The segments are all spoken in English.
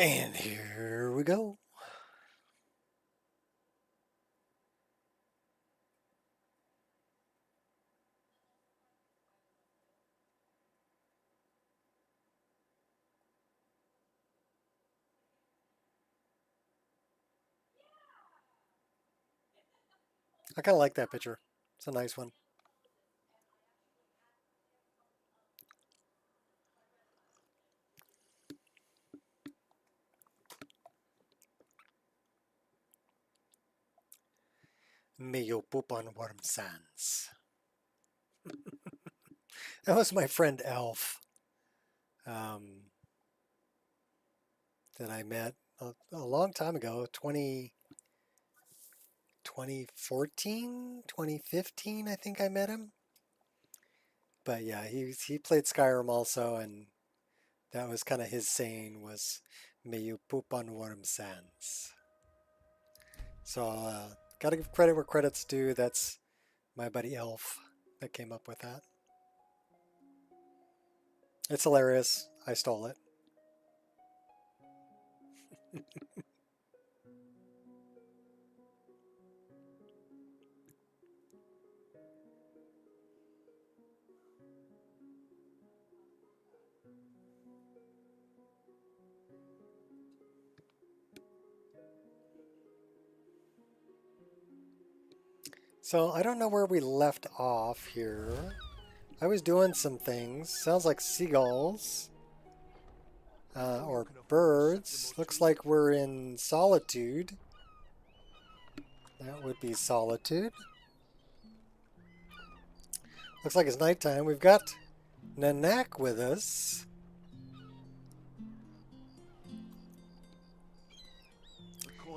And here we go. I kind of like that picture. It's a nice one. May you poop on warm sands. That was my friend Elf that I met a long time ago, 2014, 2015, I think I met him. But yeah, he played Skyrim also, and that was kind of his saying was, may you poop on warm sands. So gotta give credit where credit's due. That's my buddy Elf that came up with that. It's hilarious. I stole it. So I don't know where we left off here. I was doing some things. Sounds like seagulls or birds. Looks like we're in solitude. That would be solitude. Looks like it's nighttime. We've got Nanak with us.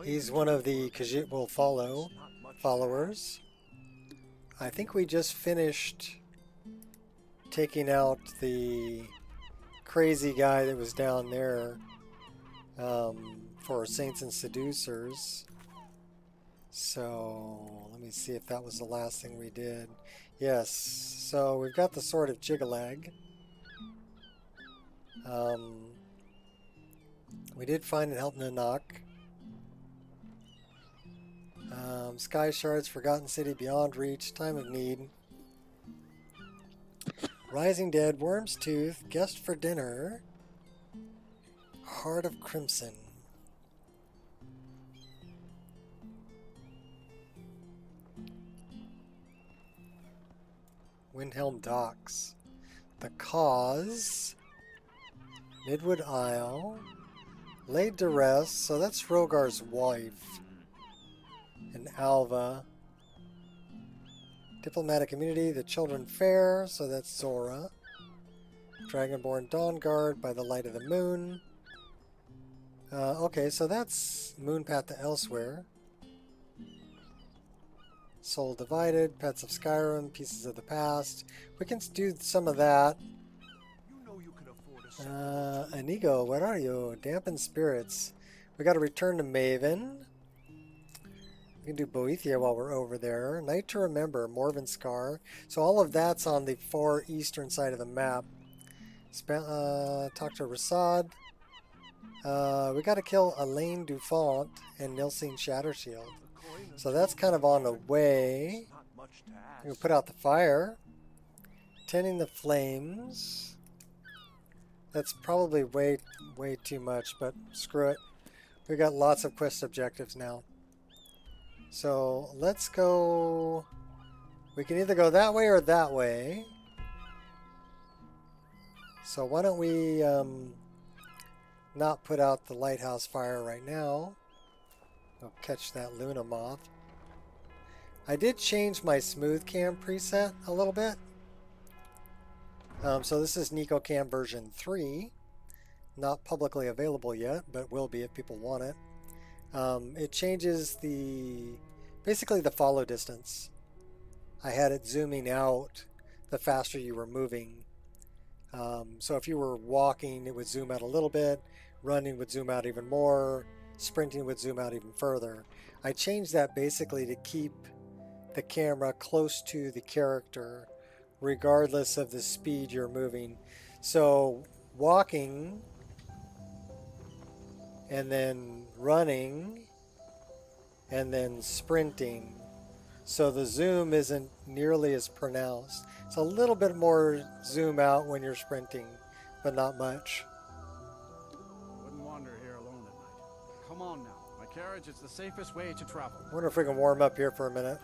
He's one of the Khajiit will follow followers. I think we just finished taking out the crazy guy that was down there for Saints and Seducers. So let me see if that was the last thing we did. Yes, so we've got the Sword of Jigalag. We did find and help Nanak. Sky Shards, Forgotten City, Beyond Reach, Time of Need. Rising Dead, Worm's Tooth, Guest for Dinner, Heart of Crimson. Windhelm Docks. The Cause. Midwood Isle. Laid to Rest, so that's Rogar's wife. And Alva. Diplomatic Immunity, The Children Fair, so that's Zora. Dragonborn Dawnguard, By the Light of the Moon. Okay, so that's Moonpath to Elsewhere. Soul Divided, Pets of Skyrim, Pieces of the Past. We can do some of that. Inigo, where are you? Dampen Spirits. We got to return to Maven. We can do Boethia while we're over there. Night to Remember, Morven Scar. So all of that's on the far eastern side of the map. Talk to Rasad. We got to kill Elaine Dufont and Nilsine Shattershield. So that's kind of on the way. We can put out the fire. Tending the flames. That's probably way too much, but screw it. We got lots of quest objectives now. So let's go. We can either go that way or that way. So why don't we not put out the lighthouse fire right now. We'll catch that Luna moth. I did change my smooth cam preset a little bit. So this is Nico Cam version 3. Not publicly available yet, but will be if people want it. It changes basically the follow distance. I had it zooming out the faster you were moving. So if you were walking, it would zoom out a little bit. Running would zoom out even more. Sprinting would zoom out even further. I changed that basically to keep the camera close to the character regardless of the speed you're moving. So walking, and then running, and then sprinting. So the zoom isn't nearly as pronounced. It's a little bit more zoom out when you're sprinting, but not much. Wouldn't wander here alone at night. Come on now. My carriage is the safest way to travel. I wonder if we can warm up here for a minute.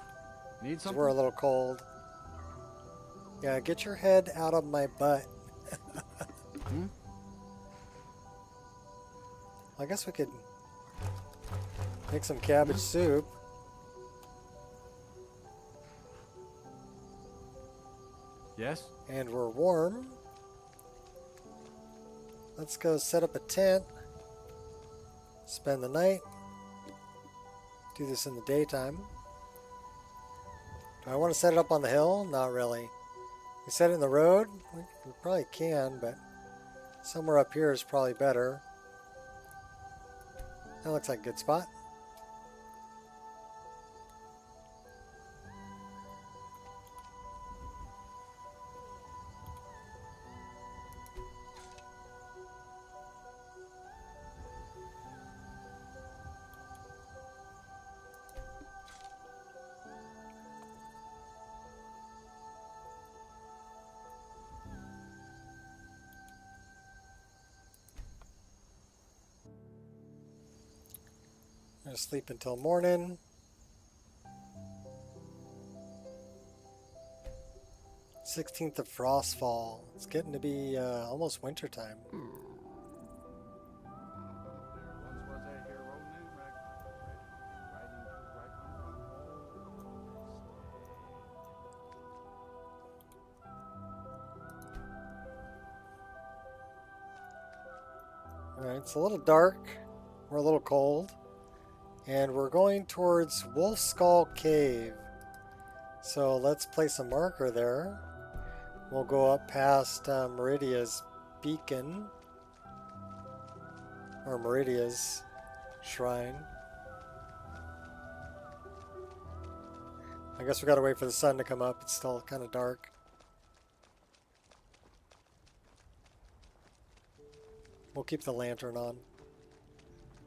Need something? We're a little cold. Yeah, get your head out of my butt. I guess we could make some cabbage soup. Yes? And we're warm. Let's go set up a tent. Spend the night. Do this in the daytime. Do I want to set it up on the hill? Not really. We set it in the road? We probably can, but somewhere up here is probably better. That looks like a good spot. Gonna sleep until morning. "16th of Frostfall." It's getting to be almost winter time. Alright, it's a little dark. We're a little cold. And we're going towards Wolf Skull Cave. So let's place a marker there. We'll go up past Meridia's beacon. Or Meridia's shrine. I guess we gotta wait for the sun to come up. It's still kind of dark. We'll keep the lantern on.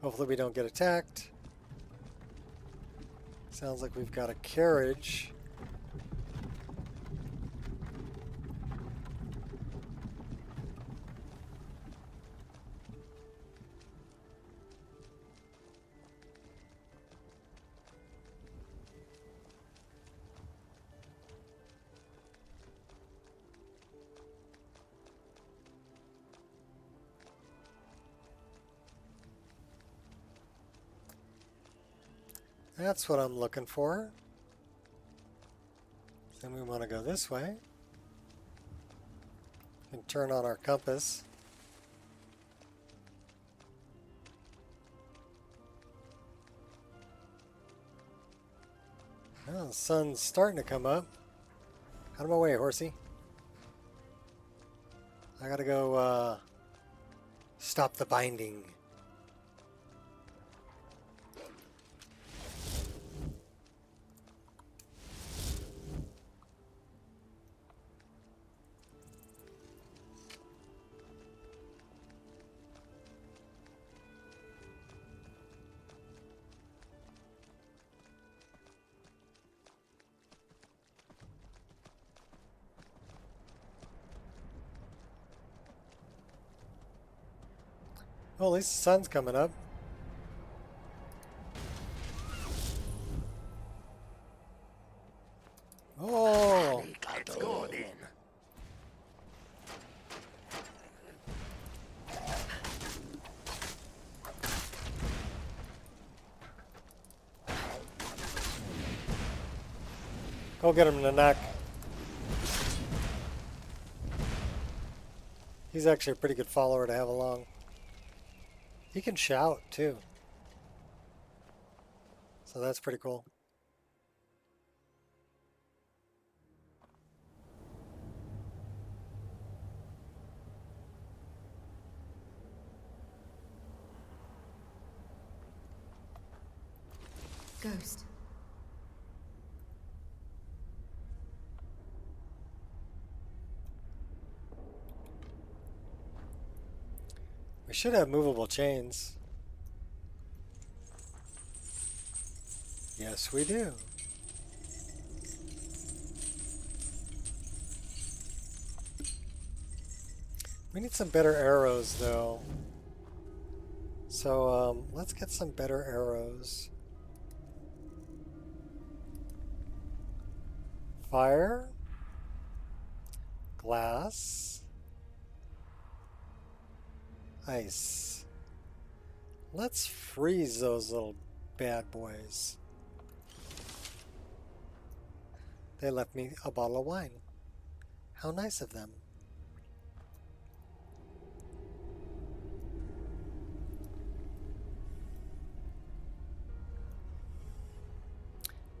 Hopefully we don't get attacked. Sounds like we've got a carriage. That's what I'm looking for. Then we want to go this way. And turn on our compass. Well, the sun's starting to come up. Out of my way, horsey. I gotta go stop the binding. Well, at least the sun's coming up. Oh! Let's go then. Go get him in the neck. He's actually a pretty good follower to have along. He can shout too. So that's pretty cool. Ghost. We should have movable chains. Yes, we do. We need some better arrows, though. So, let's get some better arrows. Fire. Glass. Ice. Let's freeze those little bad boys. They left me a bottle of wine. How nice of them.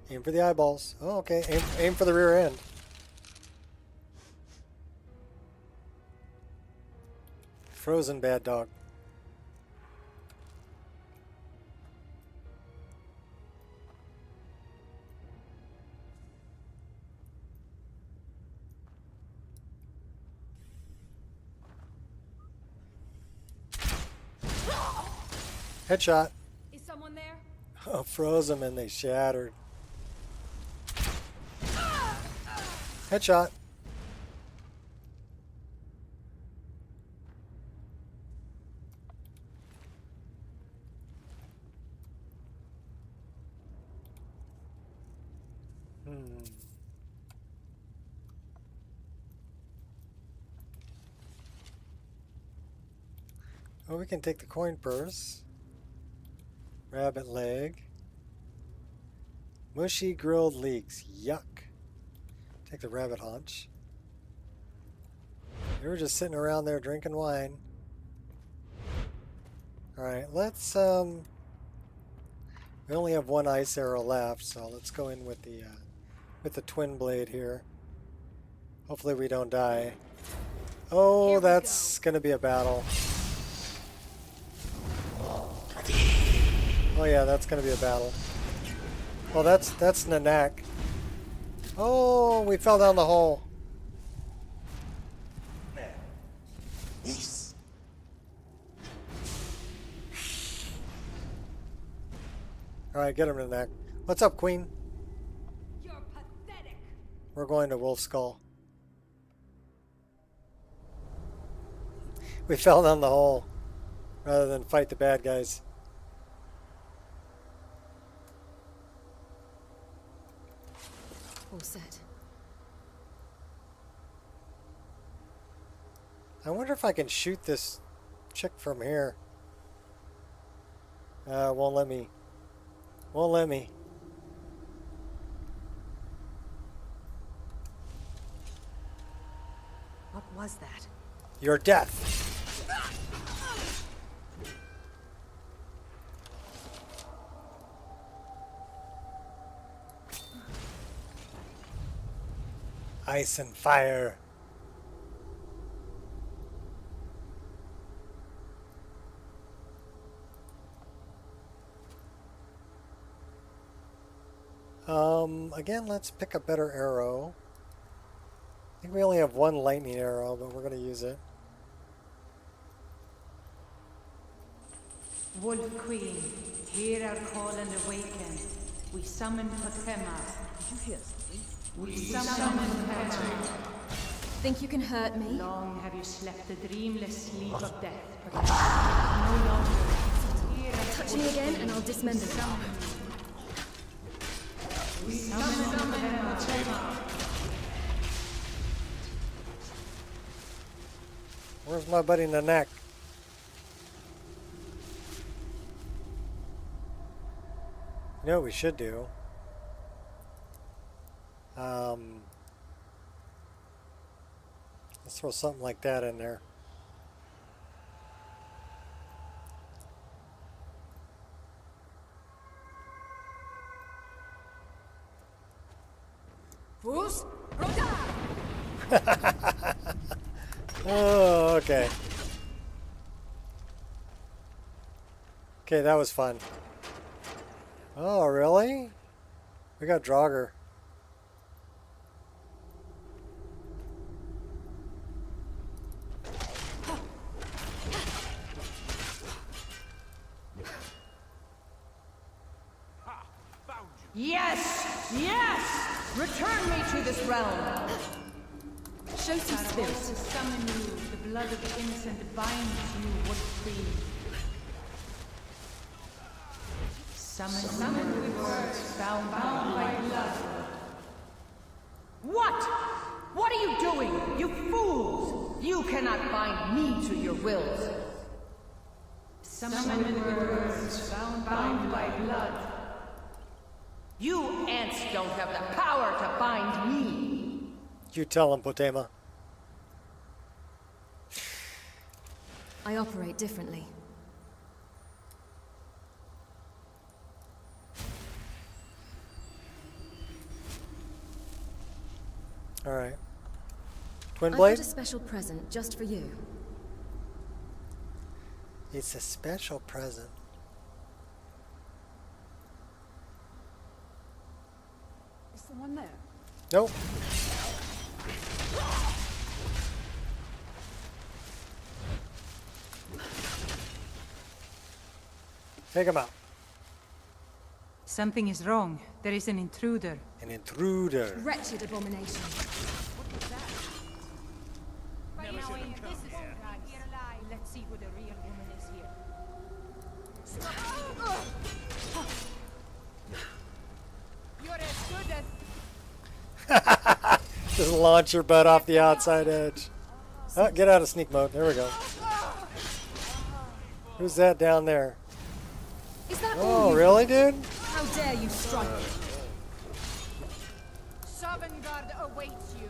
Aim for the eyeballs. Oh, okay. Aim for the rear end. Frozen bad dog. Headshot. Is someone there? Oh, froze them and they shattered. Headshot. Oh, we can take the coin purse. Rabbit leg. Mushy grilled leeks. Yuck. Take the rabbit haunch. They were just sitting around there drinking wine. Alright, let's we only have one ice arrow left, so let's go in with the twin blade here. Hopefully we don't die. Oh, that's gonna be a battle. Oh yeah, that's gonna be a battle. Well, that's Nanak. Oh, we fell down the hole. Yes. Alright, get him, Nanak. What's up, Queen? You're pathetic. We're going to Wolf Skull. We fell down the hole rather than fight the bad guys. All set. I wonder if I can shoot this chick from here. Won't let me. Won't let me. What was that? Your death. Ice and fire. Again, let's pick a better arrow. I think we only have one lightning arrow, but we're going to use it. Wolf Queen, hear our call and awaken. We summon Potema. Did you hear something? We summon Potema. Think you can hurt me? Long have you slept the dreamless sleep of death, Potema. No longer. Hear our Touch me again and I'll dismember you. We summon Potema. Where's my buddy Nanak? You know what we should do? Let's throw something like that in there. Who's? Roda! Oh, okay. Okay, that was fun. Oh, really? We got Draugr. Ha! Found you. Yes! Yes! Return me to this realm! Show some To spirit. summon you, the blood of the innocent binds you would free. Summon with words, bound by blood. What? What are you doing, you fools? You cannot bind me to your wills. Summon with words, bound by blood. You ants don't have the power to bind me. You tell him, Potema. I operate differently. All right. Twin I've blade? got a special present just for you. It's a special present. Is the one there? Nope. Take him out. Something is wrong. There is an intruder. An intruder. Wretched abomination. Let's see who the real woman is here. You're as good as... Just launch your butt off the outside edge. Oh, get out of sneak mode. There we go. Who's that down there? Is that all Oh, you... really, dude? How dare you strike me? Sovngarde awaits you.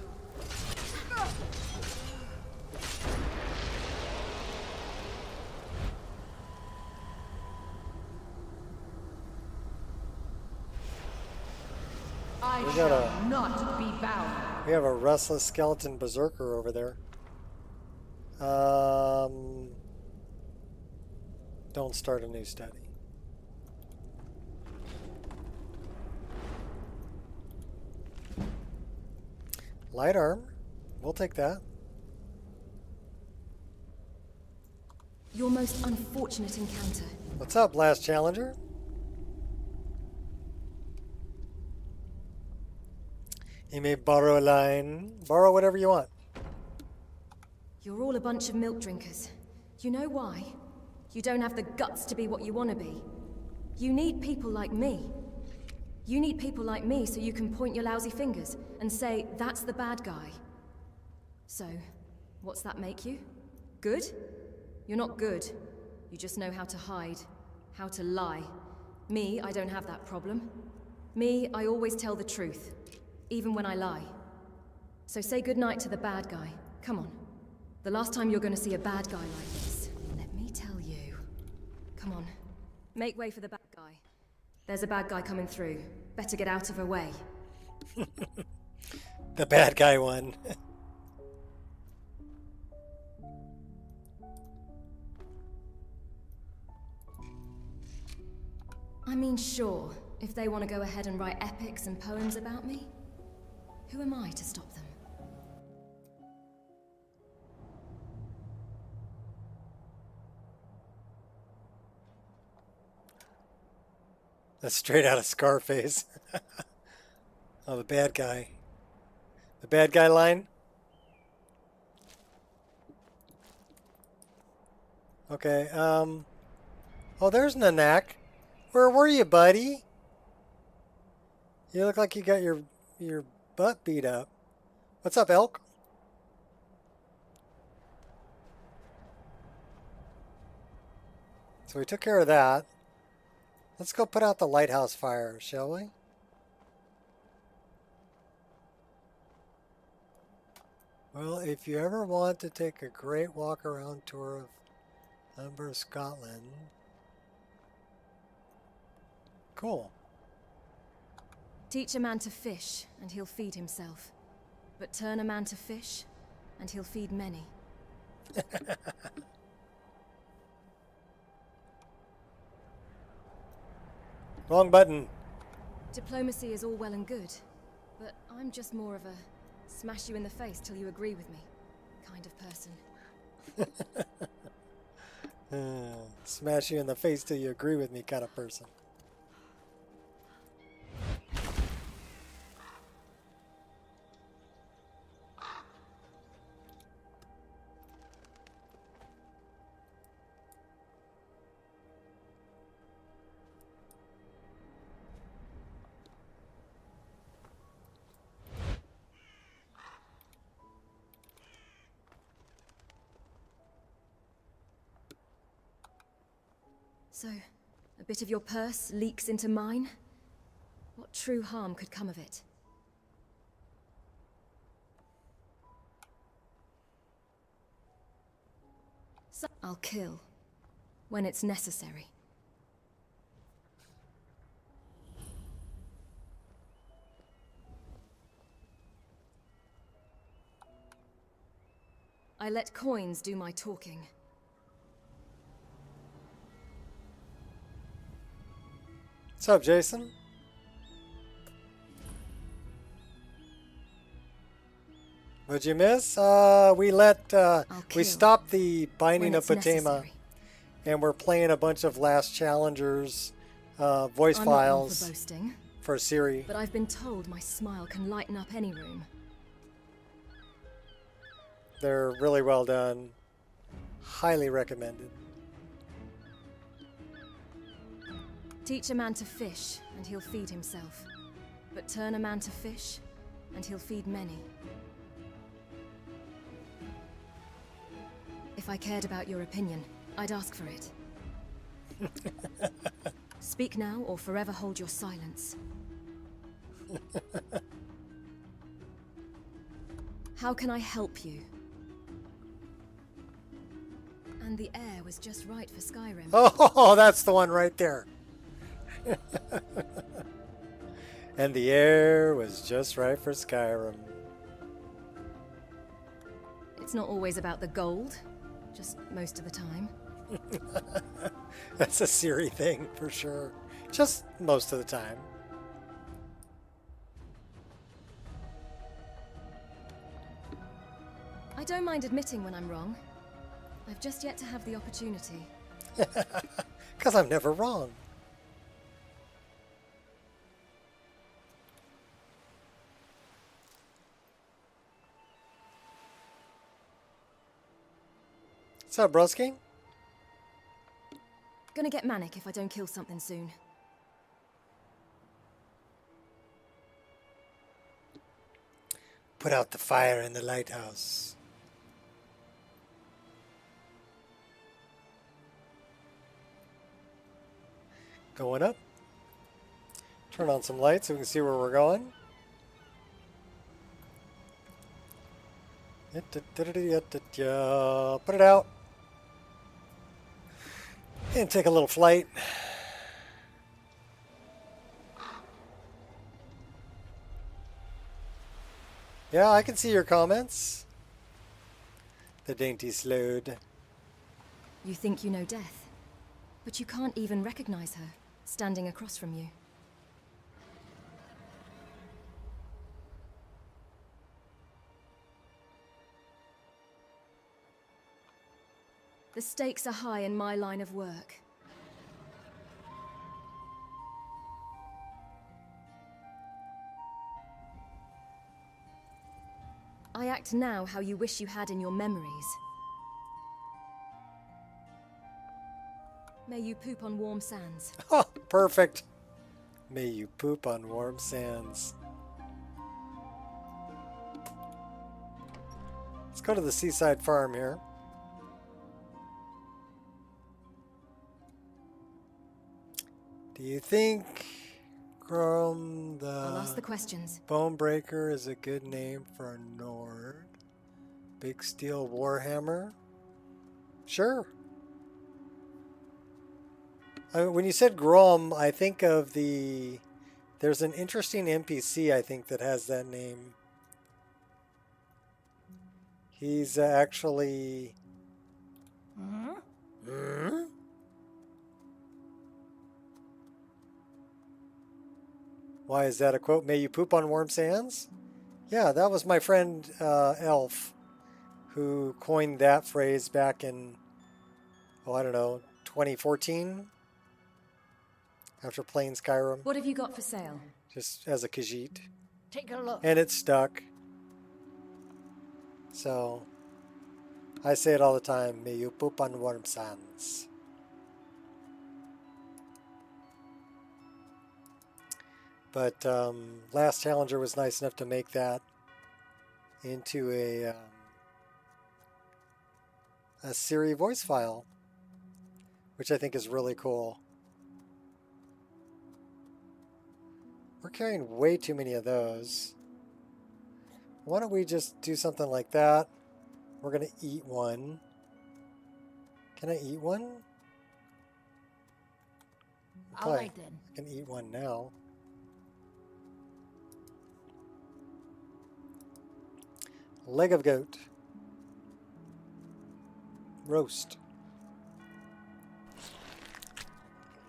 I We got shall not be bound. We have a restless skeleton berserker over there. Don't start a new study. Light armor. We'll take that. Your most unfortunate encounter. What's up, last challenger? You may borrow a line. Borrow whatever you want. You're all a bunch of milk drinkers. You know why? You don't have the guts to be what you want to be. You need people like me. You need people like me so you can point your lousy fingers and say, that's the bad guy. So, what's that make you? Good? You're not good. You just know how to hide, how to lie. Me, I don't have that problem. Me, I always tell the truth, even when I lie. So say goodnight to the bad guy. Come on. The last time you're going to see a bad guy like this, let me tell you. Come on. Make way for the bad guy. There's a bad guy coming through. Better get out of her way. The bad guy won. I mean, sure, if they want to go ahead and write epics and poems about me, who am I to stop them? That's straight out of Scarface. Oh, the bad guy. The bad guy line? Okay, oh, there's Nanak. Where were you, buddy? You look like you got your butt beat up. What's up, elk? So we took care of that. Let's go put out the lighthouse fire, shall we? Well, if you ever want to take a great walk around tour of Umber, Scotland. Cool. Teach a man to fish, and he'll feed himself. But turn a man to fish, and he'll feed many. Wrong button. Diplomacy is all well and good, but I'm just more of a smash you in the face till you agree with me kind of person. Smash you in the face till you agree with me kind of person. So, a bit of your purse leaks into mine? What true harm could come of it? So I'll kill. When it's necessary. I let coins do my talking. What's up, Jason? What'd you miss? We stopped the binding of Patema, and we're playing a bunch of Last Challengers voice I'm files not one for boasting, for Siri. but I've been told my smile can lighten up any room. They're really well done. Highly recommended. Teach a man to fish, and he'll feed himself. But turn a man to fish, and he'll feed many. If I cared about your opinion, I'd ask for it. Speak now, or forever hold your silence. How can I help you? And the air was just right for Skyrim. Oh, that's the one right there. And the air was just right for Skyrim. It's not always about the gold, just most of the time. That's a Siri thing for sure. Just most of the time. I don't mind admitting when I'm wrong. I've just yet to have the opportunity. Because I'm never wrong. What's up, broski? Gonna get manic if I don't kill something soon. Put out the fire in the lighthouse. Going up. Turn on some lights so we can see where we're going. Put it out. And take a little flight. Yeah, I can see your comments. The dainty slowed. You think you know death, but you can't even recognize her, standing across from you. The stakes are high in my line of work. I act now how you wish you had in your memories. May you poop on warm sands. Oh, perfect. May you poop on warm sands. Let's go to the seaside farm here. Do you think Grom I'll ask the the questions. Bonebreaker is a good name for a Nord? Big steel warhammer? Sure. When you said Grom, I think of there's an interesting NPC I think that has that name. He's actually... Why is that a quote? May you poop on warm sands? Yeah, that was my friend Elf who coined that phrase back in, oh, I don't know, 2014 after playing Skyrim, What have you got for sale? just as a Khajiit. Take a look. And it's stuck. So I say it all the time, may you poop on warm sands. But Last Challenger was nice enough to make that into a Siri voice file. which I think is really cool. We're carrying way too many of those. Why don't we just do something like that? We're going to eat one. Can I eat one? All right then. I can eat one now. Leg of goat. Roast.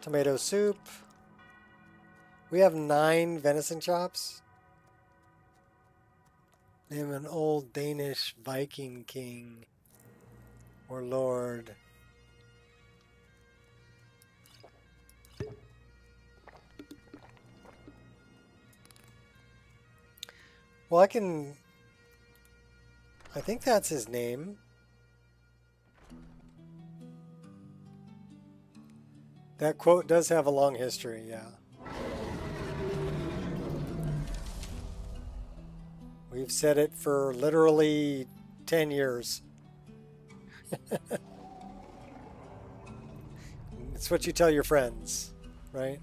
Tomato soup. We have 9 venison chops. Name an old Danish Viking king or lord. Well, I think that's his name. That quote does have a long history, yeah. We've said it for literally 10 years. It's what you tell your friends, right?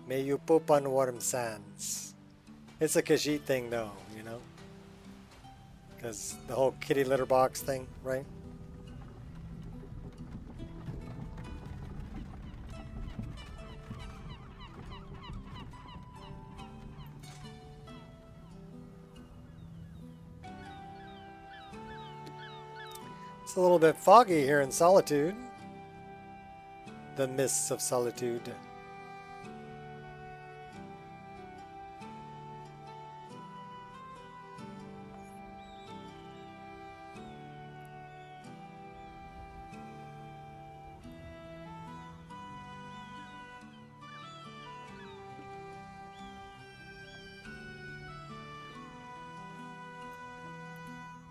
May you poop on warm sands. It's a Khajiit thing, though, you know? Because the whole kitty litter box thing, right? It's a little bit foggy here in Solitude. The mists of Solitude.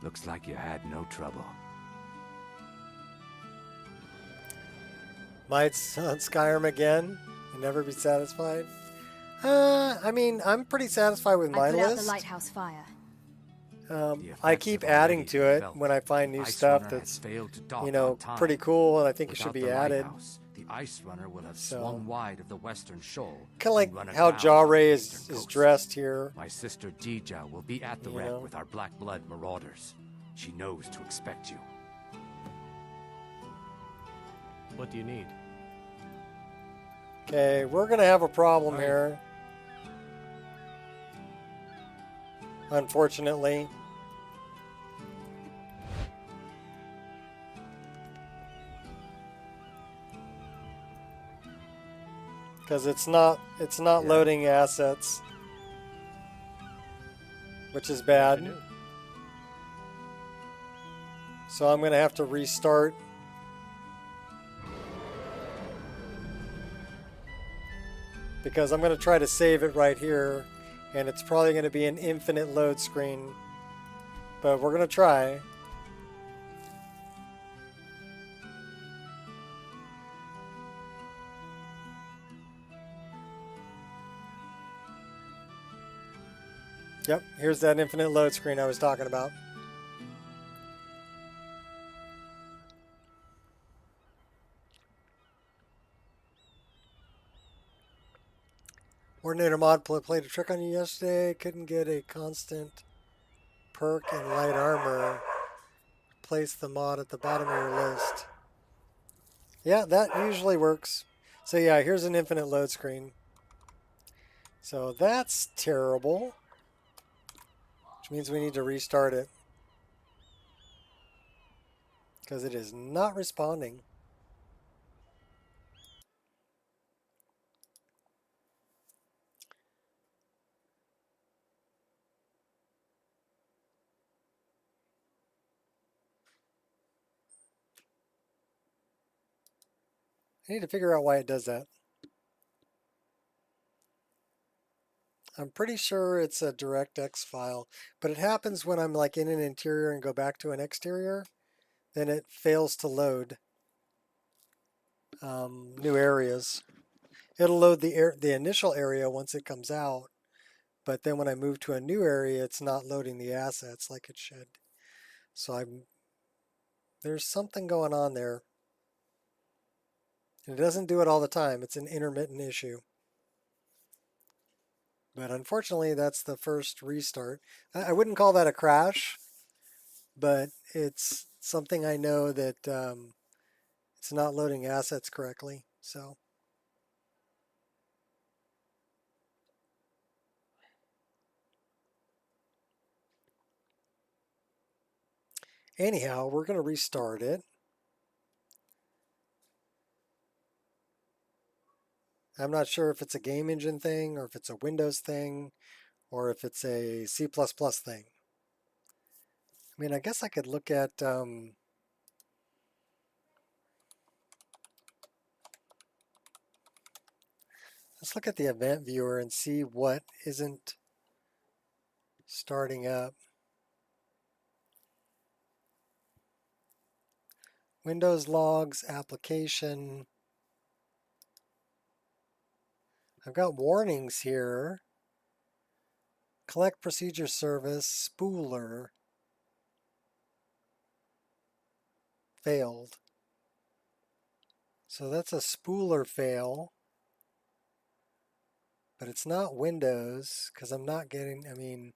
Looks like you had no trouble. Might on Skyrim again and never be satisfied. I mean, I'm pretty satisfied with my I put out the list. lighthouse fire. I keep adding to it when I find new stuff that's, you know, pretty cool, and I think it should be added. The ice runner will have swung wide of the western shoal. Kind of like how Jawray is dressed here. My sister Dija will be at the wreck with our Black Blood marauders. She knows to expect you. What do you need? Okay, we're gonna have a problem here. Unfortunately. Because it's not loading assets, which is bad. So I'm gonna have to restart. Because I'm going to try to save it right here, and it's probably going to be an infinite load screen, but we're going to try. Yep, here's that infinite load screen I was talking about. Coordinator mod played a trick on you yesterday. Couldn't get a constant perk in light armor. Place the mod at the bottom of your list. Yeah, that usually works. So yeah, here's an infinite load screen. So that's terrible. Which means we need to restart it. Because it is not responding. I need to figure out why it does that. I'm pretty sure it's a DirectX file, but it happens when I'm like in an interior and go back to an exterior, then it fails to load new areas. It'll load the initial area once it comes out, but then when I move to a new area, it's not loading the assets like it should. So there's something going on there. And it doesn't do it all the time. It's an intermittent issue. But unfortunately, that's the first restart. I wouldn't call that a crash, but it's something I know that it's not loading assets correctly. So anyhow, we're going to restart it. I'm not sure if it's a game engine thing or if it's a Windows thing or if it's a C++ thing. I mean, I guess I could look at let's look at the event viewer and see what isn't starting up. Windows logs, application. I've got warnings here. Collect procedure service, spooler. Failed. So that's a spooler fail. But it's not Windows, because I'm not getting, I mean,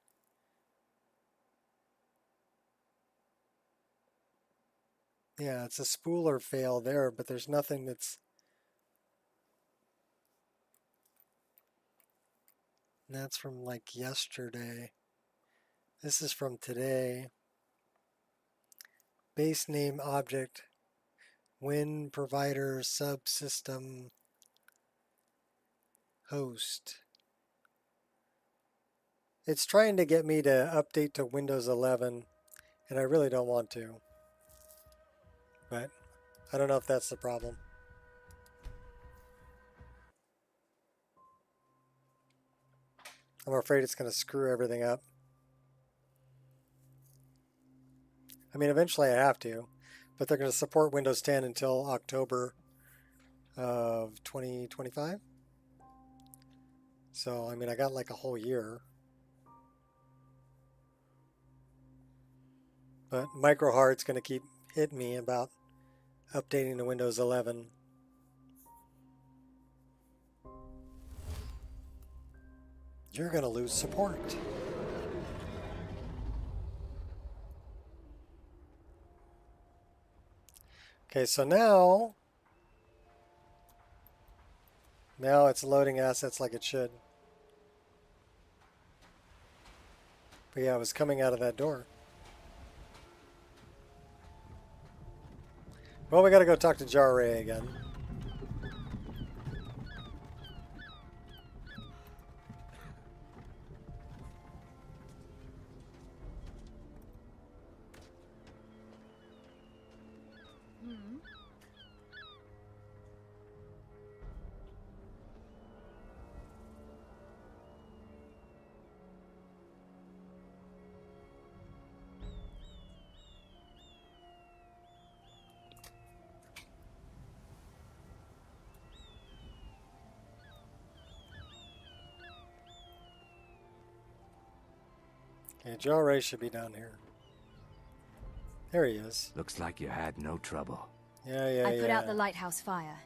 yeah, it's a spooler fail there, but there's nothing that's, that's from like yesterday. This is from today. Base name object, Win provider subsystem host. It's trying to get me to update to Windows 11, and I really don't want to. But I don't know if that's the problem. I'm afraid it's going to screw everything up. I mean, eventually I have to, but they're going to support Windows 10 until October of 2025. So, I mean, I got like a whole year. But MicroHeart's going to keep hitting me about updating to Windows 11. You're going to lose support. Okay, so now it's loading assets like it should. But yeah, it was coming out of that door. Well, we got to go talk to Jarre again. Okay, Jarre should be down here. There he is. Looks like you had no trouble. Yeah. I put out the lighthouse fire.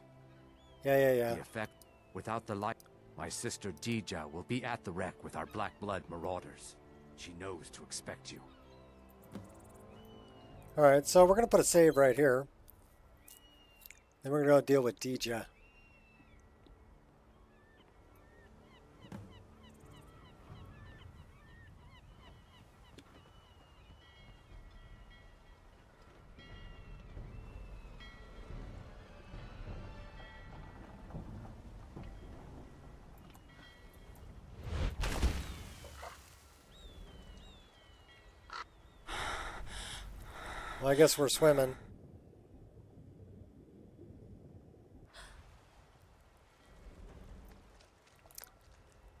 Yeah. The effect, without the light, my sister Dija will be at the wreck with our Black Blood marauders. She knows to expect you. Alright, so we're going to put a save right here. Then we're going to go deal with Dija. Well, I guess we're swimming.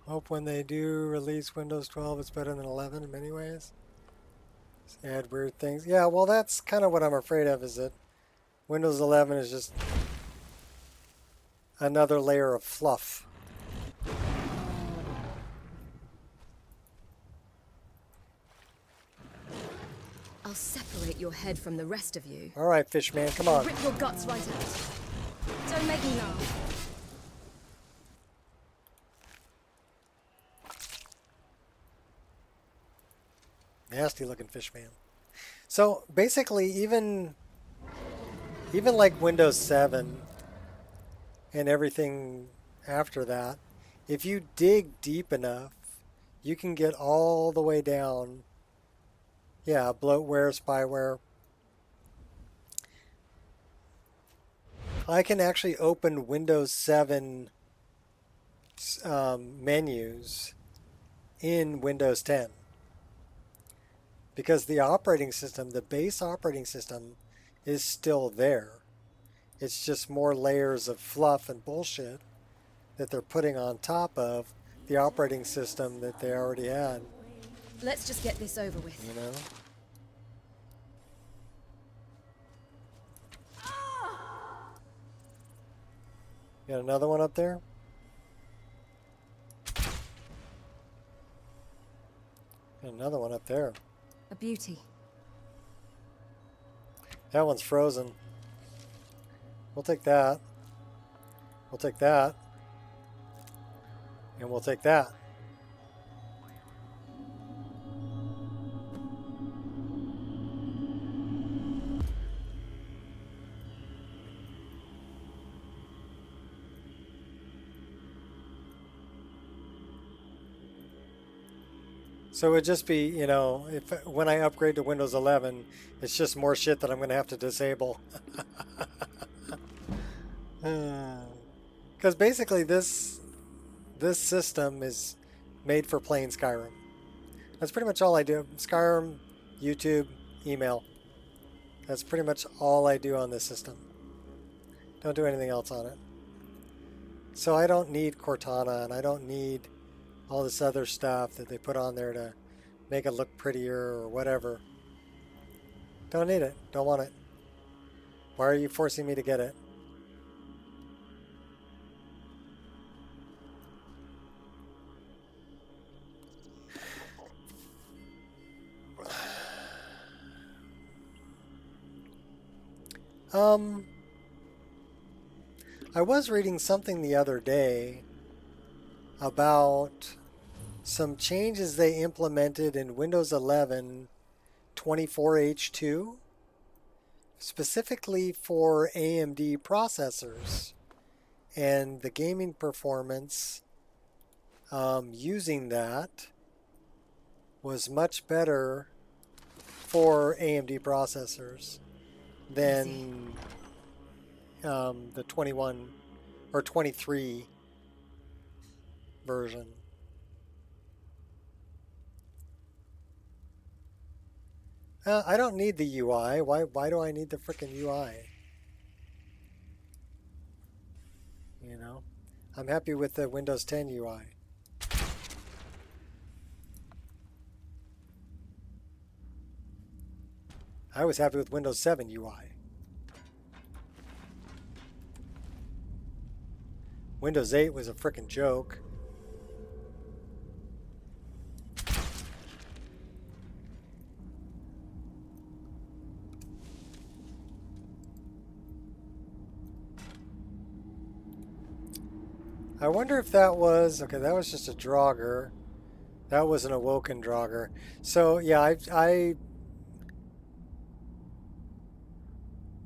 Hope when they do release Windows 12, it's better than 11 in many ways. Just add weird things. Yeah, well, that's kind of what I'm afraid of, is that Windows 11 is just another layer of fluff. I'll separate your head from the rest of you. All right, Fishman, come on. Rip your guts right out. Don't make me laugh. Nasty looking fish man. So basically, even like Windows 7 and everything after that, if you dig deep enough, you can get all the way down. Yeah, bloatware, spyware. I can actually open Windows 7 menus in Windows 10 because the operating system, the base operating system, is still there. It's just more layers of fluff and bullshit that they're putting on top of the operating system that they already had. Let's just get this over with. You know? Got another one up there? Got another one up there. A beauty. That one's frozen. We'll take that. We'll take that. And we'll take that. So it would just be, you know, if when I upgrade to Windows 11, it's just more shit that I'm going to have to disable. Because basically this system is made for playing Skyrim. That's pretty much all I do. Skyrim, YouTube, email. That's pretty much all I do on this system. Don't do anything else on it. So I don't need Cortana, and I don't need all this other stuff that they put on there to make it look prettier or whatever. Don't need it. Don't want it. Why are you forcing me to get it? I was reading something the other day about some changes they implemented in Windows 11 24H2 specifically for AMD processors and the gaming performance using that was much better for AMD processors than the 21 or 23 version. I don't need the UI. Why do I need the frickin' UI? You know, I'm happy with the Windows 10 UI. I was happy with Windows 7 UI. Windows 8 was a frickin' joke. I wonder if that was, okay, that was just a Draugr. That was an awoken Draugr. So yeah, I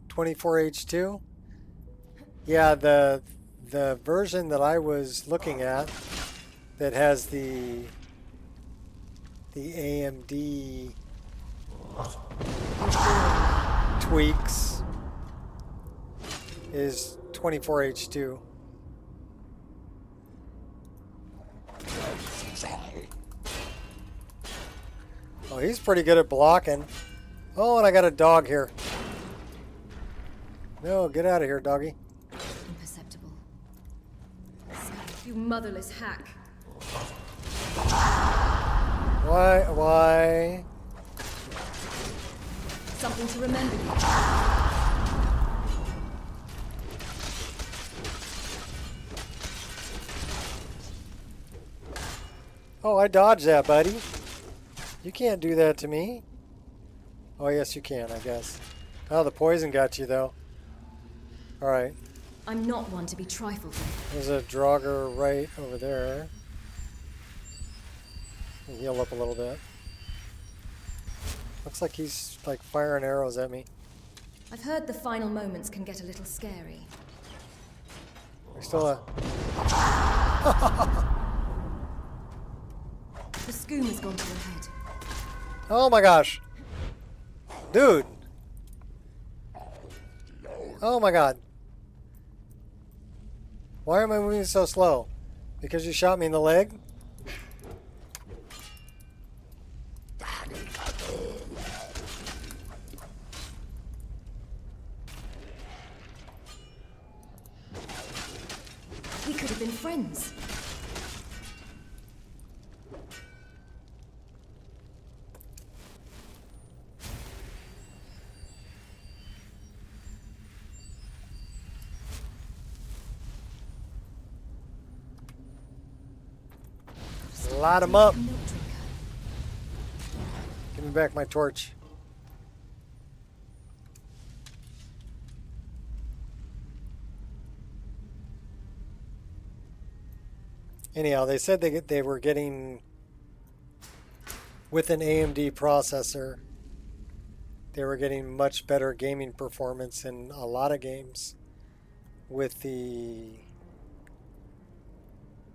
24H2? Yeah, the version that I was looking at that has the AMD tweaks is 24H2. Oh, he's pretty good at blocking. Oh, and I got a dog here. No, get out of here, doggy. Imperceptible. You motherless hack. Why? Something to remember you. Oh, I dodged that, buddy. You can't do that to me. Oh, yes, you can, I guess. Oh, the poison got you, though. Alright. I'm not one to be trifled with. There's a Draugr right over there. Heal up a little bit. Looks like he's like firing arrows at me. I've heard the final moments can get a little scary. There's still a... The schooner's gone to your head. Oh my gosh. Dude. Oh my god. Why am I moving so slow? Because you shot me in the leg? We could have been friends. Light him up. Give me back my torch. Anyhow, they said they were getting, with an AMD processor, they were getting much better gaming performance in a lot of games with the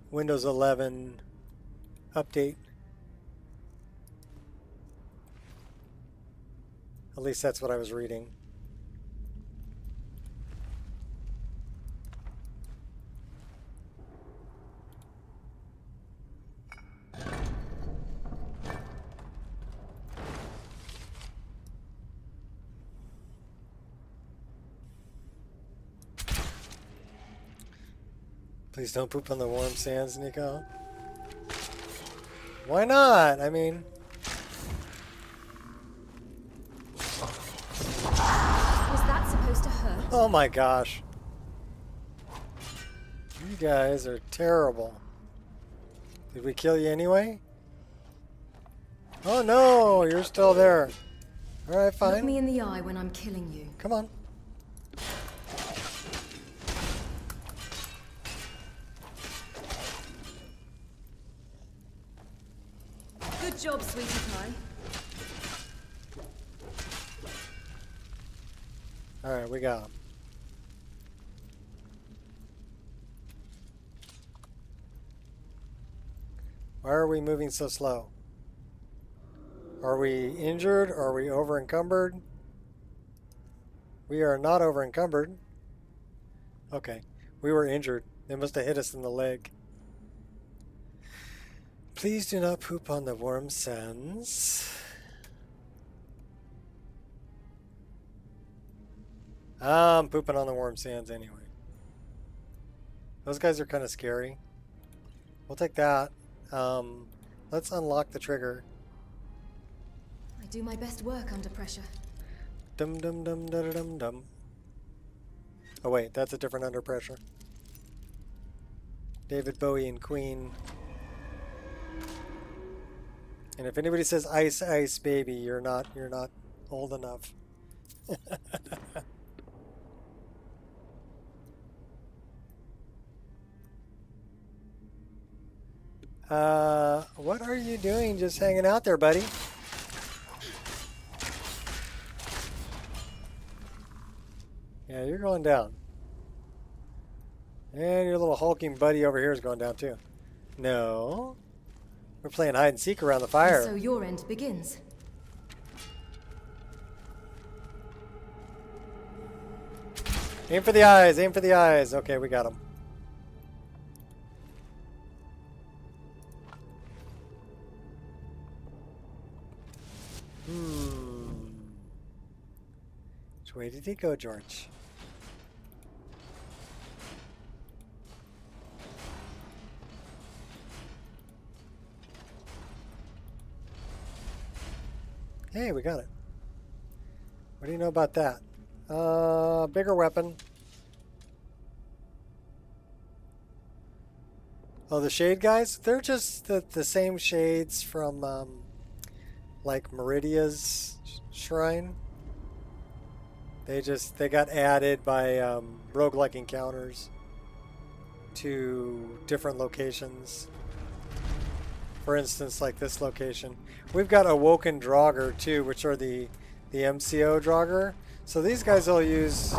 Windows 11 update. At least that's what I was reading. Please don't poop on the warm sands, Nico. Why not? I mean... Was that supposed to hurt? Oh my gosh. You guys are terrible. Did we kill you anyway? Oh no, you're still there. Alright, fine. Look me in the eye when I'm killing you. Come on. Good job, sweetie pie. Alright, we got him. Why are we moving so slow? Are we injured? Are we over encumbered? We are not over encumbered. Okay, we were injured. They must have hit us in the leg. Please do not poop on the warm sands. I'm pooping on the warm sands anyway. Those guys are kind of scary. We'll take that. Let's unlock the trigger. I do my best work under pressure. Dum dum dum dum dum dum. Oh wait, that's a different Under Pressure. David Bowie and Queen. And if anybody says ice ice baby, you're not old enough. What are you doing just hanging out there, buddy? Yeah, you're going down. And your little hulking buddy over here is going down too. No. We're playing hide and seek around the fire. And so your end begins. Aim for the eyes, aim for the eyes. Okay, we got him. Which way did he go, George? Hey, we got it. What do you know about that? Bigger weapon. Oh, the shade guys? They're just the same shades from, like Meridia's shrine. They got added by roguelike encounters to different locations. For instance, like this location. We've got Awoken Draugr too, which are the MCO Draugr. So these guys will use,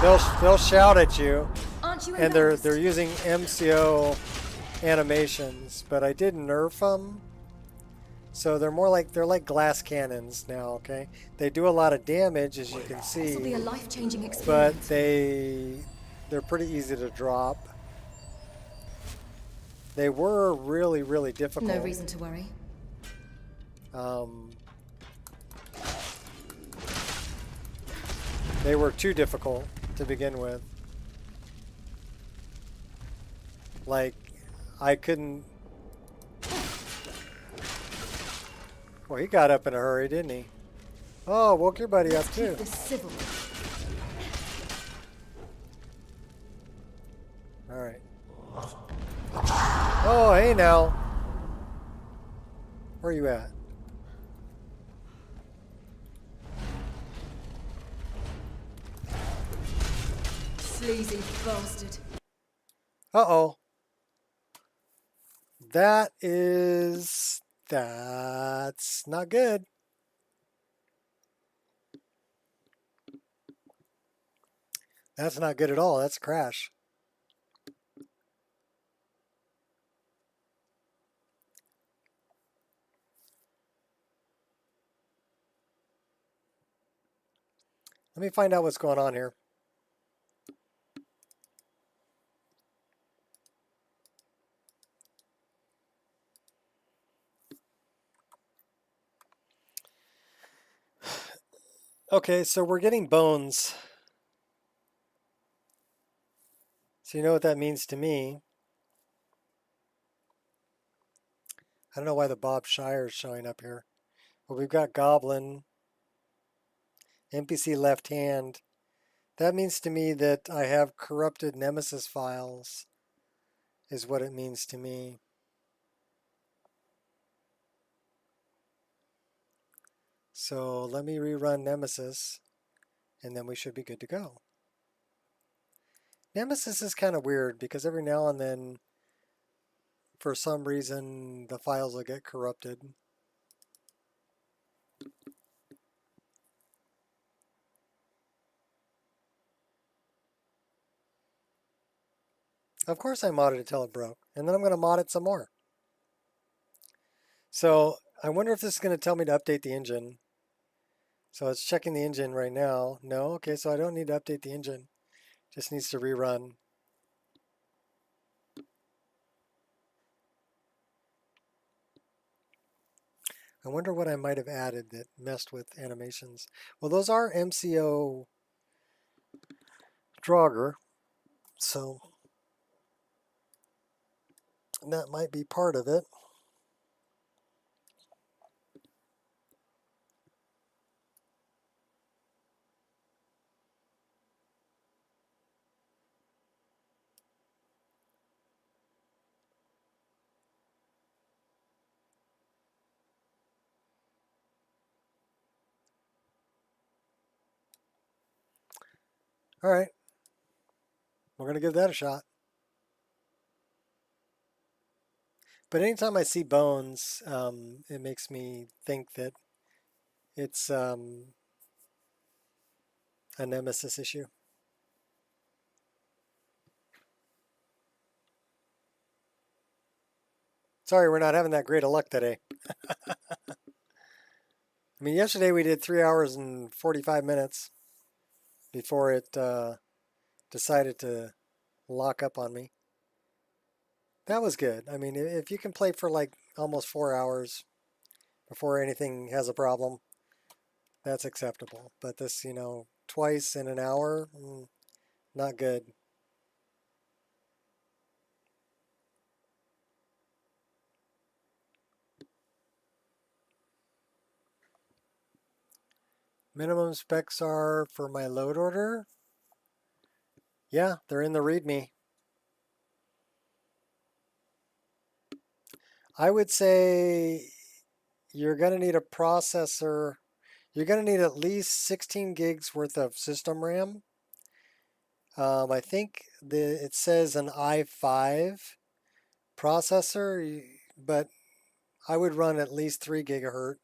they'll shout at you, Aren't you and embarrassed? they're using MCO animations, but I did nerf them. So they're like glass cannons now, okay? They do a lot of damage, as you can This will be a see, life-changing but experience. they're pretty easy to drop. They were really, really difficult. No reason to worry. They were too difficult to begin with. Like, I couldn't... Well, he got up in a hurry, didn't he? Oh, woke your buddy Let's up keep too. this civil. Alright. Oh, hey now. Where are you at? Sleazy bastard. Uh-oh. That's not good. That's not good at all. That's a crash. Let me find out what's going on here. Okay, so we're getting bones. So you know what that means to me. I don't know why the Bob Shire is showing up here. But we've got Goblin, NPC left hand. That means to me that I have corrupted Nemesis files, is what it means to me. So let me rerun Nemesis, and then we should be good to go. Nemesis is kind of weird because every now and then, for some reason, the files will get corrupted. Of course I modded it till it broke, and then I'm going to mod it some more. So I wonder if this is going to tell me to update the engine. So it's checking the engine right now. No, okay, so I don't need to update the engine. Just needs to rerun. I wonder what I might have added that messed with animations. Well, those are MCO Draugr, so that might be part of it. All right, we're going to give that a shot. But anytime I see bones, it makes me think that it's a Nemesis issue. Sorry, we're not having that great of luck today. I mean, yesterday we did 3 hours and 45 minutes before it decided to lock up on me. That was good. I mean, if you can play for like almost 4 hours before anything has a problem, that's acceptable. But this, twice in an hour, not good. Minimum specs are for my load order. Yeah, they're in the README. I would say you're going to need a processor. You're going to need at least 16 gigs worth of system RAM. I think it says an i5 processor, but I would run at least 3 gigahertz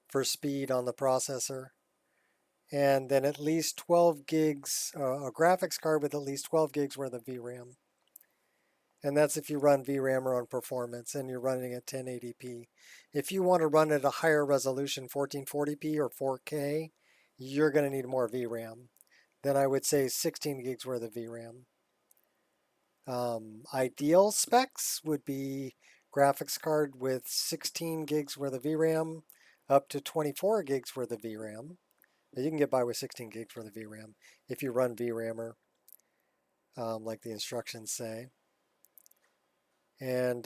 for speed on the processor. And then at least 12 gigs, a graphics card with at least 12 gigs worth of VRAM. And that's if you run VRAM or on performance and you're running at 1080p. If you want to run at a higher resolution, 1440p or 4K, you're going to need more VRAM. Then I would say 16 gigs worth of VRAM. Ideal specs would be graphics card with 16 gigs worth of VRAM up to 24 gigs worth of VRAM. But you can get by with 16 gigs worth of VRAM if you run VRAMer, like the instructions say. And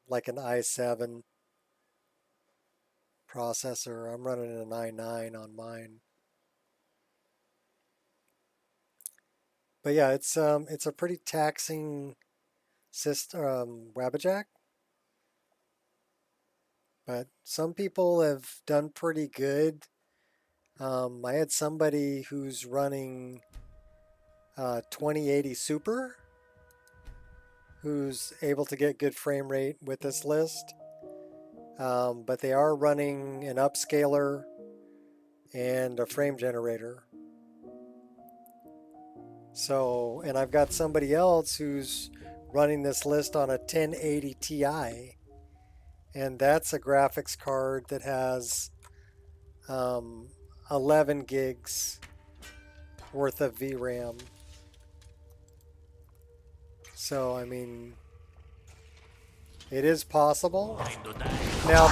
like an i7 processor, I'm running an i9 on mine. But yeah, it's a pretty taxing system, Wabbajack. But some people have done pretty good. I had somebody who's running 2080 Super, who's able to get good frame rate with this list. But they are running an upscaler and a frame generator. So, and I've got somebody else who's running this list on a 1080 Ti. And that's a graphics card that has 11 gigs worth of VRAM. So, I mean, it is possible. Now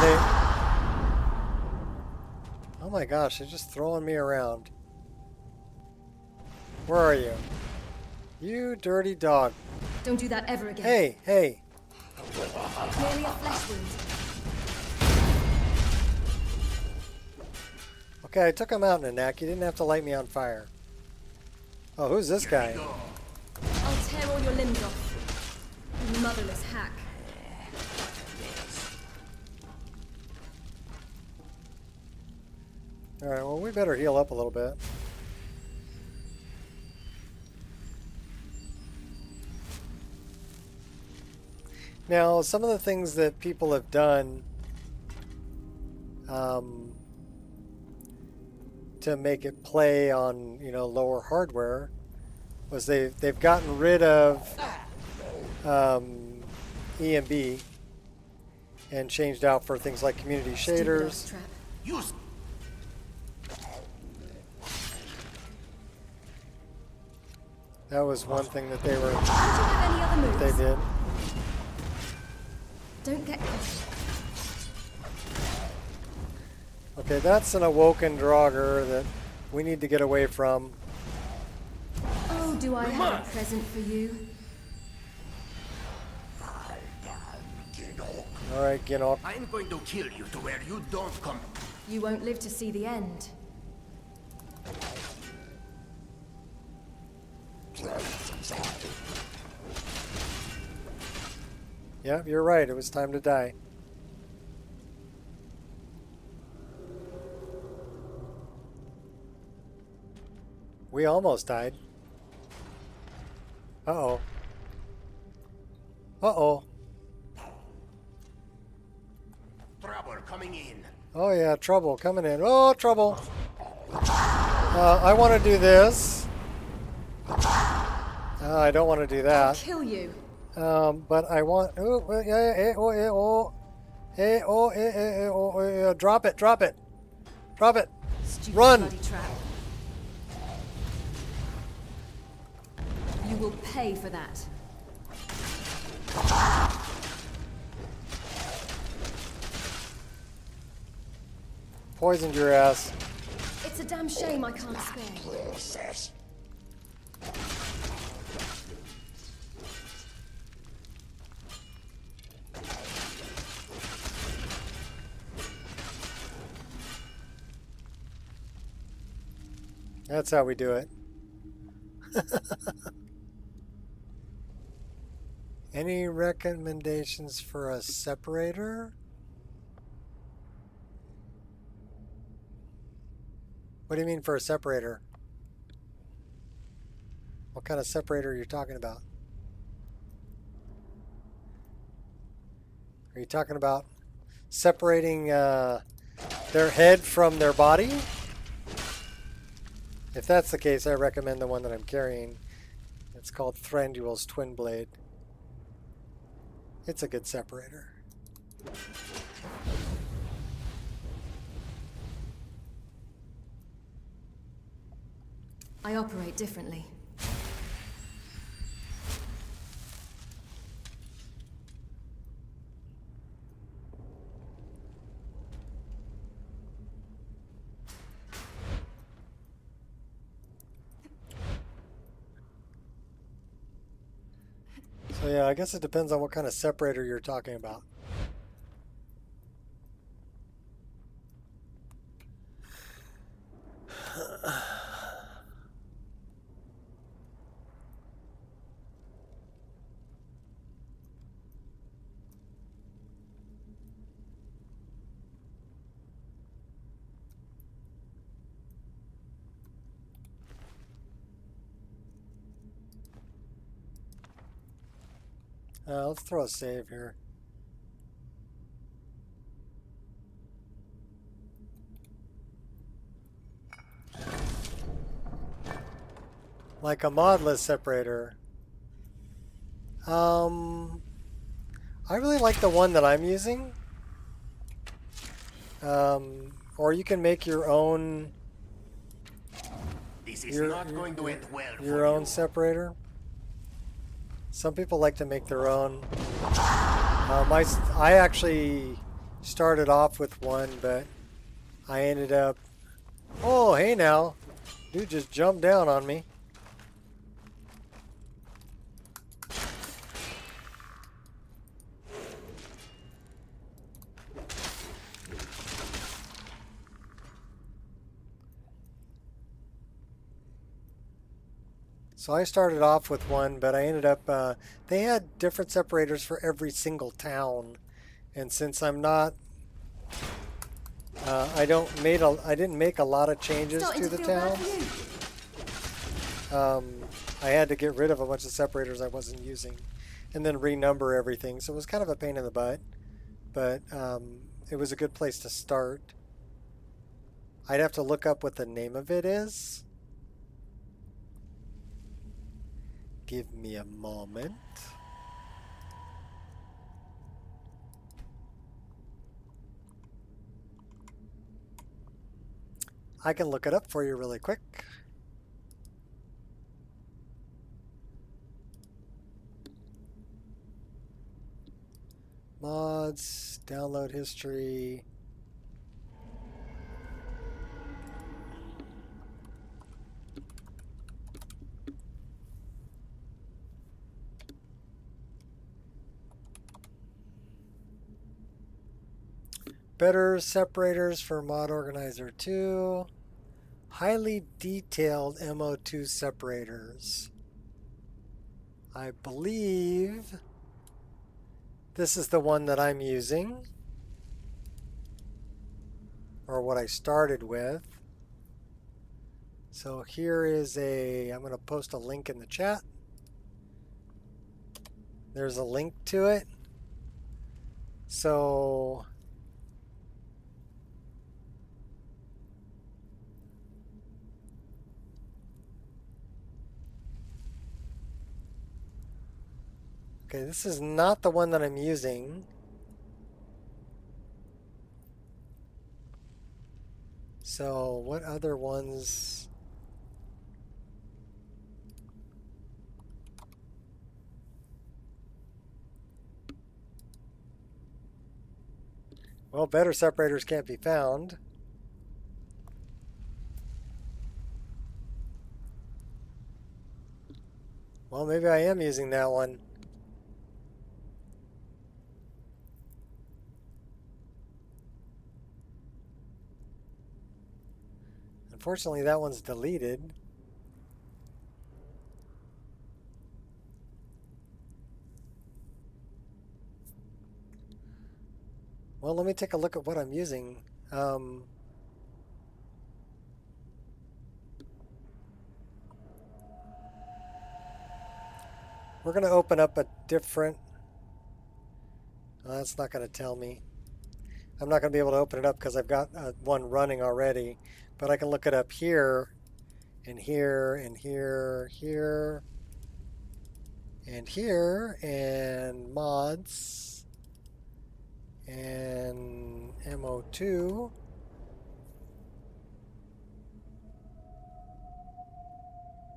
oh my gosh, they're just throwing me around. Where are you? You dirty dog. Don't do that ever again. Hey, hey. Merely a flesh wound. Okay, I took him out in a neck. You didn't have to light me on fire. Oh, who's this guy? I'll tear all your limbs off. You motherless hack. Alright, well, we better heal up a little bit. Now, some of the things that people have done to make it play on, lower hardware was they've gotten rid of EMB and changed out for things like community shaders. That was one thing that they were they did. Don't get caught. Okay, that's an awoken Draugr that we need to get away from. Oh, do I have a present for you? Alright, Ginok. I'm going to kill you to where you don't come. You won't live to see the end. Yeah, you're right. It was time to die. We almost died. Uh-oh. Uh-oh. Trouble coming in. Oh yeah, trouble coming in. Oh, trouble. I want to do this. I don't want to do I'll that. kill you. But I want. Drop it! Drop it! Drop it! Stupid Run! bloody trap. You will pay for that. Poisoned your ass. It's a damn shame I can't spare. That's how we do it. Any recommendations for a separator? What do you mean for a separator? What kind of separator are you talking about? Are you talking about separating their head from their body? If that's the case, I recommend the one that I'm carrying. It's called Thranduil's Twin Blade. It's a good separator. I operate differently. So yeah, I guess it depends on what kind of separator you're talking about. Let's throw a save here. Like a modless separator. I really like the one that I'm using. Or you can make your own. This is not going to end well for your own you. separator. Some people like to make their own. I actually started off with one, but I ended up. Oh, hey now, dude just jumped down on me. So I started off with one, but I ended up, they had different separators for every single town. And since I'm not, I didn't make a lot of changes to the towns. I had to get rid of a bunch of separators I wasn't using and then renumber everything. So it was kind of a pain in the butt, but it was a good place to start. I'd have to look up what the name of it is. Give me a moment. I can look it up for you really quick. Mods, download history. Better separators for Mod Organizer 2. Highly detailed MO2 separators. I believe this is the one that I'm using, or what I started with. So here is I'm going to post a link in the chat. There's a link to it. So okay, this is not the one that I'm using. So what other ones? Well, better separators can't be found. Well, maybe I am using that one. Unfortunately, that one's deleted. Well, let me take a look at what I'm using. we're going to open up a different... that's not going to tell me. I'm not going to be able to open it up because I've got one running already. But I can look it up here, and here, and here, here, and here, and mods, and MO2.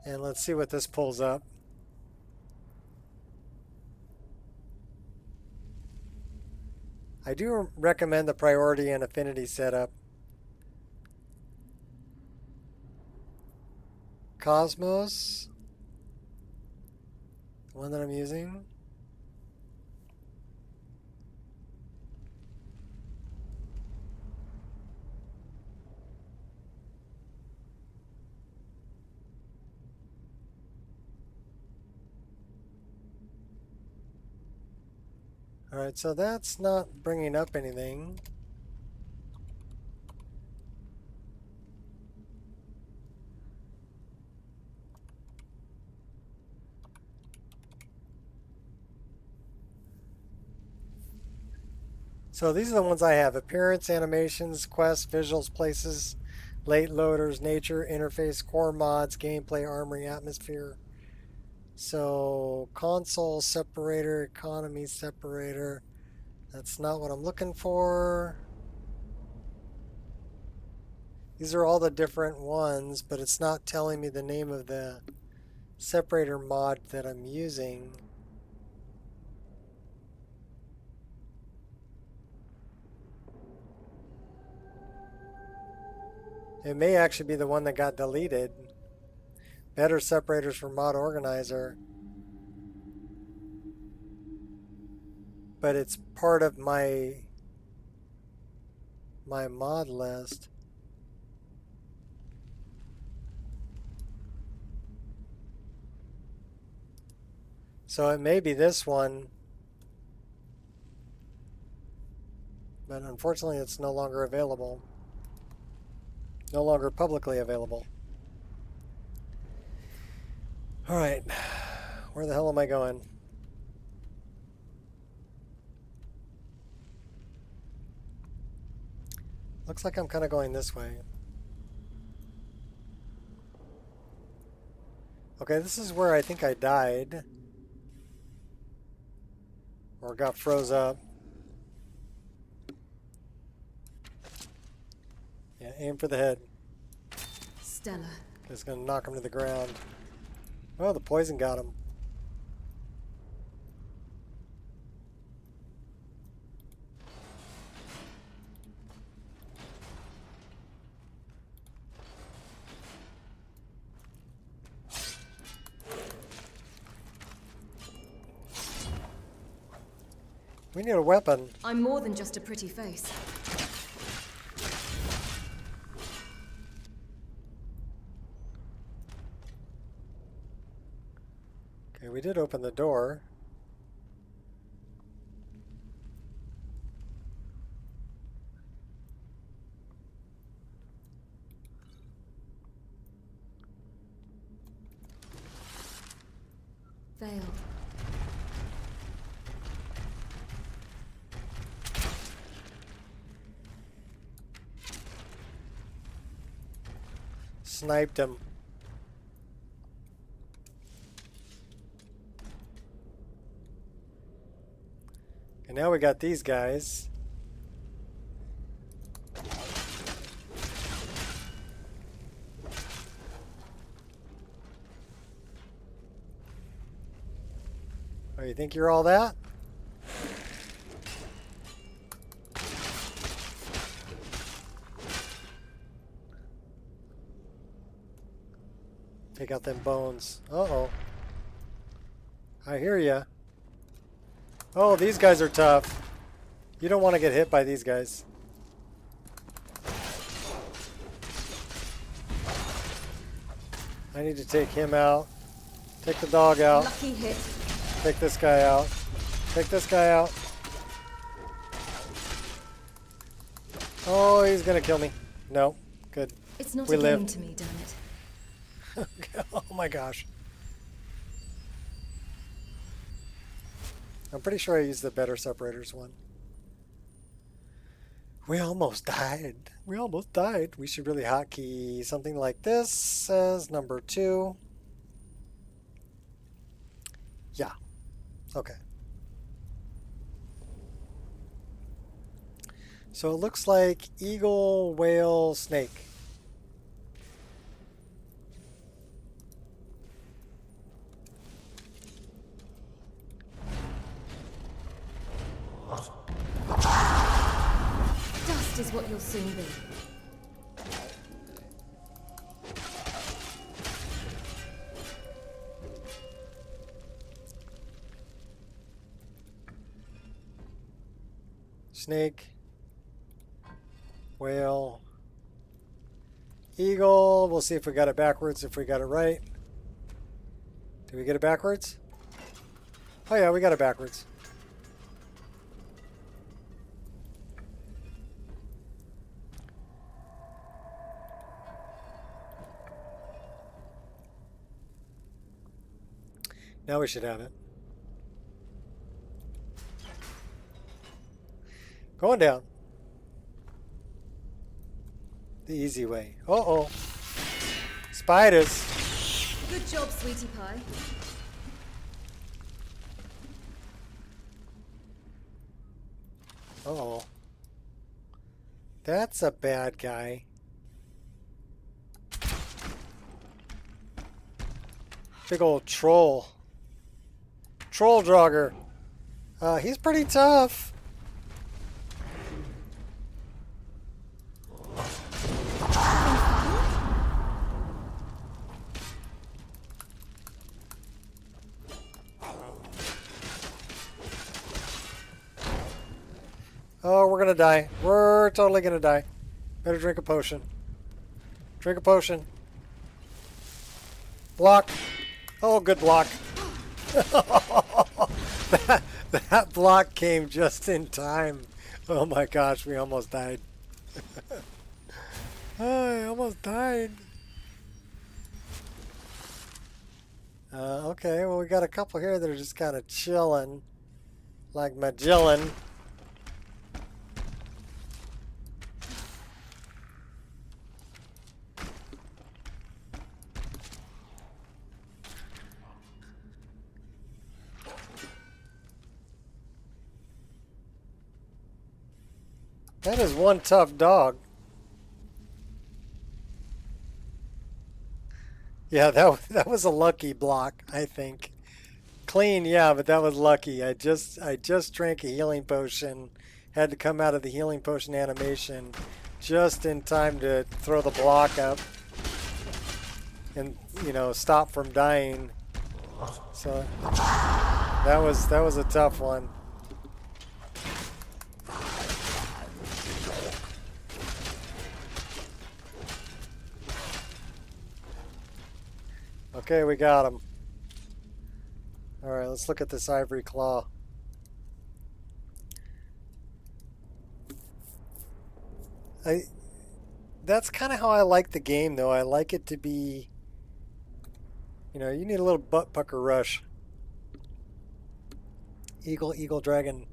And let's see what this pulls up. I do recommend the priority and affinity setup. Cosmos, the one that I'm using. All right, so that's not bringing up anything. So these are the ones I have: appearance, animations, quests, visuals, places, late loaders, nature, interface, core mods, gameplay, armory, atmosphere. So console separator, economy separator. That's not what I'm looking for. These are all the different ones, but it's not telling me the name of the separator mod that I'm using. It may actually be the one that got deleted. Better separators for mod organizer. But it's part of my mod list. So it may be this one. But unfortunately it's no longer available. No longer publicly available. Alright, where the hell am I going? Looks like I'm kind of going this way. Okay, this is where I think I died. Or got froze up. Yeah, aim for the head. Stella. It's going to knock him to the ground. Oh, the poison got him. We need a weapon. I'm more than just a pretty face. Okay, we did open the door. Veiled. Sniped him. And now we got these guys. Oh, you think you're all that? Take out them bones. Uh-oh. I hear ya. Oh, these guys are tough. You don't want to get hit by these guys. I need to take him out. Take the dog out. Lucky hit. Take this guy out. Take this guy out. Oh, he's gonna kill me. No. Good. It's not We a game lived. to me, damn it. Oh my gosh. I'm pretty sure I used the better separators one. We almost died. We almost died. We should really hotkey something like this as number 2. Yeah. Okay. So it looks like eagle, whale, snake. Dust is what you'll soon be. Snake, whale, eagle. We'll see if we got it backwards, if we got it right. Did we get it backwards? Oh yeah, we got it backwards. Now we should have it. Going down. The easy way. Uh-oh. Spiders. Good job, sweetie pie. Uh-oh. That's a bad guy. Big old troll. Troll Drogger. He's pretty tough. Oh, we're gonna die. We're totally gonna die. Better drink a potion. Drink a potion. Block. Oh, good block. that block came just in time. Oh my gosh, we almost died. Oh, I almost died. Okay, well we got a couple here that are just kind of chilling. Like Magellan. That is one tough dog. Yeah, that was a lucky block, I think. Clean, yeah, but that was lucky. I just drank a healing potion. Had to come out of the healing potion animation just in time to throw the block up and, you know, stop from dying. So that was a tough one. Okay, we got him. Alright, let's look at this ivory claw. That's kind of how I like the game, though. I like it to be, you know, you need a little butt pucker rush. Eagle, eagle, dragon.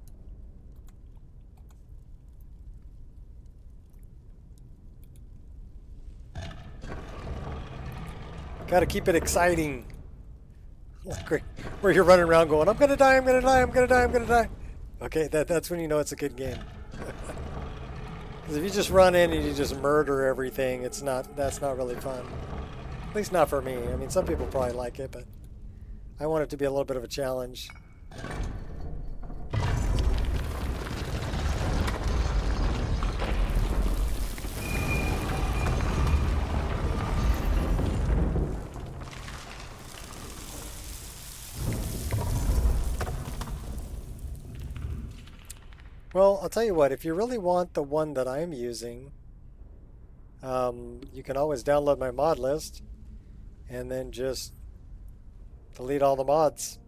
Gotta keep it exciting. Where you're running around going, I'm gonna die, I'm gonna die, I'm gonna die, I'm gonna die. Okay, that's when you know it's a good game. Because if you just run in and you just murder everything, that's not really fun. At least not for me. I mean, some people probably like it, but I want it to be a little bit of a challenge. Well, I'll tell you what, if you really want the one that I'm using, you can always download my mod list and then just delete all the mods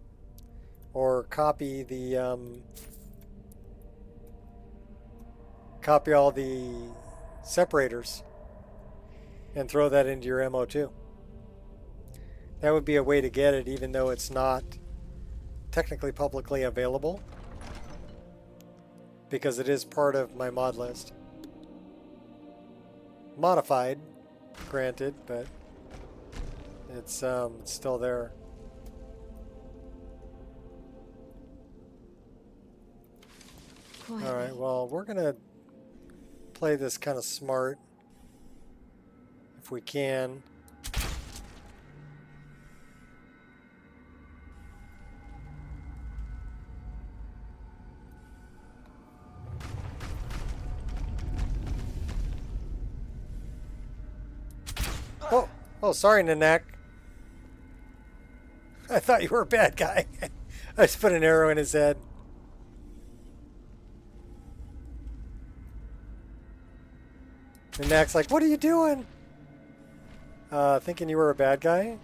or copy all the separators and throw that into your MO2. That would be a way to get it, even though it's not technically publicly available because it is part of my mod list. Modified, granted, but it's still there. Quietly. All right, well, we're gonna play this kind of smart if we can. Oh, sorry, Nanak. I thought you were a bad guy. I just put an arrow in his head. Nanak's like, what are you doing? Thinking you were a bad guy?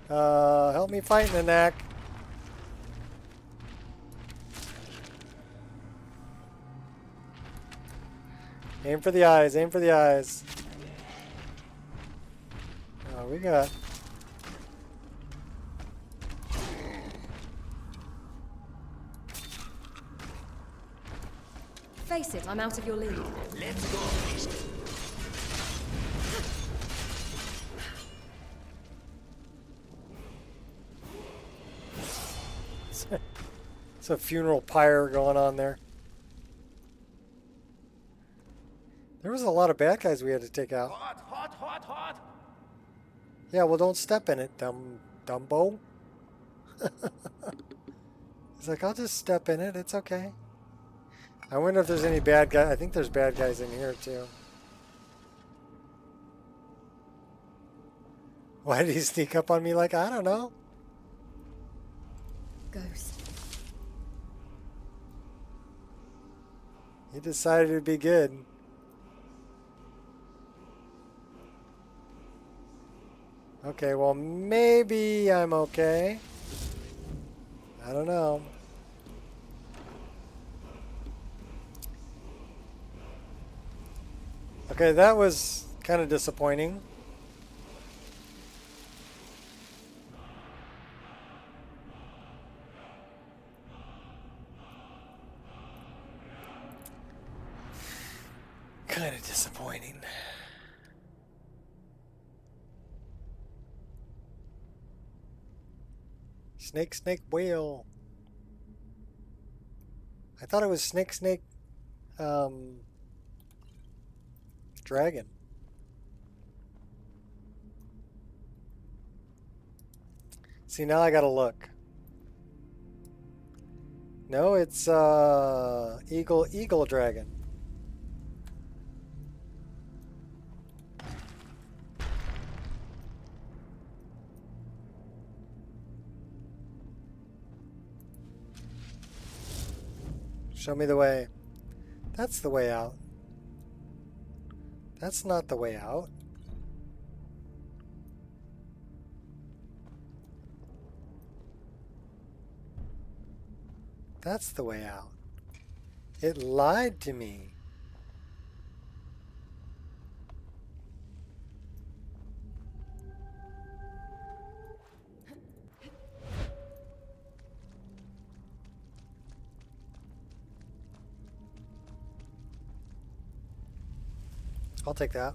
Help me fight, Nanak. Aim for the eyes, aim for the eyes. Oh, we got... Face it, I'm out of your league. Let's go. It's a funeral pyre going on there. There was a lot of bad guys we had to take out. Hot, hot, hot, hot. Yeah, well, don't step in it, Dumbo. He's like, I'll just step in it. It's okay. I wonder if there's any bad guys. I think there's bad guys in here, too. Why did he sneak up on me like, I don't know? Ghost. He decided it'd be good. Okay, well, maybe I'm okay. I don't know. Okay, that was kind of disappointing. Kind of disappointing. Snake, snake, whale. I thought it was snake, snake, dragon. See, now I gotta look. No, it's eagle dragon. Show me the way. That's the way out. That's not the way out. That's the way out. It lied to me. I'll take that.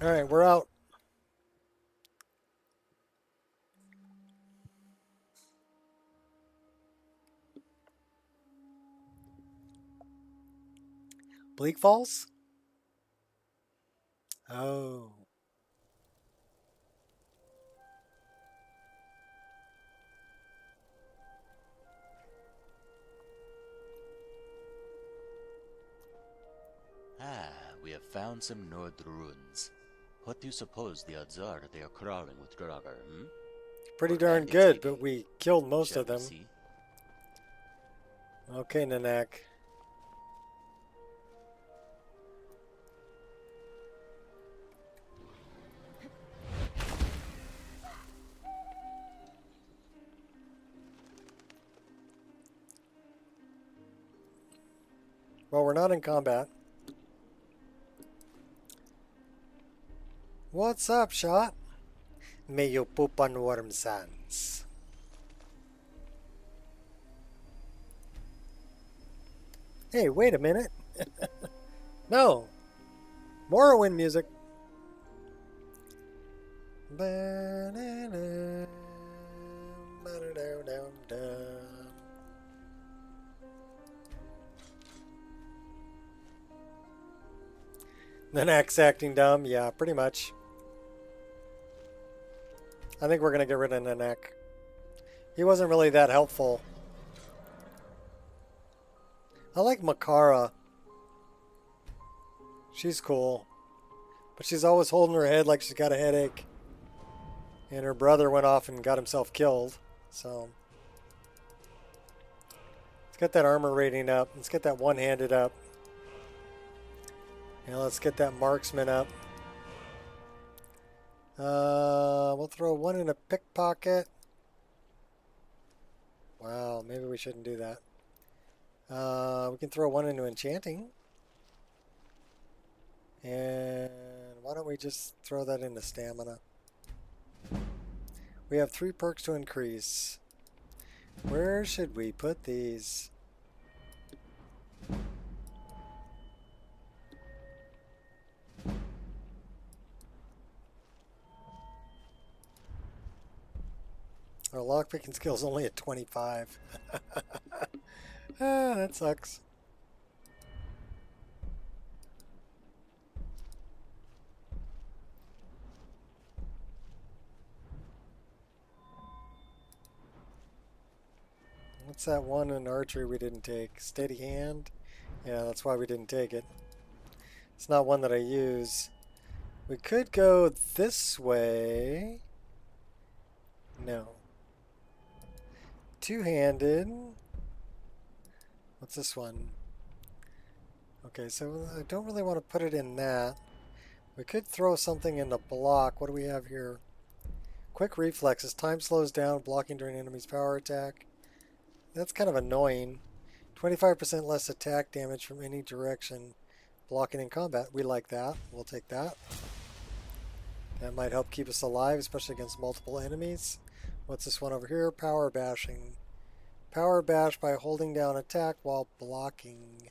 All right, we're out. Bleak Falls? Oh. We have found some Nord ruins. What do you suppose the odds are they are crawling with Draugr, Pretty darn good, but we killed most of them. See? Okay, Nanak. Well, we're not in combat. What's up, Shot? May you poop on warm sands. Hey, wait a minute. No. Morrowind music. The next acting dumb? Yeah, pretty much. I think we're going to get rid of Nanek. He wasn't really that helpful. I like Makara. She's cool. But she's always holding her head like she's got a headache. And her brother went off and got himself killed. So let's get that armor rating up. Let's get that one-handed up. And let's get that marksman up. We'll throw one in a pickpocket. Wow, maybe we shouldn't do that. We can throw one into enchanting. And why don't we just throw that into stamina? We have 3 perks to increase. Where should we put these? Our lockpicking skill's only at 25. That sucks. What's that one in archery we didn't take? Steady hand? Yeah, that's why we didn't take it. It's not one that I use. We could go this way. No. Two-handed. What's this one? Okay, so I don't really want to put it in that. We could throw something in the block. What do we have here? Quick reflexes. Time slows down, blocking during enemy's power attack. That's kind of annoying. 25% less attack damage from any direction. Blocking in combat. We like that. We'll take that. That might help keep us alive, especially against multiple enemies. What's this one over here? Power bashing. Power bash by holding down attack while blocking.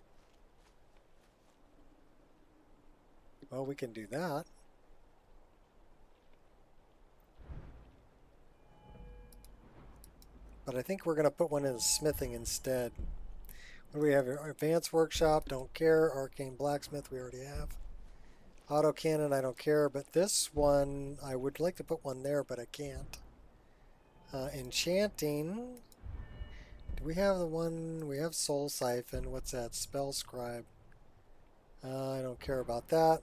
Well, we can do that. But I think we're going to put one in smithing instead. What do we have here? Advanced workshop, don't care. Arcane blacksmith, we already have. Autocannon, I don't care. But this one, I would like to put one there, but I can't. Enchanting. Do we have the one? We have Soul Siphon. What's that? Spell Scribe. I don't care about that.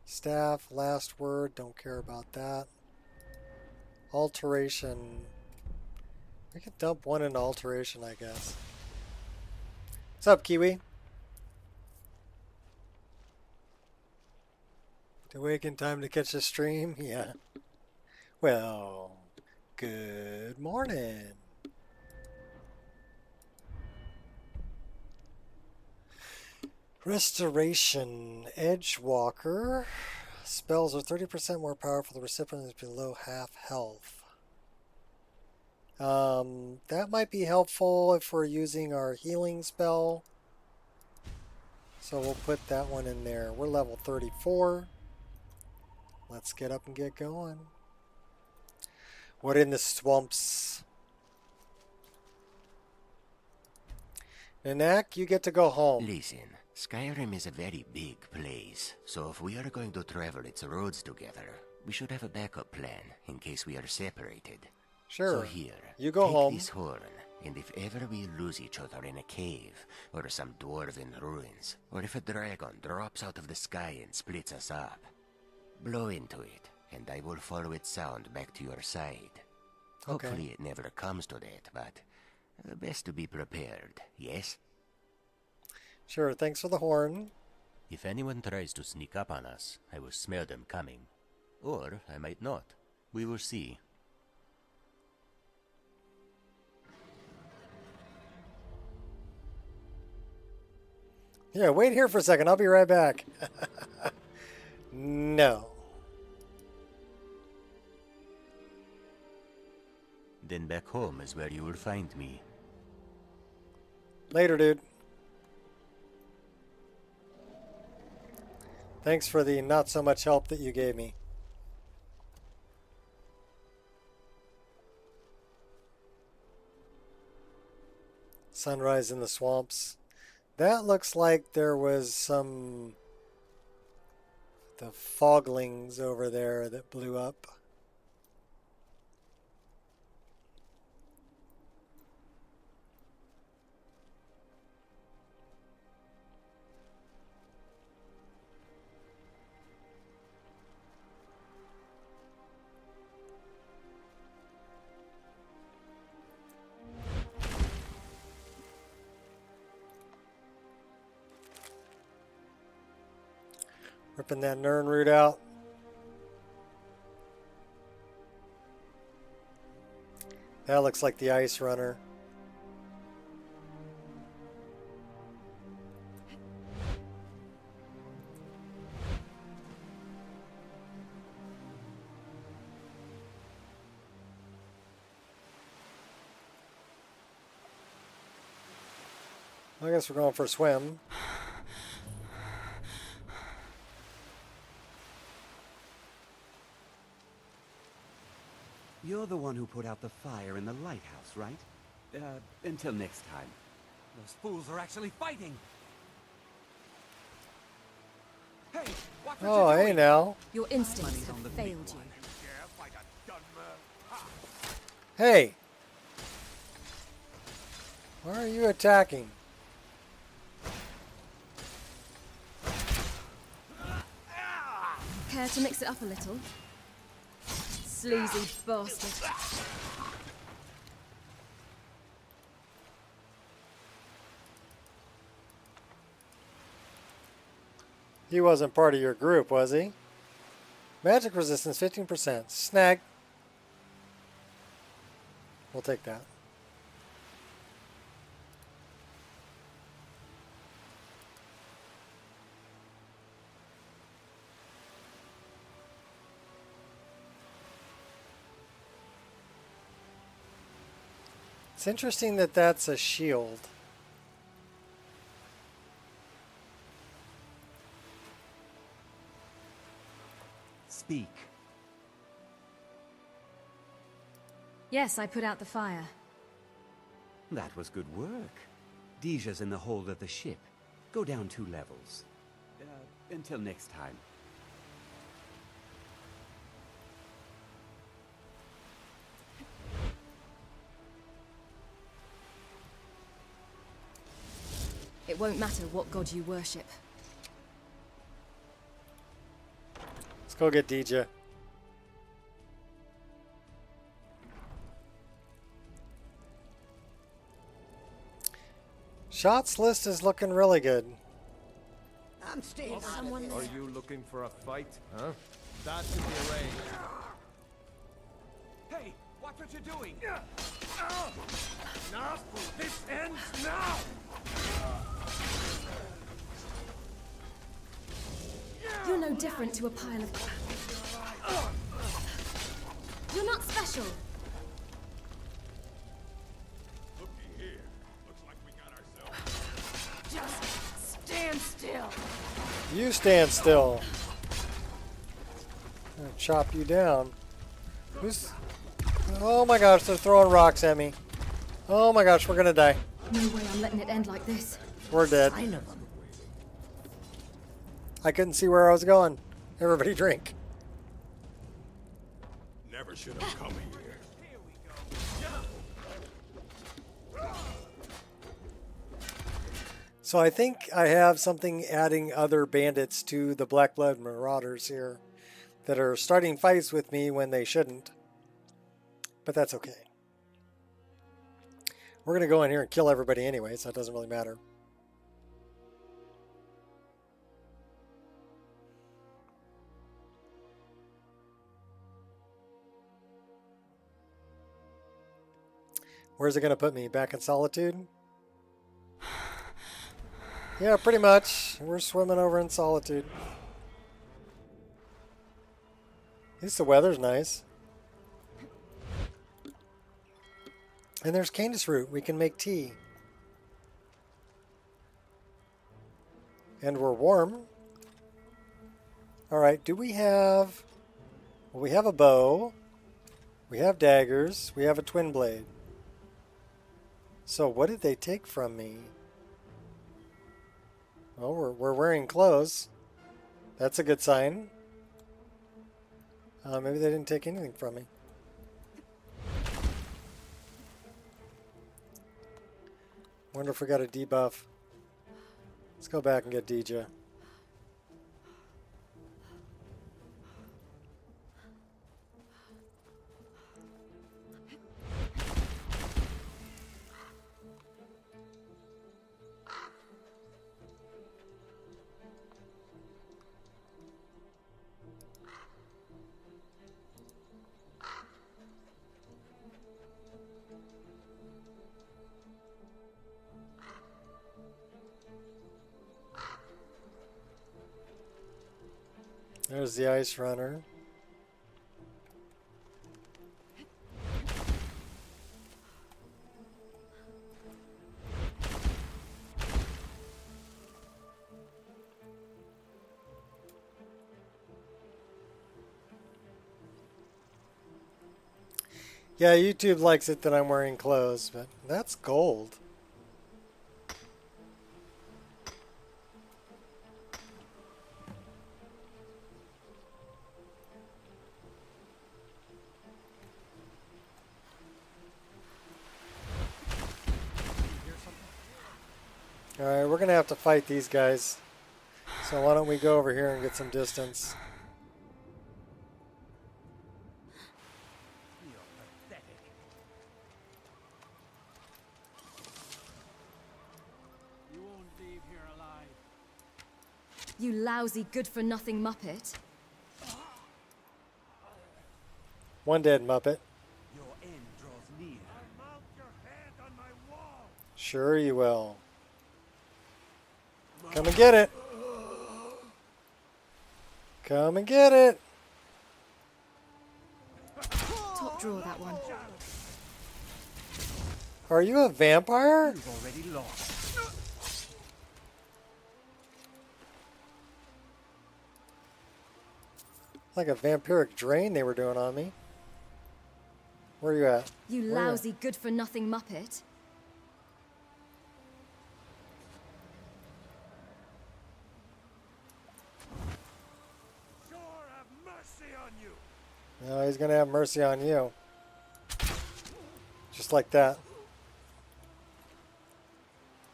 Staff, Last Word, don't care about that. Alteration. We could dump one into Alteration, I guess. What's up, Kiwi? Awake in time to catch the stream? Yeah. Well, good morning. Restoration. Edgewalker. Spells are 30% more powerful. The recipient is below half health. That might be helpful if we're using our healing spell. So we'll put that one in there. We're level 34. Let's get up and get going. We're in the swamps. Nanak, you get to go home. Listen, Skyrim is a very big place, so if we are going to travel its roads together, we should have a backup plan in case we are separated. Sure. So here, you go take home. This horn, and if ever we lose each other in a cave, or some dwarven ruins, or if a dragon drops out of the sky and splits us up, blow into it, and I will follow its sound back to your side. Okay. Hopefully it never comes to that, but Best to be prepared, yes? Sure, thanks for the horn. If anyone tries to sneak up on us, I will smell them coming. Or I might not. We will see. Yeah, wait here for a second. I'll be right back. No. Then back home is where you will find me. Later, dude. Thanks for the not so much help that you gave me. Sunrise in the swamps. That looks like there was some... the foglings over there that blew up. Ripping that Nern root out. That looks like the ice runner. I guess we're going for a swim. You're the one who put out the fire in the lighthouse, right? Until next time. Those fools are actually fighting! Hey, watch what Oh, you're hey doing. now. Your instincts have failed you. Hey! Why are you attacking? Care to mix it up a little? Sleazy bastard. He wasn't part of your group, was he? Magic resistance 15%. Snag. We'll take that. It's interesting that that's a shield. Speak. Yes, I put out the fire. That was good work. Deja's in the hold of the ship. Go down 2 levels. Until next time. It won't matter what god you worship. Let's go get Deja. Shots list is looking really good. I'm staying. Someone there. Are you looking for a fight, huh? That can be arranged. Hey, watch what you're doing! Now, this ends now! You're no different to a pile of... You're not special. Looky here. Looks like we got ourselves. Just stand still. You stand still. I'm gonna chop you down. Who's... Oh my gosh, they're throwing rocks at me. Oh my gosh, we're gonna die. No way I'm letting it end like this. We're dead. I couldn't see where I was going. Everybody drink. Never should have come here. So I think I have something adding other bandits to the Black Blood Marauders here that are starting fights with me when they shouldn't. But that's okay. We're going to go in here and kill everybody anyway, so it doesn't really matter. Where's it going to put me? Back in Solitude? Yeah, pretty much. We're swimming over in Solitude. At least the weather's nice. And there's Canis root. We can make tea. And we're warm. Alright, do we have... Well, we have a bow. We have daggers. We have a twin blade. So what did they take from me? Well, we're wearing clothes. That's a good sign. Maybe they didn't take anything from me. Wonder if we got a debuff. Let's go back and get Dija. There's the ice runner. Yeah, YouTube likes it that I'm wearing clothes, but that's gold. Alright, we're going to have to fight these guys. So why don't we go over here and get some distance. You won't leave here alive. You lousy good-for-nothing Muppet. One dead Muppet. Your end draws near. Mount your hand on my wall. Sure you will. Come and get it. Come and get it. Top drawer, that one. Are you a vampire? You've already lost. Like a vampiric drain they were doing on me. Where are you at? You Where lousy good-for-nothing Muppet. Sure have mercy on you. No, he's gonna have mercy on you. Just like that.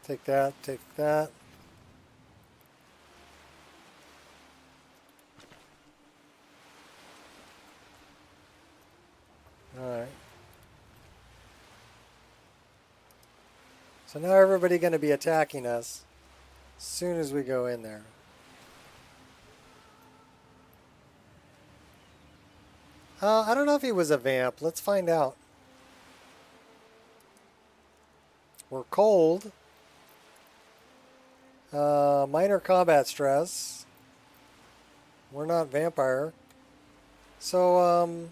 Take that, take that. Alright. So now everybody gonna be attacking us as soon as we go in there. I don't know if he was a vamp. Let's find out. We're cold. Minor combat stress. We're not vampire. So,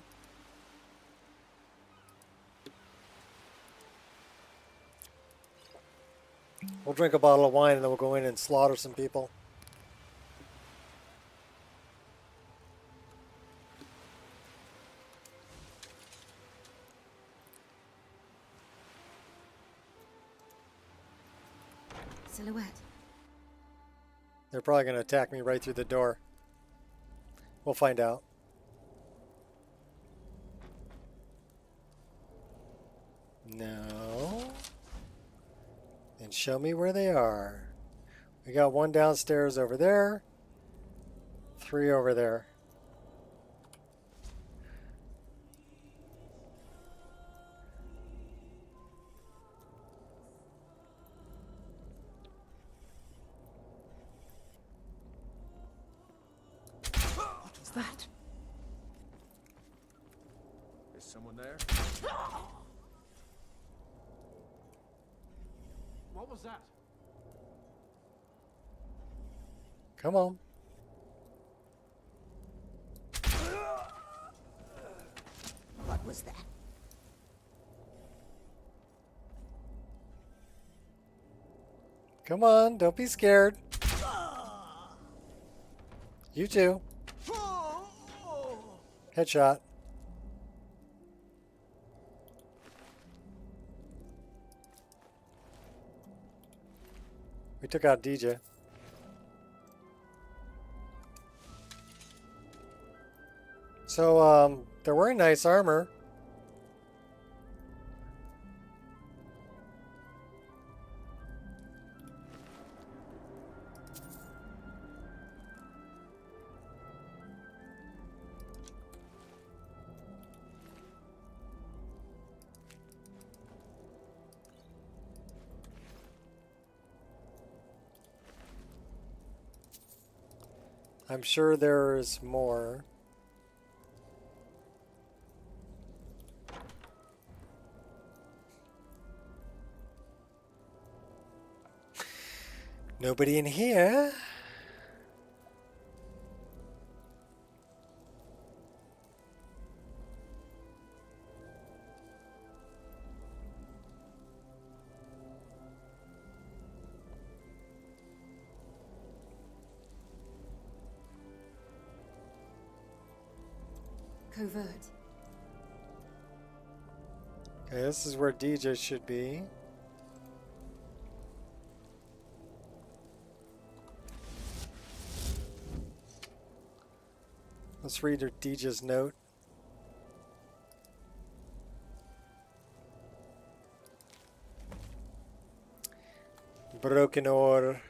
we'll drink a bottle of wine and then we'll go in and slaughter some people. Silhouette. They're probably going to attack me right through the door. We'll find out. No. And show me where they are. We got one downstairs over there. 3 over there. that? Is someone there? What was that? Come on. What was that? Come on, don't be scared. You too. Headshot. We took out DJ. So, they're wearing nice armor. I'm sure there's more. Nobody in here. Covert. Okay, this is where DJ should be. Let's read DJ's note. Broken ore.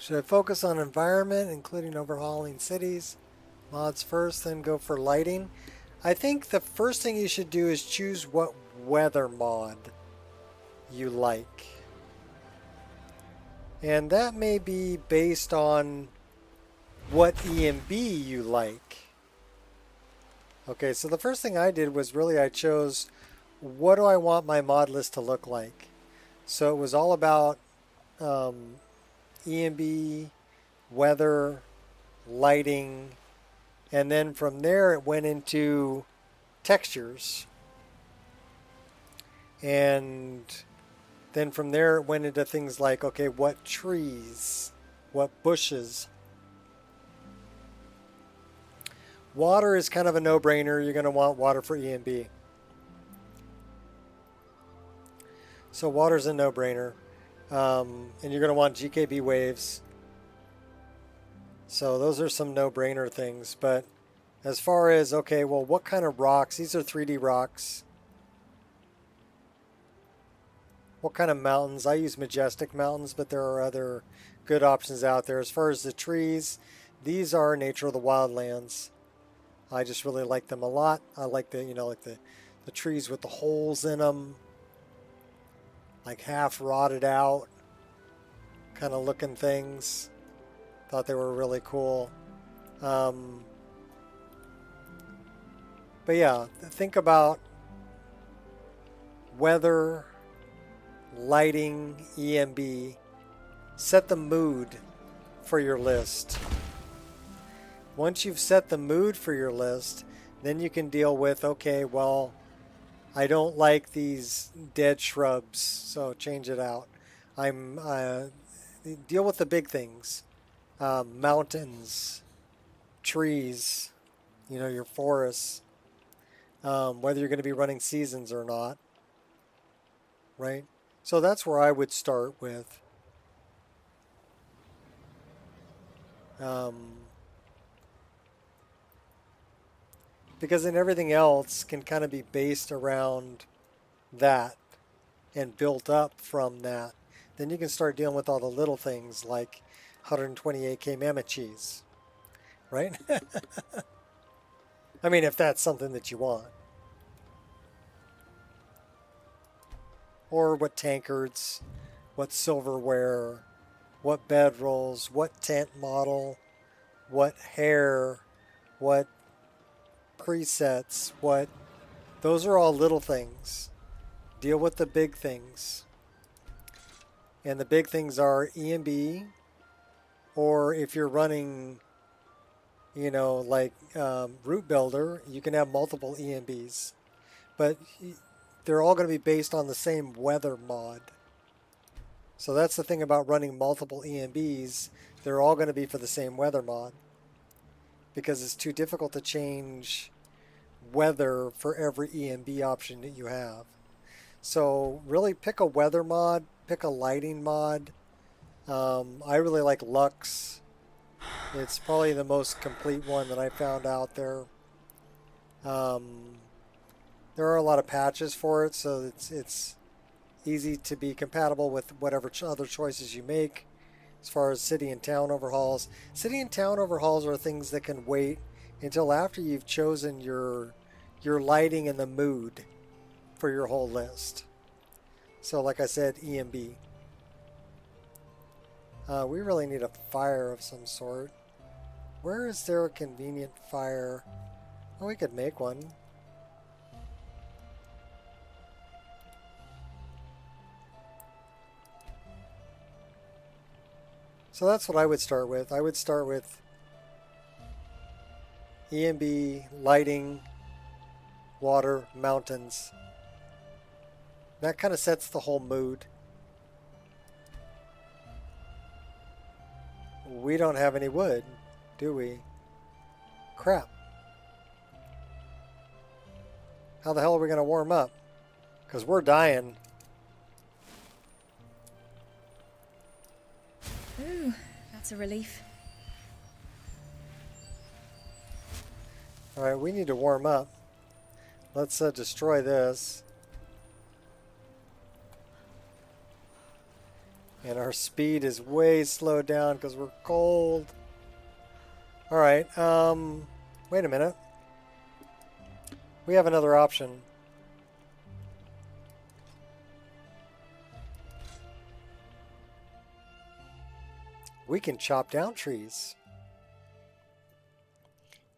Should I focus on environment, including overhauling cities? Mods first, then go for lighting. I think the first thing you should do is choose what weather mod you like. And that may be based on what EMB you like. Okay, so the first thing I did was really I chose what do I want my mod list to look like. So it was all about EMB, weather, lighting, and then from there it went into textures. And then from there it went into things like, okay, what trees, what bushes. Water is kind of a no-brainer. You're going to want water for EMB. So water's a no-brainer. And you're going to want GKB waves. So those are some no-brainer things. But as far as, okay, well, what kind of rocks? These are 3D rocks. What kind of mountains? I use majestic mountains, but there are other good options out there. As far as the trees, these are nature of the wildlands. I just really like them a lot. I like the, like the trees with the holes in them. Like half rotted out kind of looking things. Thought they were really cool. But yeah, think about weather, lighting, EMB. Set the mood for your list. Once you've set the mood for your list, then you can deal with, okay, well, I don't like these dead shrubs, so change it out. Deal with the big things. Mountains, trees, your forests. Whether you're going to be running seasons or not. Right? So that's where I would start with. Because then everything else can kind of be based around that and built up from that. Then you can start dealing with all the little things like 128K mammoth cheese. right? I mean, if that's something that you want. Or what tankards, what silverware, what bedrolls, what tent model, what hair, what presets, what... Those are all little things. Deal with the big things. And the big things are EMB, or if you're running, you know, like Root Builder, you can have multiple EMBs. But they're all going to be based on the same weather mod. So that's the thing about running multiple EMBs. They're all going to be for the same weather mod. Because it's too difficult to change weather for every EMB option that you have. So really pick a weather mod, pick a lighting mod. I really like Lux. It's probably the most complete one that I found out there. There are a lot of patches for it, so it's easy to be compatible with whatever other choices you make. As far as city and town overhauls, city and town overhauls are things that can wait until after you've chosen your lighting and the mood for your whole list. So like I said, EMB. We really need a fire of some sort. Where is there a convenient fire? Oh, we could make one. So that's what I would start with. I would start with EMB, lighting, water, mountains. That kind of sets the whole mood. We don't have any wood, do we? Crap. How the hell are we going to warm up? Because we're dying. Ooh, that's a relief. Alright, we need to warm up. Let's destroy this. And our speed is way slowed down because we're cold. Alright, wait a minute. We have another option. We can chop down trees.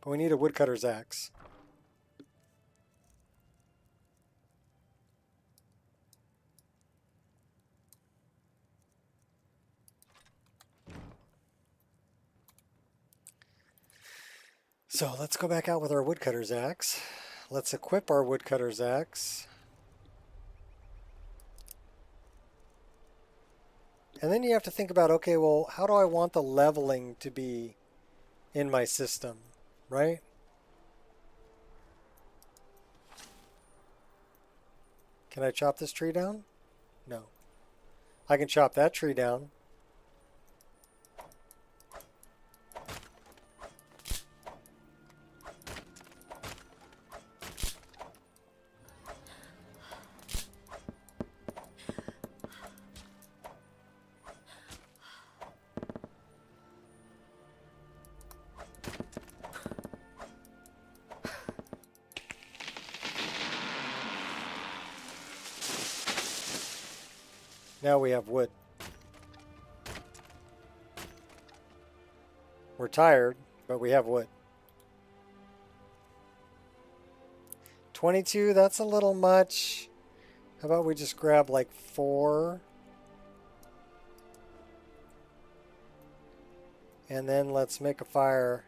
But we need a woodcutter's axe. So let's go back out with our woodcutter's axe. Let's equip our woodcutter's axe. And then you have to think about, okay, well, how do I want the leveling to be in my system, right? Can I chop this tree down? No. I can chop that tree down. Now we have wood. We're tired, but we have wood. 22, that's a little much. How about we just grab like 4? And then let's make a fire.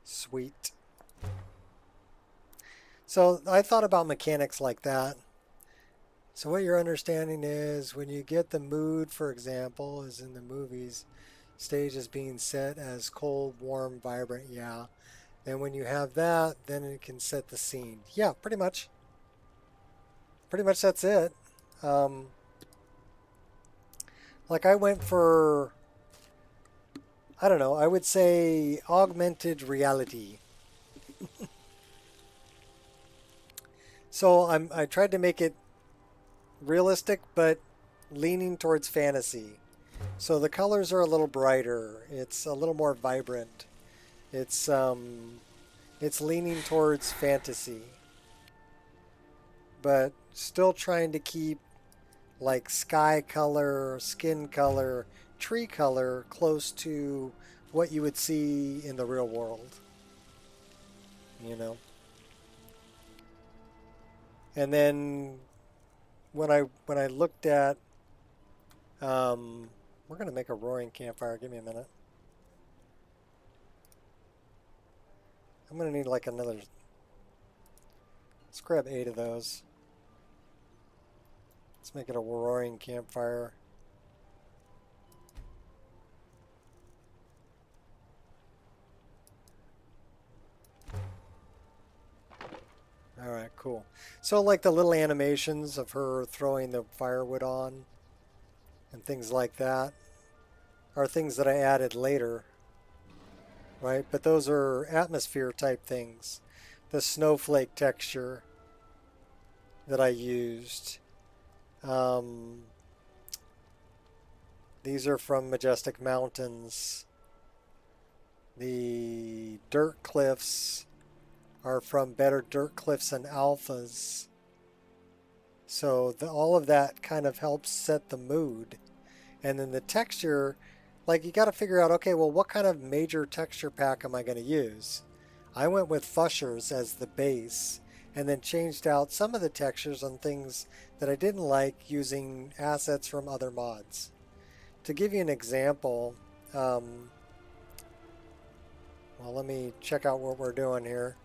Sweet. So I thought about mechanics like that. So what your understanding is, when you get the mood, for example, as in the movies, stage is being set as cold, warm, vibrant, yeah. Then when you have that, then it can set the scene. Yeah, pretty much. Pretty much that's it. Like I went for, I don't know, I would say augmented reality. So I tried to make it realistic, but leaning towards fantasy. So the colors are a little brighter. It's a little more vibrant. It's leaning towards fantasy, but still trying to keep like sky color, skin color, tree color close to what you would see in the real world. You know. And then when I looked at we're gonna make a roaring campfire. Give me a minute. I'm gonna need like another. Let's grab 8 of those. Let's make it a roaring campfire. Alright, cool. So like the little animations of her throwing the firewood on and things like that are things that I added later. Right? But those are atmosphere type things. The snowflake texture that I used. These are from Majestic Mountains. The dirt cliffs are from Better Dirt Cliffs and Alphas. So all of that kind of helps set the mood. And then the texture, like you got to figure out, okay, well, what kind of major texture pack am I going to use? I went with Fushers as the base and then changed out some of the textures on things that I didn't like using assets from other mods. To give you an example, well, let me check out what we're doing here.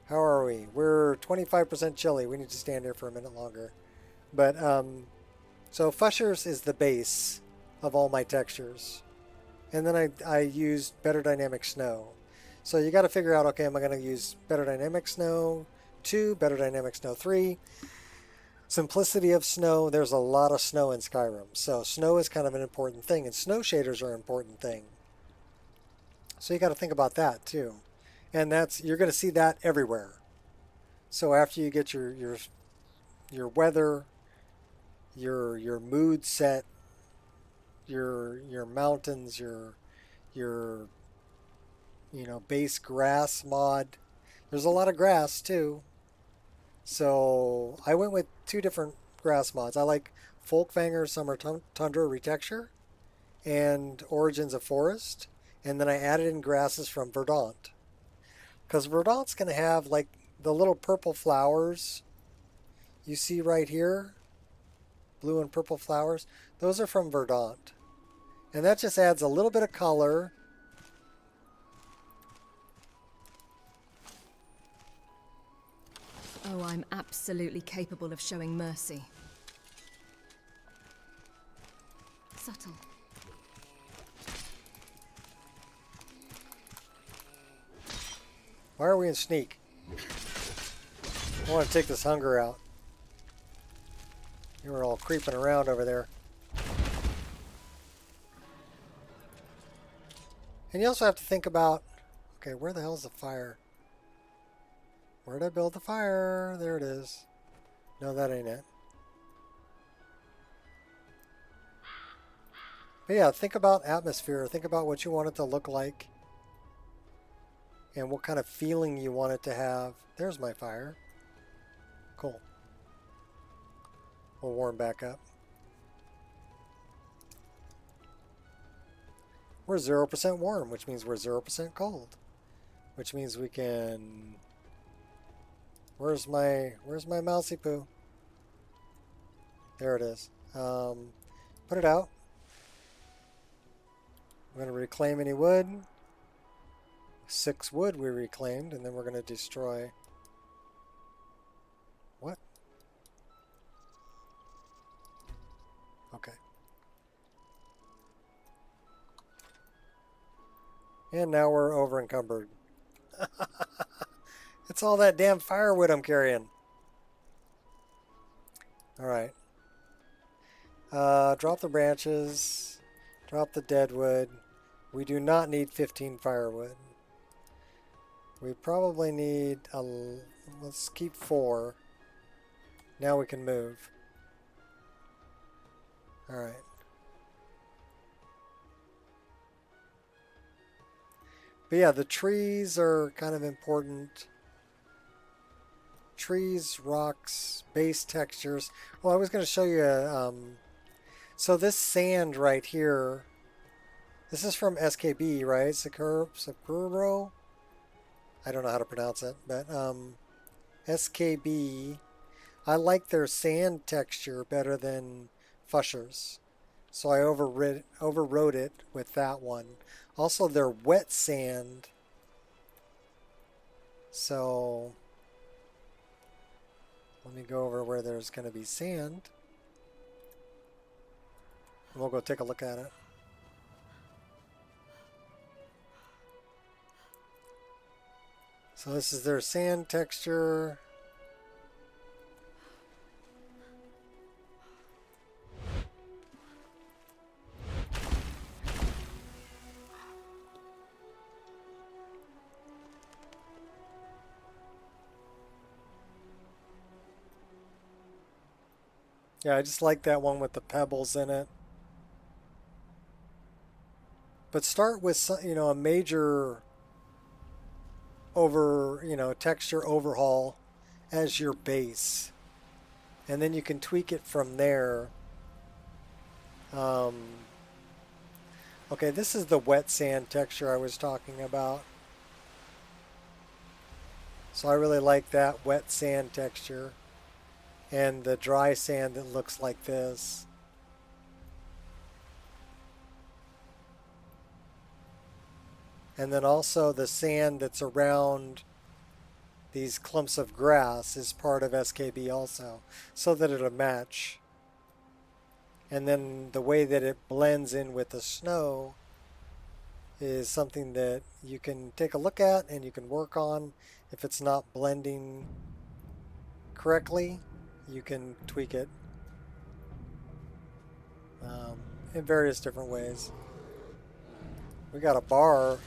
How are we? We're 25% chilly. We need to stand here for a minute longer. But, so Fushers is the base of all my textures. And then I used Better Dynamic Snow. So you got to figure out, okay, am I going to use Better Dynamic Snow 2, Better Dynamic Snow 3? Simplicity of snow, there's a lot of snow in Skyrim. So snow is kind of an important thing, and snow shaders are an important thing. So you got to think about that too. And you're going to see that everywhere. So after you get your weather, your mood set, your mountains, your base grass mod. There's a lot of grass too. So I went with 2 different grass mods. I like Folkvanger Summer Tundra Retexture and Origins of Forest. And then I added in grasses from Verdant. Because Verdant's going to have like the little purple flowers you see right here. Blue and purple flowers. Those are from Verdant. And that just adds a little bit of color. Oh, I'm absolutely capable of showing mercy. Subtle. Why are we in sneak? I want to take this hunger out. You were all creeping around over there. And you also have to think about, okay, where the hell is the fire? Where did I build the fire? There it is. No, that ain't it. But yeah, think about atmosphere. Think about what you want it to look like. And what kind of feeling you want it to have. There's my fire. Cool. We'll warm back up. We're 0% warm, which means we're 0% cold. Which means we can... Where's my mousy poo? There it is. Put it out. I'm going to reclaim any wood. 6 wood we reclaimed, and then we're going to destroy... What? Okay. And now we're over encumbered. It's all that damn firewood I'm carrying. Alright. Drop the branches. Drop the dead wood. We do not need 15 firewood. We probably need let's keep 4. Now we can move. Alright. But yeah, the trees are kind of important. Trees, rocks, base textures. Well, I was going to show you so this sand right here, this is from SKB, right? Sakuro? I don't know how to pronounce it, but SKB, I like their sand texture better than Fusher's. So I overrode it with that one. Also, their wet sand. So let me go over where there's going to be sand. And we'll go take a look at it. So this is their sand texture. Yeah, I just like that one with the pebbles in it. But start with, you know, a major texture overhaul as your base. And then you can tweak it from there. Okay, this is the wet sand texture I was talking about. So I really like that wet sand texture. And the dry sand that looks like this. And then also the sand that's around these clumps of grass is part of SKB also, so that it'll match. And then the way that it blends in with the snow is something that you can take a look at and you can work on. If it's not blending correctly, you can tweak it in various different ways. We got a bar.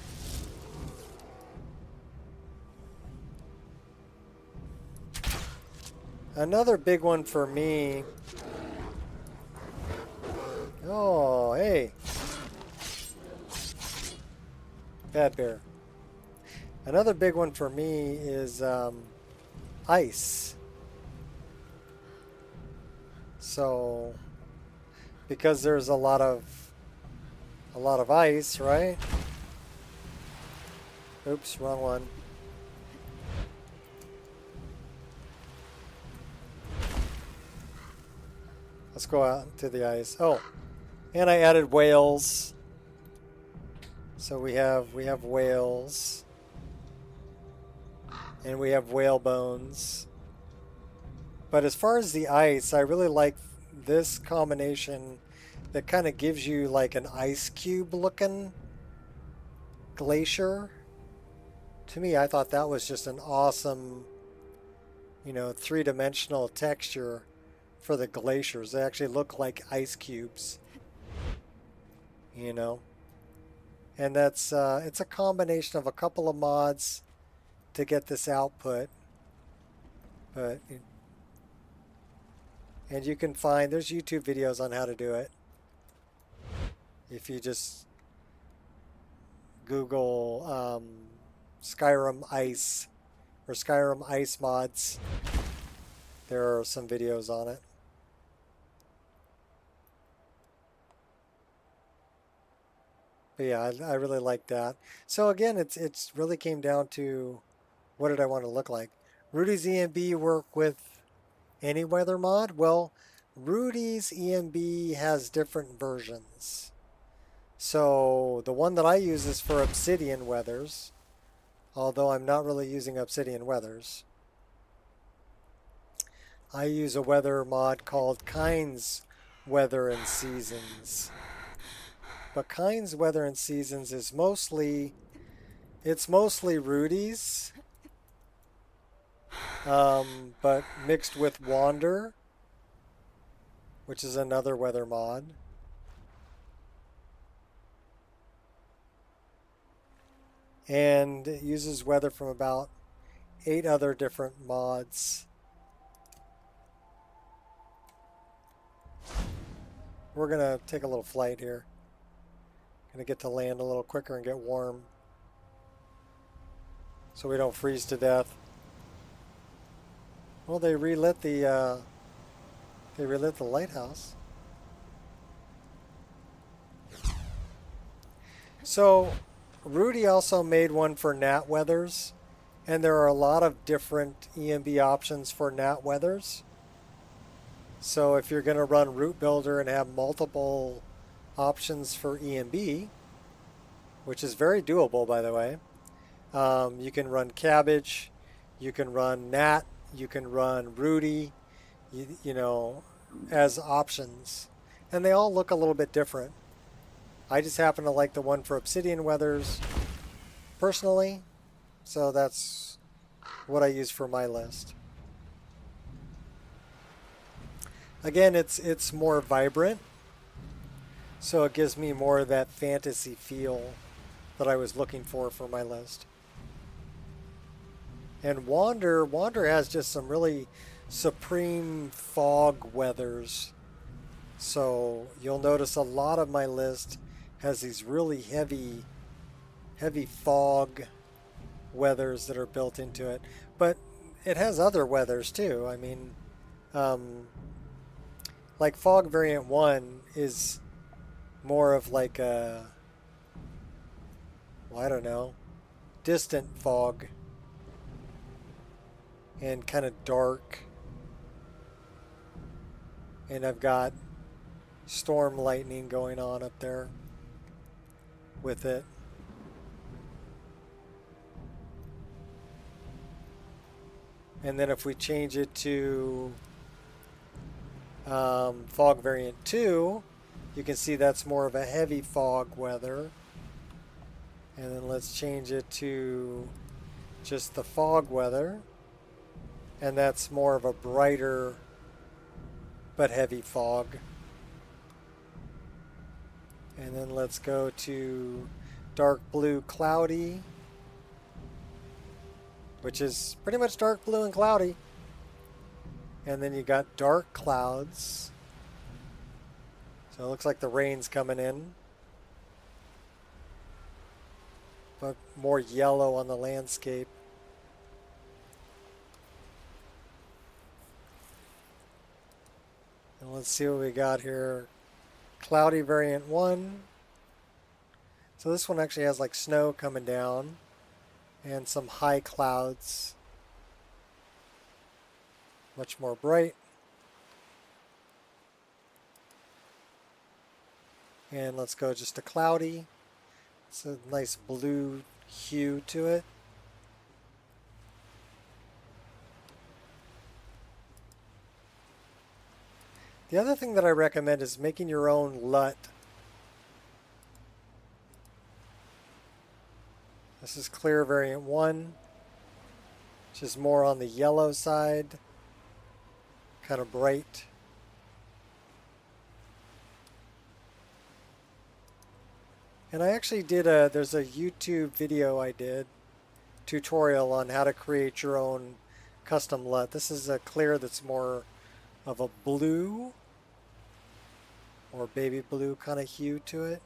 Another big one for me. Oh, hey. Bad bear. Another big one for me is ice. So, because there's a lot of ice, right? Oops, wrong one. Let's go out to the ice. Oh, and I added whales. So we have whales, and we have whale bones. But as far as the ice, I really like this combination that kind of gives you like an ice cube looking glacier. To me, I thought that was just an awesome, you know, three-dimensional texture for the glaciers. They actually look like ice cubes, you know. And that's it's a combination of a couple of mods to get this output. But and you can find, there's YouTube videos on how to do it. If you just Google Skyrim Ice or Skyrim Ice mods, there are some videos on it. But yeah, I really like that. So again, it's really came down to what did I want to look like. Rudy's EMB work with any weather mod? Well, Rudy's EMB has different versions. So the one that I use is for Obsidian weathers, although I'm not really using Obsidian weathers. I use a weather mod called Kind's Weather and Seasons. But Kind's Weather and Seasons is mostly Rudy's, but mixed with Wander, which is another weather mod. And it uses weather from about 8 other different mods. we're gonna take a little flight here. Gonna get to land a little quicker and get warm, so we don't freeze to death. Well, they relit the lighthouse. So, Rudy also made one for NAT weathers, and there are a lot of different EMB options for NAT weathers. So if you're going to run Route Builder and have multiple options for EMB, which is very doable, by the way, you can run Cabbage, you can run NAT, you can run Rudy, you know, as options. And they all look a little bit different. I just happen to like the one for Obsidian Weathers personally, so that's what I use for my list. Again, it's more vibrant, so it gives me more of that fantasy feel that I was looking for my list. And Wander has just some really supreme fog weathers. So you'll notice a lot of my list has these really heavy fog weathers that are built into it. But it has other weathers too. I mean, like Fog Variant 1 is more of like a, well, I don't know, distant fog and kind of dark. And I've got storm lightning going on up there with it. And then if we change it to Fog Variant 2, you can see that's more of a heavy fog weather. And then let's change it to just the fog weather. And that's more of a brighter but heavy fog. And then let's go to dark blue cloudy, which is pretty much dark blue and cloudy. And then you got dark clouds. So it looks like the rain's coming in, but more yellow on the landscape. And let's see what we got here. Cloudy Variant 1. So this one actually has like snow coming down and some high clouds. Much more bright. And let's go just to cloudy. It's a nice blue hue to it. The other thing that I recommend is making your own LUT. This is Clear Variant 1, which is more on the yellow side, kind of bright. And I actually did there's a YouTube video I did, tutorial on how to create your own custom LUT. This is a clear that's more of a blue or baby blue kind of hue to it.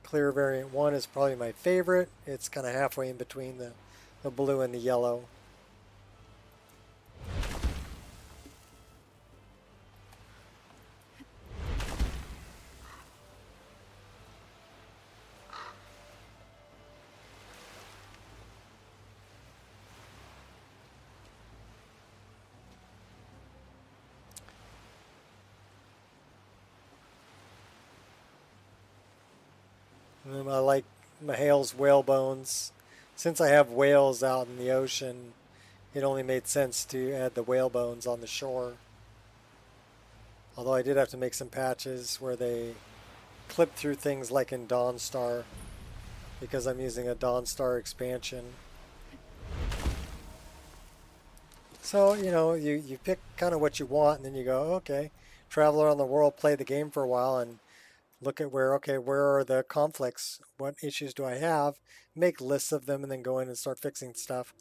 Clear Variant 1 is probably my favorite. It's kind of halfway in between the blue and the yellow. I like Mahal's whale bones. Since I have whales out in the ocean, it only made sense to add the whale bones on the shore. Although I did have to make some patches where they clip through things like in Dawnstar, because I'm using a Dawnstar expansion. So, you know, you pick kind of what you want, and then you go, okay, travel around the world, play the game for a while, and look at where are the conflicts? What issues do I have? Make lists of them and then go in and start fixing stuff.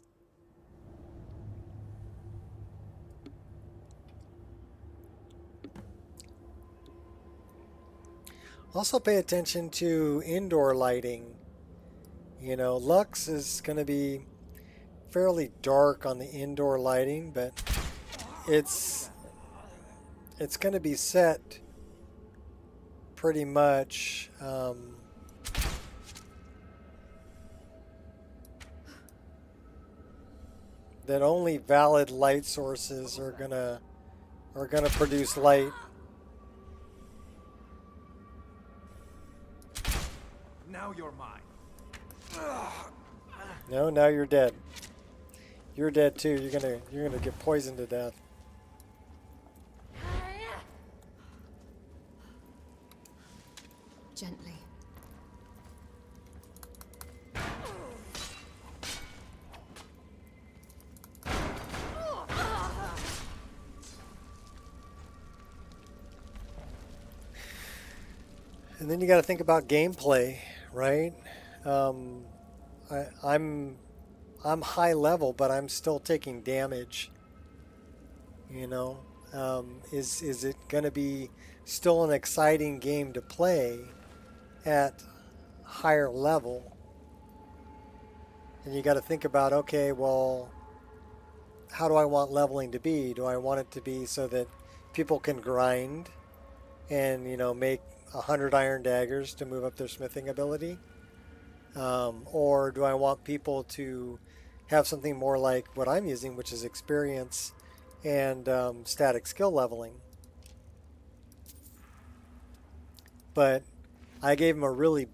Also pay attention to indoor lighting. You know, Lux is going to be fairly dark on the indoor lighting, but it's going to be set pretty much that only valid light sources are gonna produce light. Now you're mine. No, now you're dead. You're dead too. You're gonna get poisoned to death. Gently. And then you got to think about gameplay, right? I'm high level, but I'm still taking damage. You know, is it going to be still an exciting game to play at higher level? And you got to think about, okay, well, how do I want leveling to be? Do I want it to be so that people can grind and, you know, make 100 iron daggers to move up their smithing ability? Or do I want people to have something more like what I'm using, which is experience and static skill leveling? But I gave him a really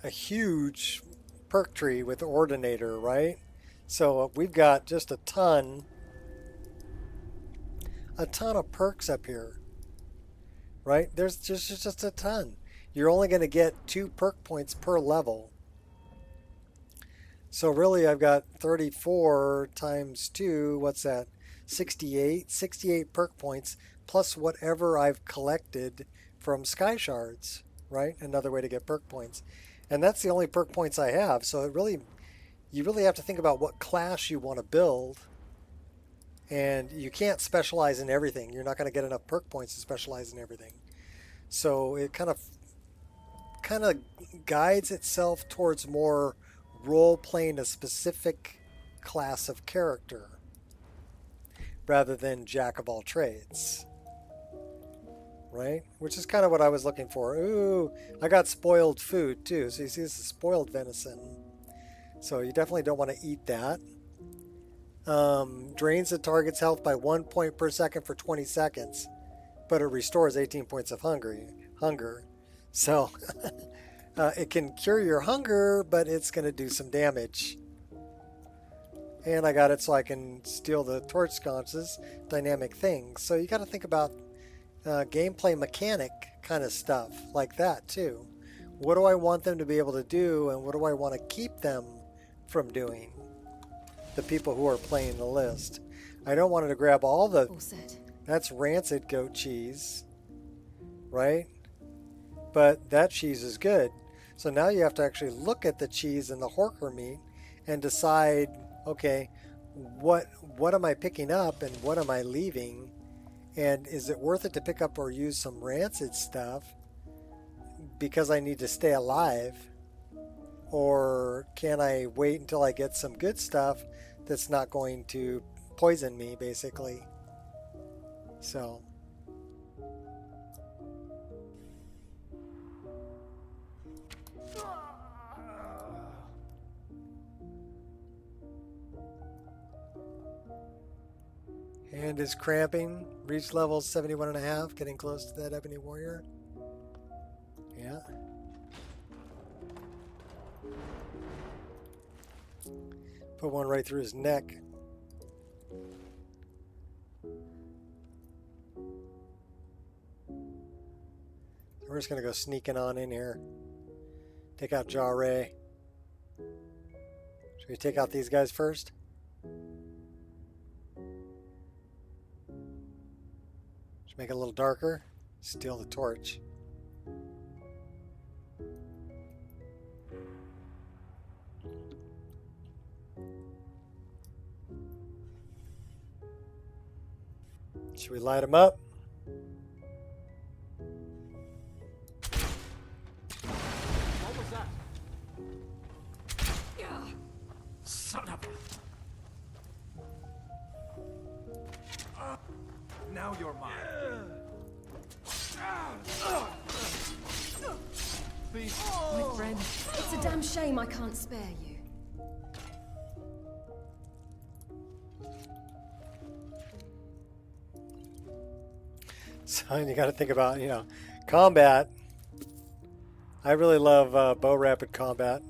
a huge perk tree with the Ordinator, right? So we've got just a ton of perks up here, right? There's just a ton. You're only going to get 2 perk points per level. So really I've got 34 times 2, what's that? 68. 68 perk points plus whatever I've collected from Sky Shards, right? Another way to get perk points. And that's the only perk points I have. So you really have to think about what class you want to build. And you can't specialize in everything. You're not going to get enough perk points to specialize in everything. So it kind of guides itself towards more role-playing a specific class of character rather than jack of all trades, right? Which is kind of what I was looking for. Ooh, I got spoiled food too. So you see this is spoiled venison. So you definitely don't want to eat that. Drains the target's health by 1 point per second for 20 seconds, but it restores 18 points of hunger. So it can cure your hunger, but it's going to do some damage. And I got it so I can steal the torch sconces, dynamic things. So you got to think about gameplay mechanic kind of stuff like that too. What do I want them to be able to do, and what do I want to keep them from doing? The people who are playing the list. I don't want to grab all the... All set. That's rancid goat cheese, right? But that cheese is good. So now you have to actually look at the cheese and the horker meat and decide, okay, what am I picking up and what am I leaving? And is it worth it to pick up or use some rancid stuff because I need to stay alive? Or can I wait until I get some good stuff that's not going to poison me, basically? So... Hand is cramping. Reach level 71.5. Getting close to that Ebony Warrior. Yeah. Put one right through his neck. We're just going to go sneaking on in here. Take out Jaw Ray. Should we take out these guys first? Should make it a little darker. Steal the torch. Should we light them up? Son of a... Now you're mine. Please. My friend, it's a damn shame I can't spare you. So you got to think about, combat. I really love bow rapid combat.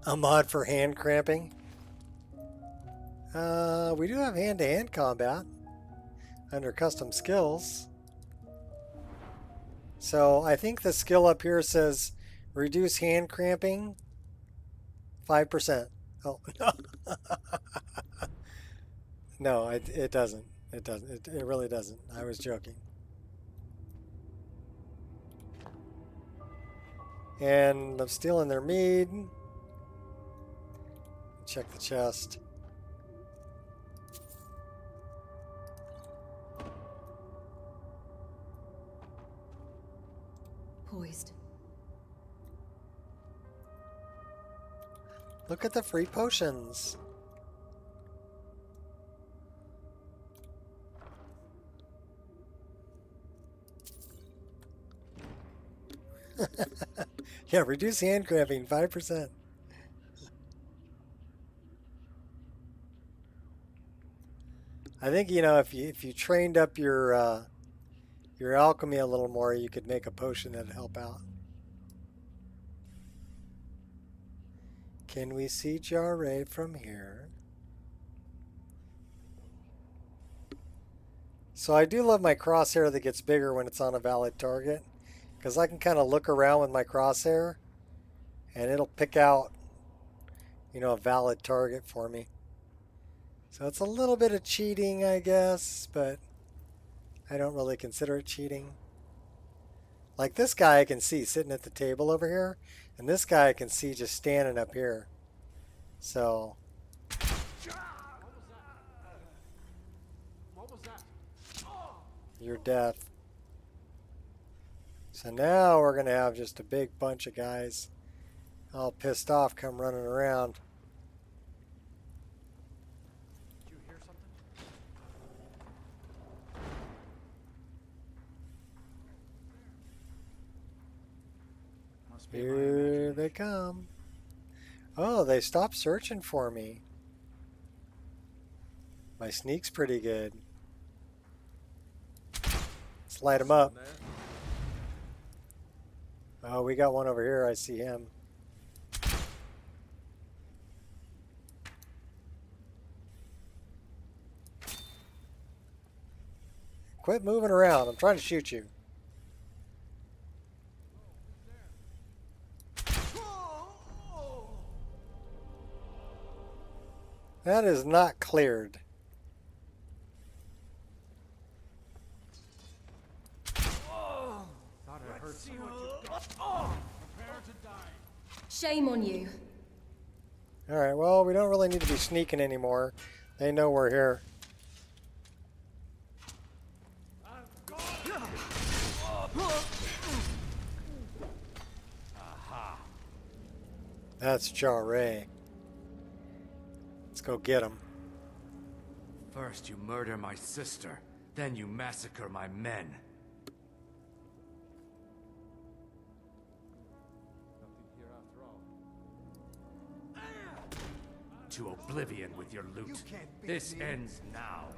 A mod for hand cramping. We do have hand-to-hand combat under custom skills. So I think the skill up here says reduce hand cramping 5%. Oh, no. No, it doesn't. It doesn't. It really doesn't. I was joking. And I'm stealing their mead. Check the chest. Poised. Look at the free potions. Yeah, reduce hand cramping 5%. I think, if you trained up your alchemy a little more, you could make a potion that'd help out. Can we see Jarre from here? So I do love my crosshair that gets bigger when it's on a valid target, because I can kind of look around with my crosshair and it'll pick out, a valid target for me. So it's a little bit of cheating, I guess, but I don't really consider it cheating. Like this guy I can see sitting at the table over here, and this guy I can see just standing up here. So What was that? your death. So now we're going to have just a big bunch of guys all pissed off come running around. Did you hear something? Must be my Here they come. Oh, they stopped searching for me. My sneak's pretty good. Let's light them up. Oh, we got one over here. I see him. Quit moving around. I'm trying to shoot you. That is not cleared. Thought I heard see what you got. Prepare to die. Shame on you. Alright, well, we don't really need to be sneaking anymore. They know we're here. Aha. That's Jarre. Let's go get him. First you murder my sister, then you massacre my men. Nothing here after all. To oblivion with your loot. This ends now.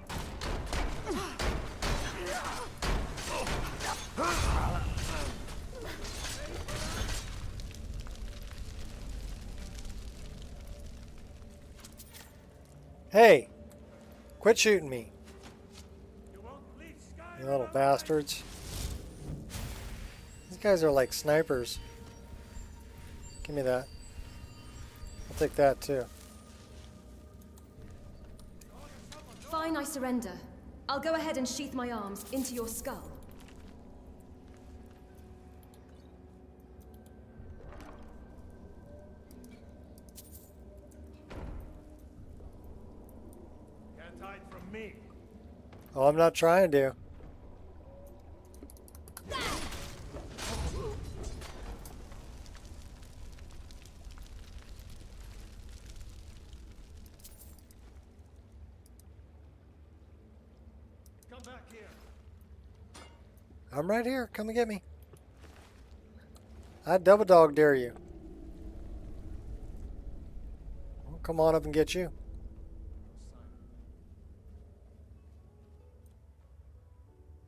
Hey! Quit shooting me. You little bastards. These guys are like snipers. Give me that. I'll take that too. Fine, I surrender. I'll go ahead and sheath my arms into your skull. Can't hide from me. Oh, I'm not trying to. here. I'm right here. Come and get me. I double dog dare you. I'll come on up and get you.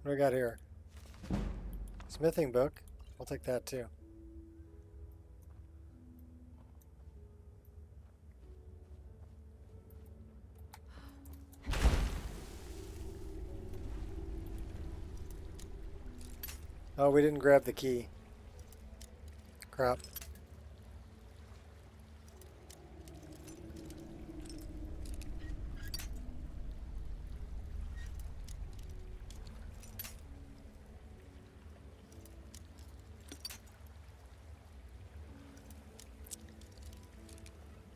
What do we got here? Smithing book. I'll take that too. Oh, we didn't grab the key. Crap.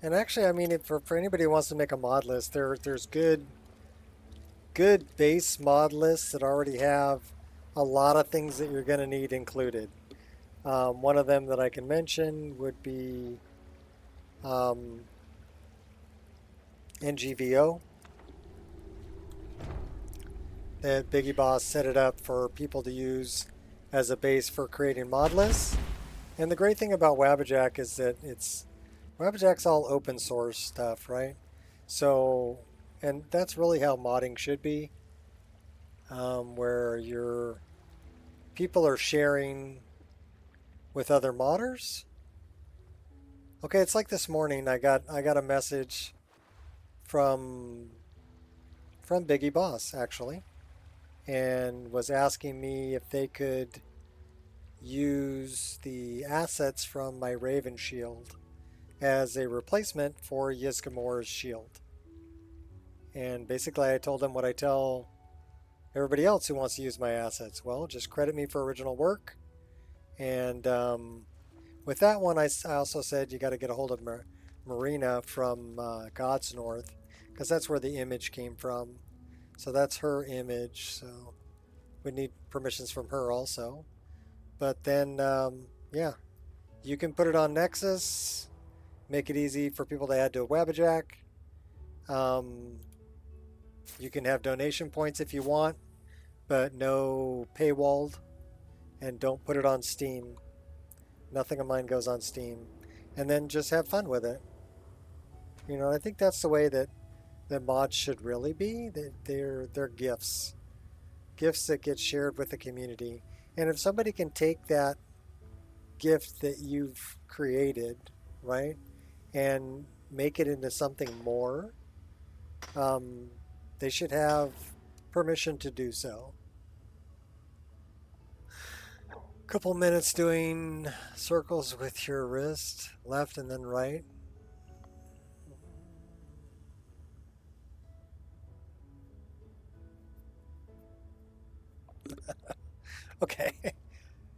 And actually, I mean, for anybody who wants to make a mod list, there's good base mod lists that already have a lot of things that you're going to need included. One of them that I can mention would be NGVO. That Biggie Boss set it up for people to use as a base for creating mod lists. And the great thing about Wabbajack is that Wabbajack's all open source stuff, right? So, and that's really how modding should be, where your people are sharing with other modders. Okay, it's like this morning I got a message from Biggie Boss actually, and was asking me if they could use the assets from my Raven shield as a replacement for Yizkamor's shield. And basically I told them what I tell everybody else who wants to use my assets. Well, just credit me for original work. And with that one, I also said you got to get a hold of Marina from God's North, because that's where the image came from. So that's her image. So we need permissions from her also. But then, yeah, you can put it on Nexus. Make it easy for people to add to a Wabbajack. You can have donation points if you want, but no paywalled. And don't put it on Steam. Nothing of mine goes on Steam. And then just have fun with it. You know, I think that's the way that mods should really be. They're gifts. Gifts that get shared with the community. And if somebody can take that gift that you've created, right, and make it into something more, they should have permission to do so. Couple minutes doing circles with your wrist, left and then right. Okay.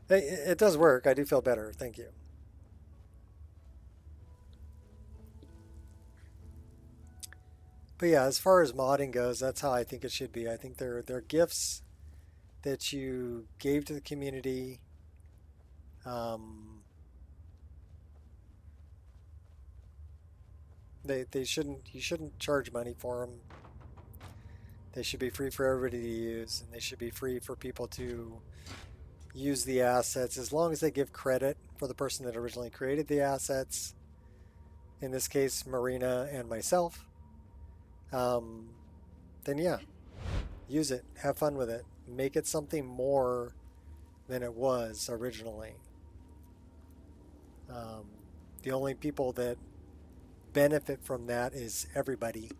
It does work. I do feel better. Thank you. But yeah, as far as modding goes, that's how I think it should be. I think they're gifts that you gave to the community. You shouldn't charge money for them. They should be free for everybody to use, and they should be free for people to use the assets as long as they give credit for the person that originally created the assets. In this case, Marina and myself. Then yeah, use it, have fun with it, make it something more than it was originally. The only people that benefit from that is everybody,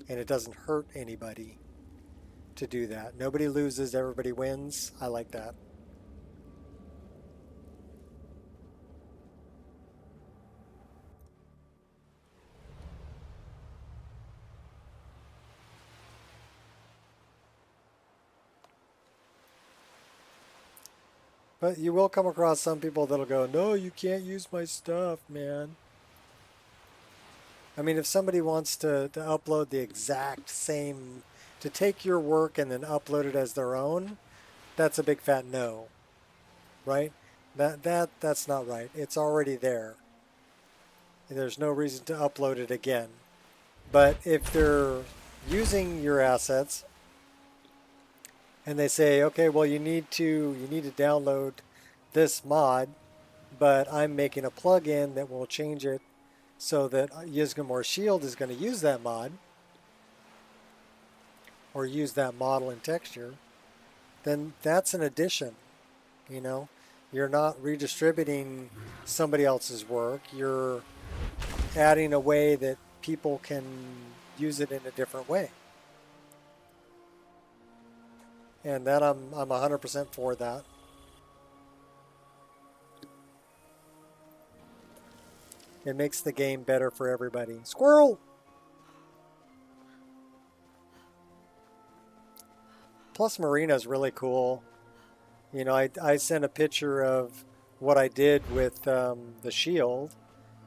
and it doesn't hurt anybody to do that. Nobody loses, everybody wins. I like that. But you will come across some people that'll go, no, you can't use my stuff, man. I mean, if somebody wants to upload the exact same, to take your work and then upload it as their own, that's a big fat no, right? That's not right. It's already there. And there's no reason to upload it again. But if they're using your assets, and they say, okay, well, you need to download this mod, but I'm making a plugin that will change it so that Yzgamore Shield is going to use that mod or use that model and texture, then that's an addition. You know, you're not redistributing somebody else's work. You're adding a way that people can use it in a different way. And that I'm 100% for that. It makes the game better for everybody. Squirrel! Plus Marina's really cool. You know, I sent a picture of what I did with the shield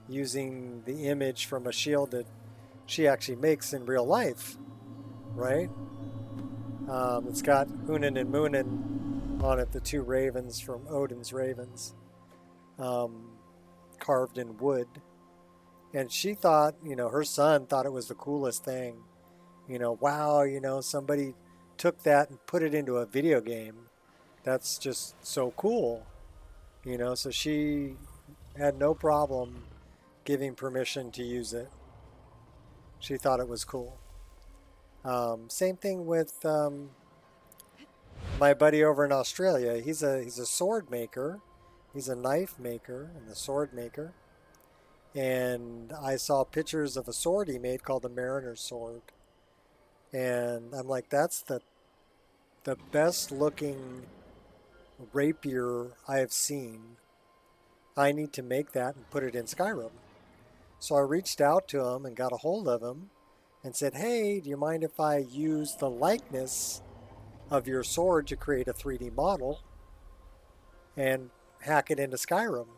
using the image from a shield that she actually makes in real life, right? It's got Hunan and Munin on it, the two ravens from Odin's Ravens, carved in wood. And she thought, you know, her son thought it was the coolest thing. You know, wow, you know, somebody took that and put it into a video game. That's just so cool. You know, so she had no problem giving permission to use it. She thought it was cool. Same thing with my buddy over in Australia. He's a sword maker. He's a knife maker and a sword maker. And I saw pictures of a sword he made called the Mariner's Sword. And I'm like, that's the best looking rapier I have seen. I need to make that and put it in Skyrim. So I reached out to him and got a hold of him and said, hey, do you mind if I use the likeness of your sword to create a 3D model and hack it into Skyrim?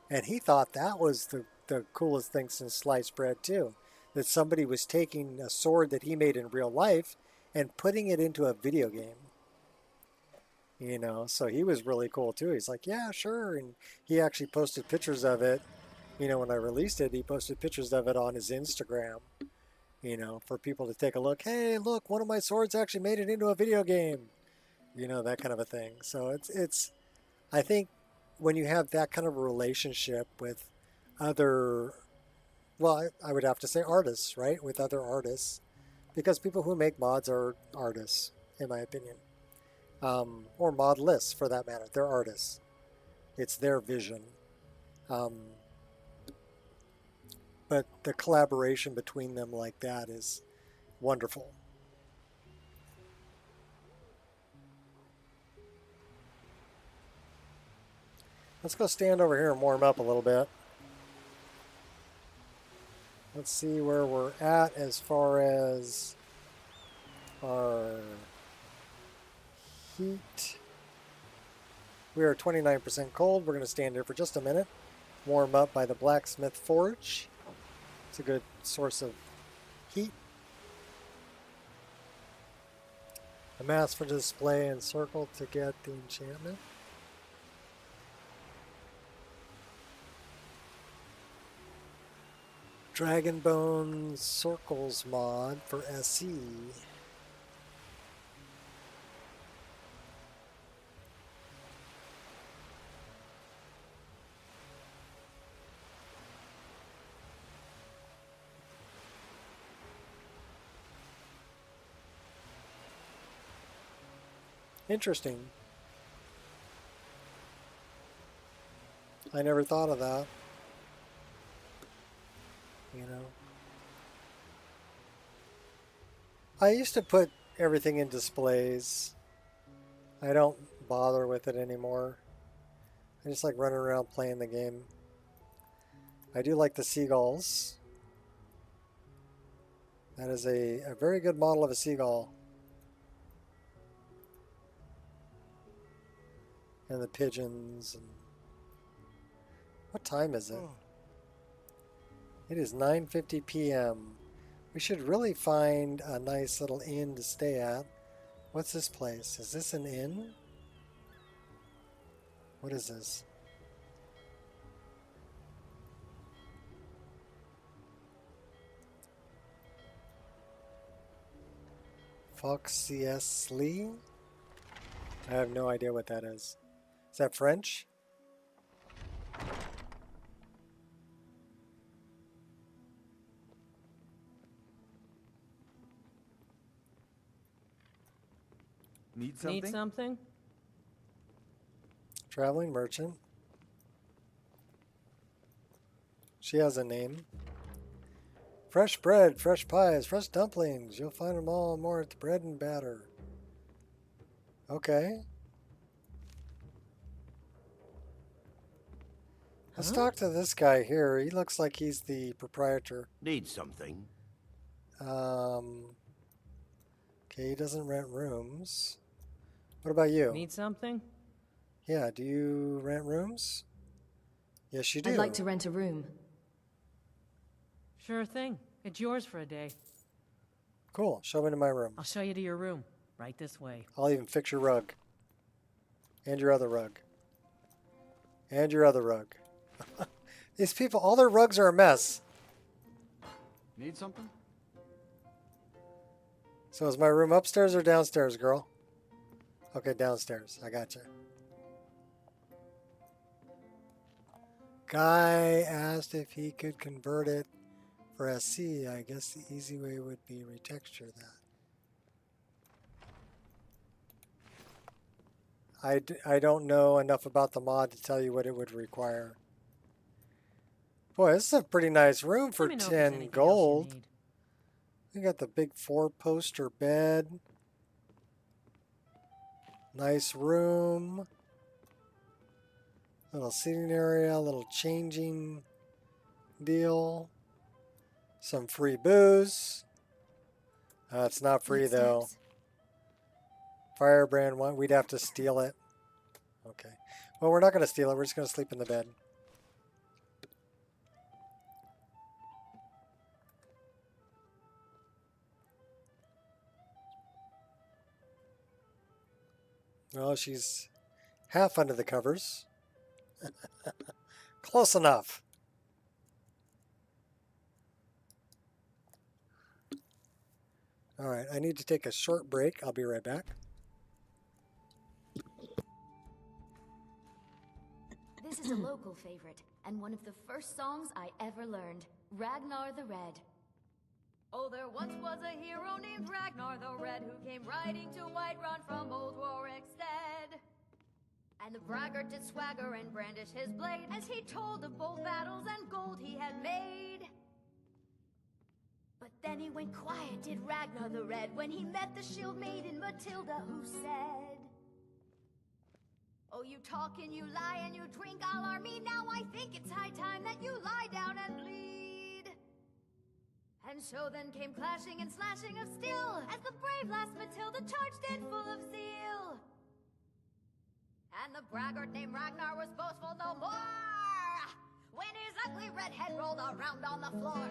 And he thought that was the coolest thing since sliced bread too. That somebody was taking a sword that he made in real life and putting it into a video game. You know, so he was really cool too. He's like, yeah, sure. And he actually posted pictures of it. You know, when I released it, he posted pictures of it on his Instagram, you know, for people to take a look. Hey, look, one of my swords actually made it into a video game. You know, that kind of a thing. So it's I think when you have that kind of a relationship with other, well, I would have to say artists, right? With other artists, because people who make mods are artists, in my opinion. Or modelists, for that matter. They're artists. It's their vision. But the collaboration between them like that is wonderful. Let's go stand over here and warm up a little bit. Let's see where we're at as far as our heat. We are 29% cold. We're going to stand here for just a minute. Warm up by the blacksmith forge. It's a good source of heat. A mass for display and circle to get the enchantment. Dragonbone Circles mod for SE. Interesting. I never thought of that. You know, I used to put everything in displays. I don't bother with it anymore. I just like running around playing the game. I do like the seagulls. That is a very good model of a seagull. And the pigeons. And what time is it? It is 9:50 p.m. We should really find a nice little inn to stay at. What's this place? Is this an inn? What is this? Foxy I have no idea what that is. Is that French? Need something? Need something? Traveling merchant. She has a name. Fresh bread, fresh pies, fresh dumplings. You'll find them all and more at the bread and batter. Okay. Let's talk to this guy here. He looks like he's the proprietor. Need something? Okay, he doesn't rent rooms. What about you? Need something? Yeah, do you rent rooms? Yes, you do. I'd like to rent a room. Sure thing. It's yours for a day. Cool. Show me to my room. I'll show you to your room. Right this way. I'll even fix your rug. And your other rug. And your other rug. These people, all their rugs are a mess. Need something? So is my room upstairs or downstairs, girl? Okay, downstairs. I got you. Guy asked if he could convert it for SC. I guess the easy way would be retexture that. I don't know enough about the mod to tell you what it would require. Boy, this is a pretty nice room for 10 gold. We got the big 4-poster bed. Nice room. Little seating area, little changing deal. Some free booze. It's not free though. Firebrand one, we'd have to steal it. Okay. Well, we're not going to steal it. We're just going to sleep in the bed. Well, she's half under the covers. Close enough. All right, I need to take a short break. I'll be right back. This is a local favorite, and one of the first songs I ever learned, Ragnar the Red. Oh, there once was a hero named Ragnar the Red who came riding to Whiterun from old Warwickstead. And the braggart did swagger and brandish his blade as he told of bold battles and gold he had made. But then he went quiet, did Ragnar the Red, when he met the shield maiden Matilda, who said, "Oh, you talk and you lie and you drink, I'll army now. I think it's high time that you lie down and bleed." And so then came clashing and slashing of steel as the brave lass Matilda charged in full of zeal. And the braggart named Ragnar was boastful no more when his ugly red head rolled around on the floor.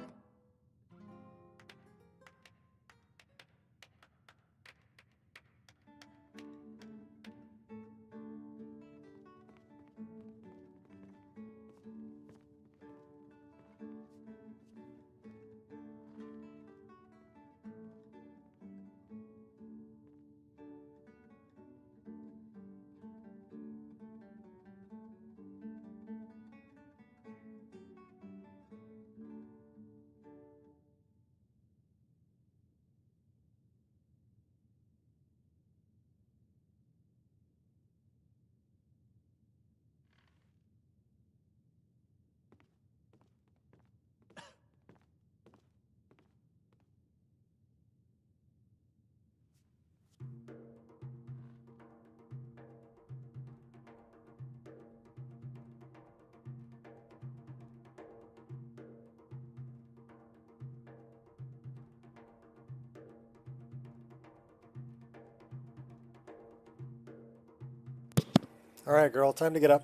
All right, girl, time to get up.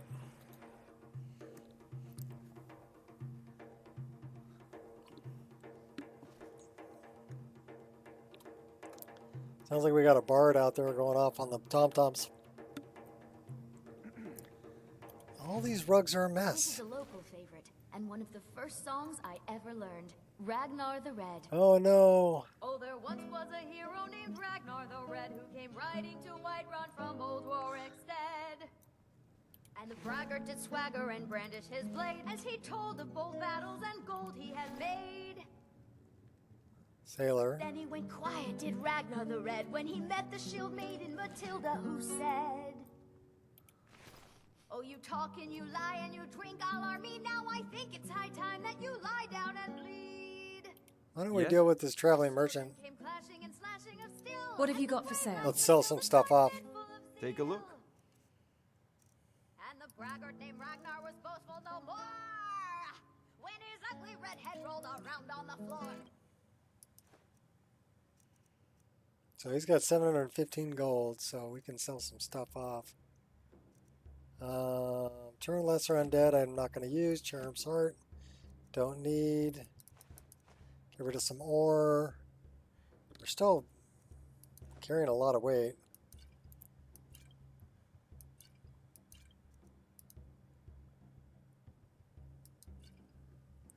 Sounds like we got a bard out there going off on the tom-toms. All these rugs are a This mess. is a local favorite, and one of the first songs I ever learned, Ragnar the Red. Oh no. Oh, there once was a hero named Ragnar the Red who came riding to Whiterun from old Warwickstead. And the braggart did swagger and brandish his blade as he told of bold battles and gold he had made. Sailor. Then he went quiet, did Ragnar the Red, when he met the shield maiden Matilda, who said, "Oh, you talk and you lie and you drink alarmy. Now I think it's high time that you lie down and bleed." Why don't we deal with this traveling merchant? What have you got for sale? Let's sell some stuff off. Take a look. And the braggart named Ragnar was boastful no more when his ugly red head rolled around on the floor. So he's got 715 gold, so we can sell some stuff off. Turn lesser undead, I'm not going to use. Charm's Heart, don't need. Get rid of some ore. We're still carrying a lot of weight.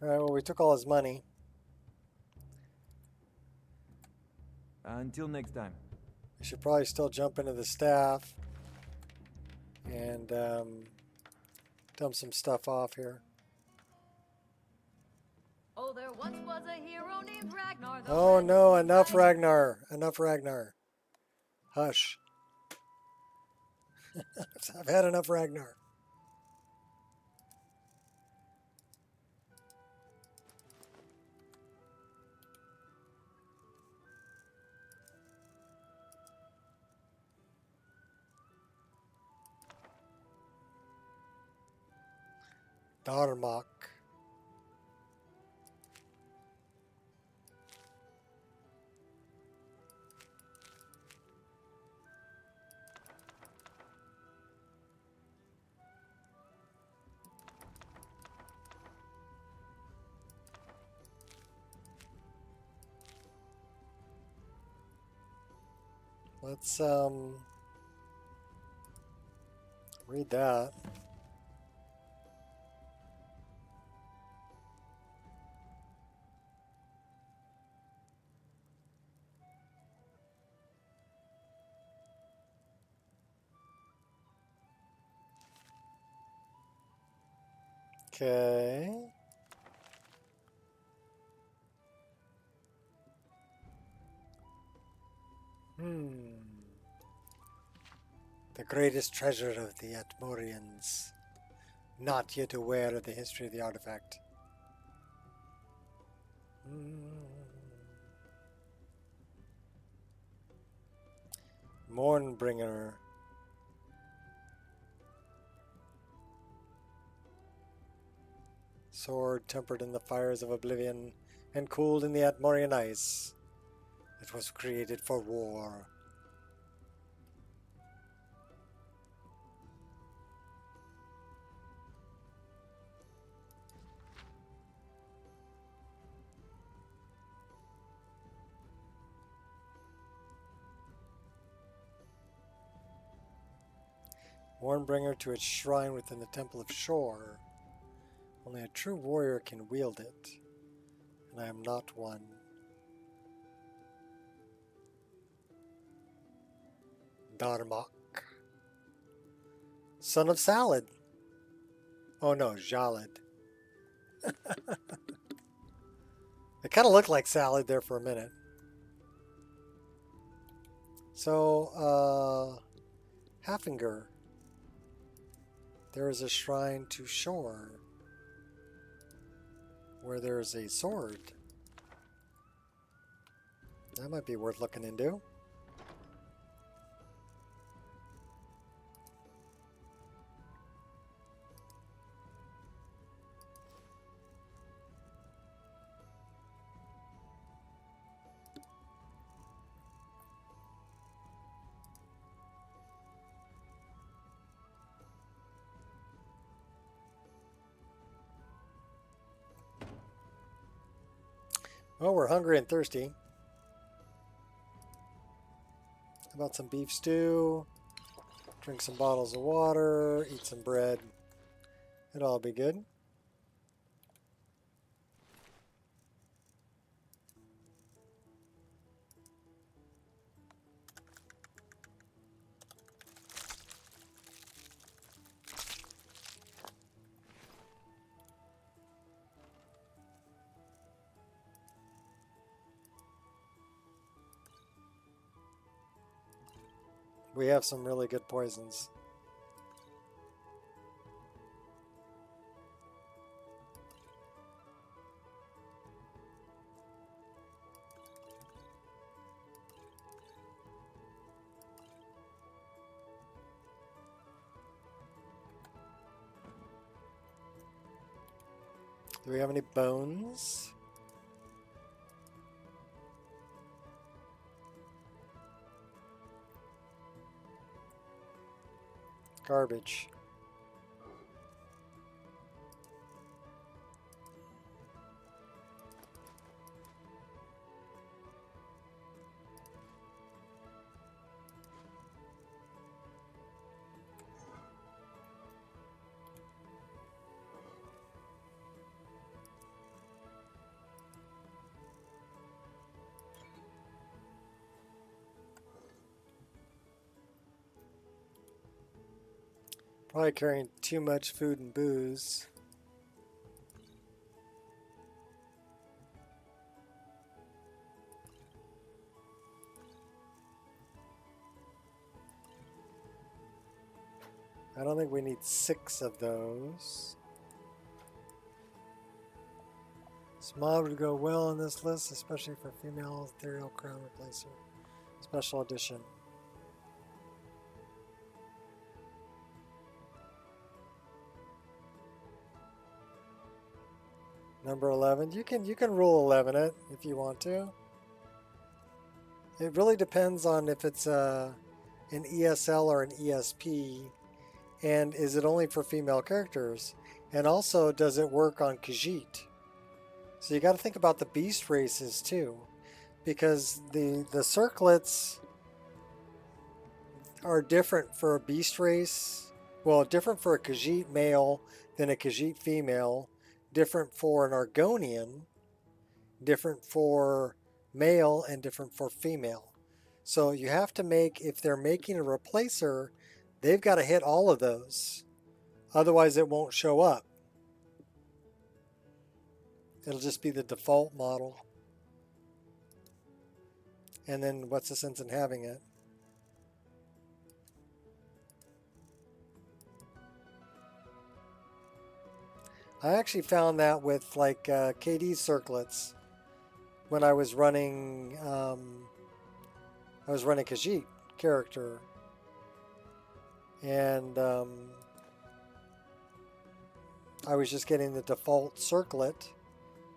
Alright, well, we took all his money. Until next time. We should probably still jump into the staff and dump some stuff off here. Oh, there once was a hero named Ragnar. Oh no, enough Ragnar. Enough Ragnar. Hush. I've had enough Ragnar. Darmok. Let's read that. Okay. The greatest treasure of the Atmorians, not yet aware of the history of the artifact. Mornbringer. Sword tempered in the fires of oblivion and cooled in the Atmorian ice. It was created for war. Warnbringer to its shrine within the Temple of Shore. Only a true warrior can wield it, and I am not one. Darmok. Son of Salad. Oh no, Jalad. It kind of looked like salad there for a minute. So, Haffinger. There is a shrine to Shore where there is a sword. That might be worth looking into. Well, we're hungry and thirsty. How about some beef stew? Drink some bottles of water, eat some bread. It'll all be good. We have some really good poisons. Do we have any bones? Garbage. Probably carrying too much food and booze. I don't think we need 6 of those. Smog would go well on this list, especially for female ethereal crown replacer. Special edition. Number 11. You can rule 11 it if you want to. It really depends on if it's an ESL or an ESP, and is it only for female characters, and also does it work on Khajiit? So you got to think about the beast races too, because the circlets are different for a beast race. Well, different for a Khajiit male than a Khajiit female. Different for an Argonian, different for male, and different for female. So you have to make, if they're making a replacer, they've got to hit all of those. Otherwise it won't show up. It'll just be the default model. And then what's the sense in having it? I actually found that with like KD circlets when I was running Khajiit character, and I was just getting the default circlet,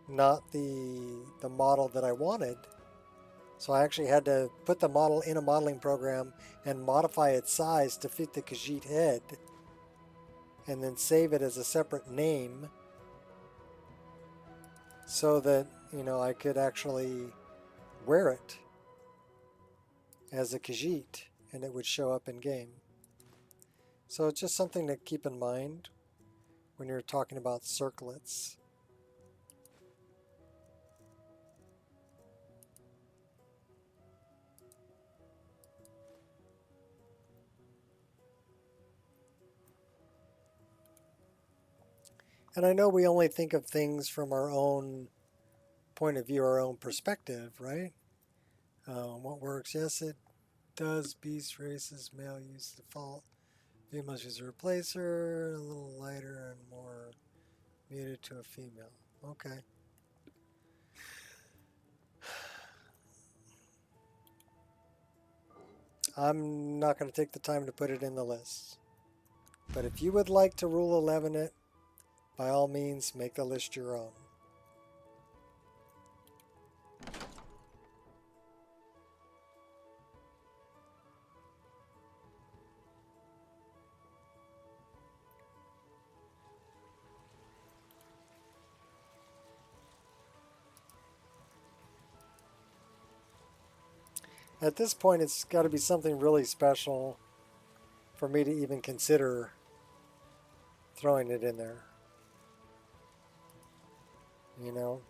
not the model that I wanted. So I actually had to put the model in a modeling program and modify its size to fit the Khajiit head, and then save it as a separate name so that, you know, I could actually wear it as a Khajiit and it would show up in game. So it's just something to keep in mind when you're talking about circlets. And I know we only think of things from our own point of view, our own perspective, right? What works? Yes, it does. Beast races, male use default. Females use a replacer, a little lighter and more muted to a female. Okay. I'm not going to take the time to put it in the list. But if you would like to rule 11 it, by all means, make the list your own. At this point, it's got to be something really special for me to even consider throwing it in there. You know?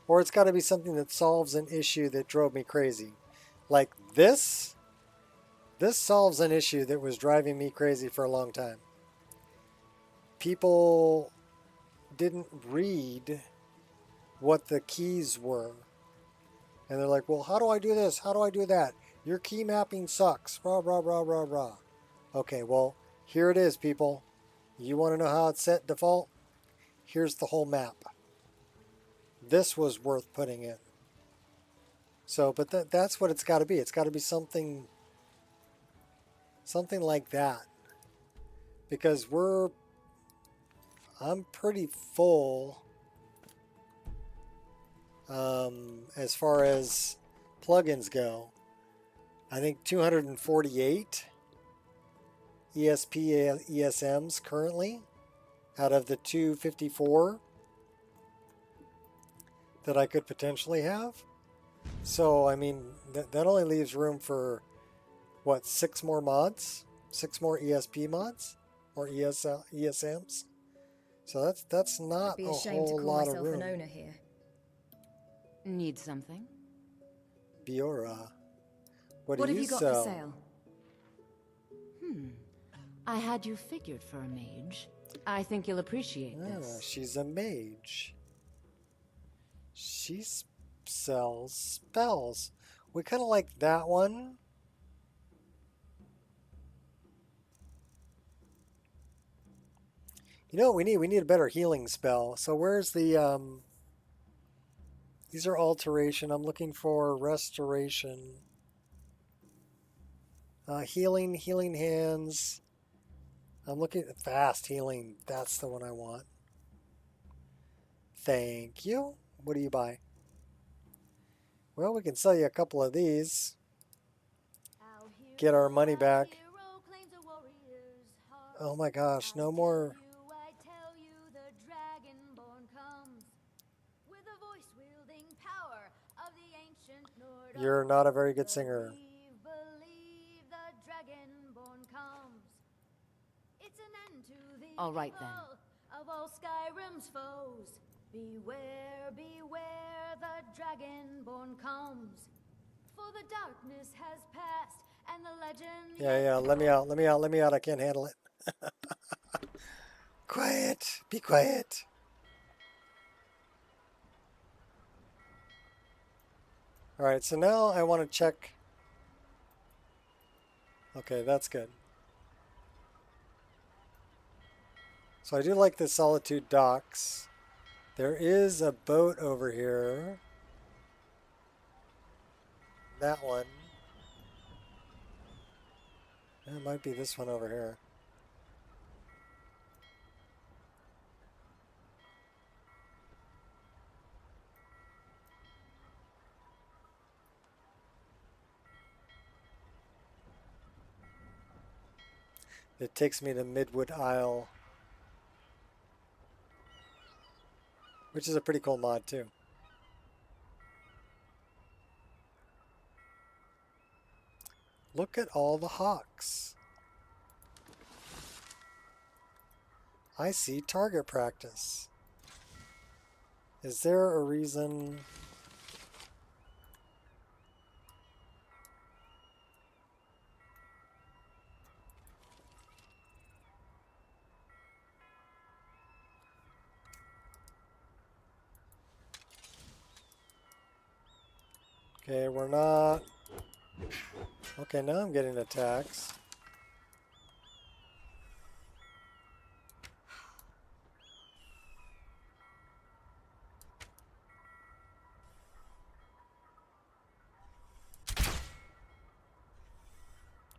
Or it's got to be something that solves an issue that drove me crazy. Like this solves an issue that was driving me crazy for a long time. People didn't read what the keys were. And they're like, well, how do I do this? How do I do that? Your key mapping sucks. Rah, rah, rah, rah, rah. Okay, well, here it is, people. You want to know how it's set default? Here's the whole map. This was worth putting in. So, but that's what it's got to be. It's got to be something like that. Because I'm pretty full as far as plugins go. I think 248 ESP ESMs currently out of the 254 that I could potentially have. So, I mean, that only leaves room for, what, 6 more mods? 6 more ESP mods? Or ESMs? So that's not I'd be a ashamed to whole call lot of myself room. an owner here. Need something? Biora. What What do have you you got sell? for sale? I had you figured for a mage. I think you'll appreciate this. She's a mage. She sells spells. We kind of like that one. You know what we need? We need a better healing spell. So where's the these are alteration. I'm looking for restoration. Healing hands. I'm looking at fast healing. That's the one I want. Thank you. What do you buy? Well, we can sell you a couple of these. Get our money back. Oh my gosh, no more. You're not a very good singer. All right then. Of all Skyrim's foes, beware, beware, the dragonborn comes. For the darkness has passed, and the legend. Yeah, let me out. I can't handle it. Quiet. Be quiet. All right, so now I want to check. Okay, that's good. So I do like the Solitude docks. There is a boat over here. That one. It might be this one over here. It takes me to Midwood Isle, which is a pretty cool mod too. Look at all the hawks. I see target practice. Is there a reason? Okay, we're not. Okay, now I'm getting attacks.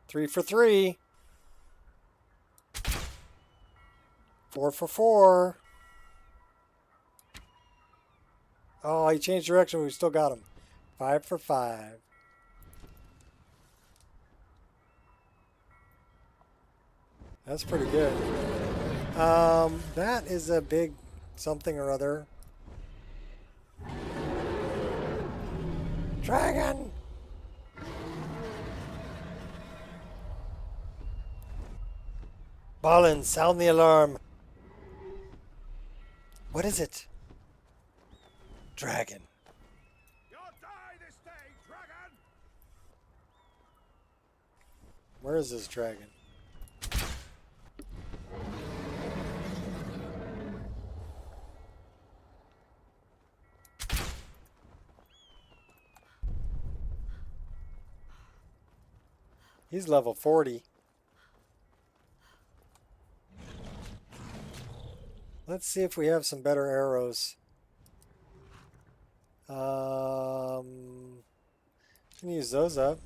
Three for three. 4 for 4. Oh, he changed direction. We still got him. 5 for 5. That's pretty good. That is a big something or other. Dragon! Balin, sound the alarm. What is it? Dragon. You'll die this day, dragon! Where is this dragon? He's level 40. Let's see if we have some better arrows. Can use those up.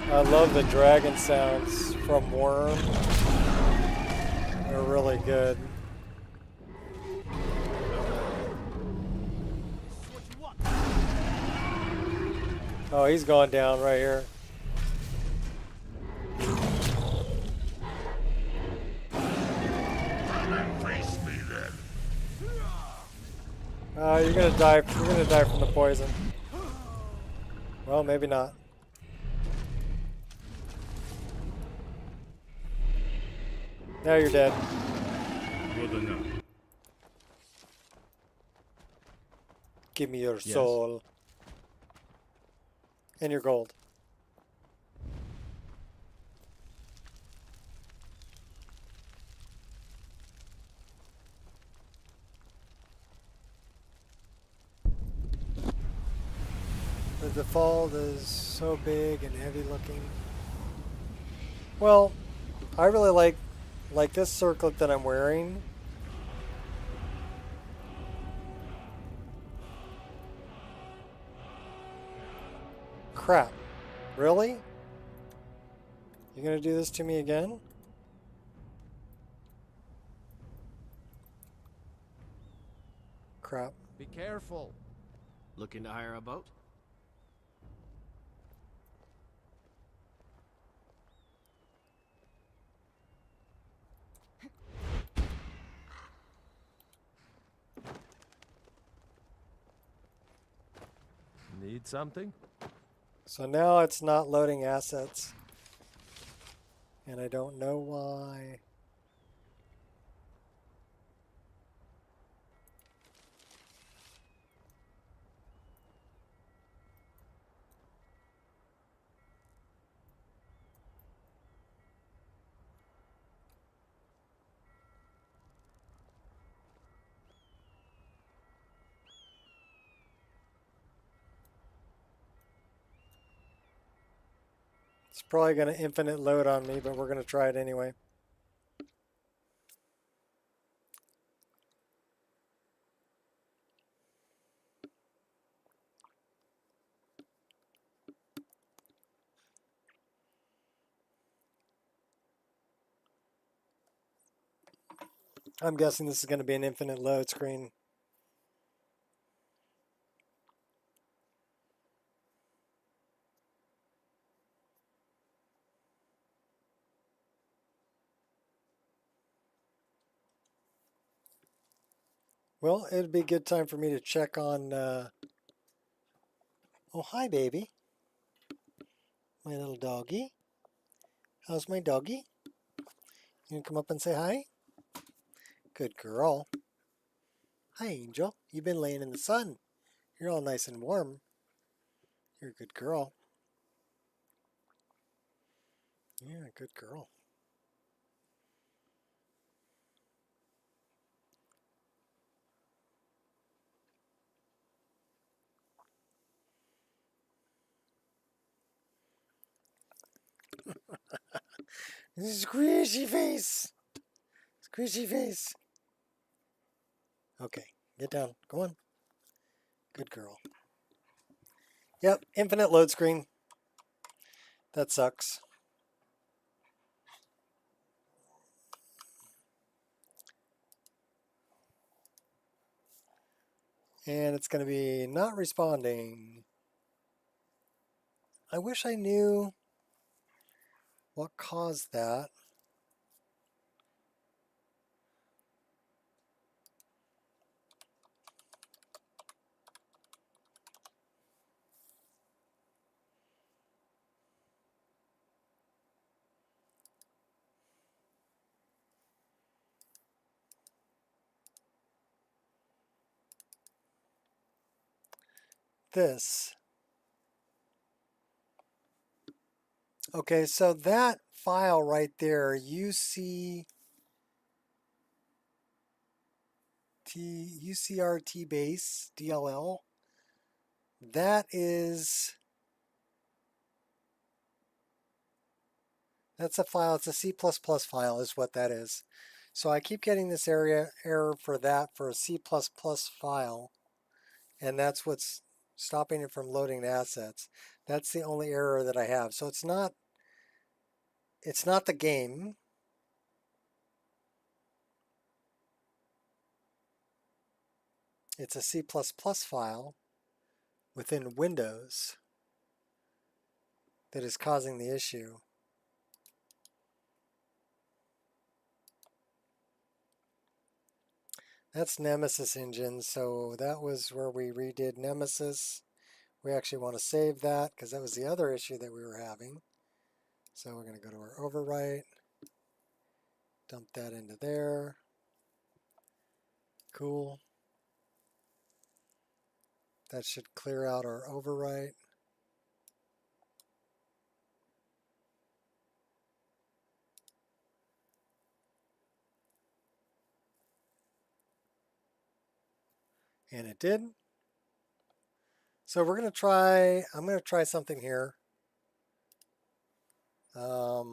I love the dragon sounds from Worm. They're really good. Oh, he's going down right here. You're gonna die. You're gonna die from the poison. Well, maybe not. Now you're dead. Good enough. Give me your soul. And your gold. The default is so big and heavy looking. Well, I really like this circlet that I'm wearing. Crap. Really? You gonna do this to me again? Crap. Be careful. Looking to hire a boat? Need something? So now it's not loading assets. And I don't know why. It's probably going to infinite load on me, but we're going to try it anyway. I'm guessing this is going to be an infinite load screen. Well, it'd be a good time for me to check on... Oh, hi, baby. My little doggy. How's my doggy? You gonna come up and say hi? Good girl. Hi, Angel. You've been laying in the sun. You're all nice and warm. You're a good girl. Yeah, good girl. Squishy face. Squishy face. Okay, get down. Go on. Good girl. Yep, infinite load screen. That sucks. And it's going to be not responding. I wish I knew what caused that. This. Okay, so that file right there, UCRT base DLL, that's a file. It's a C++ file is what that is. So I keep getting this error for that for a C++ file, and that's what's stopping it from loading assets. That's the only error that I have. So it's not the game. It's a C++ file within Windows that is causing the issue. That's Nemesis engine, so that was where we redid Nemesis. We actually want to save that because that was the other issue that we were having. So we're going to go to our overwrite, dump that into there. Cool. That should clear out our overwrite. And it did. So we're going to try, I'm going to try something here. Let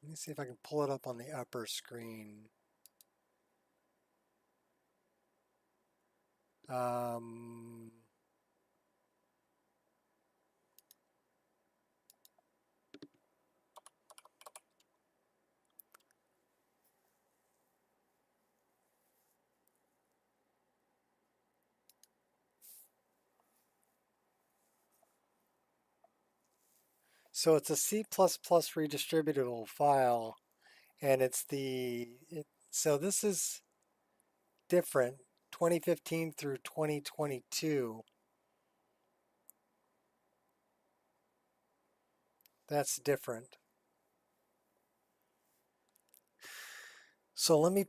me see if I can pull it up on the upper screen. So it's a C++ redistributable file, and so this is different, 2015 through 2022. That's different. So let me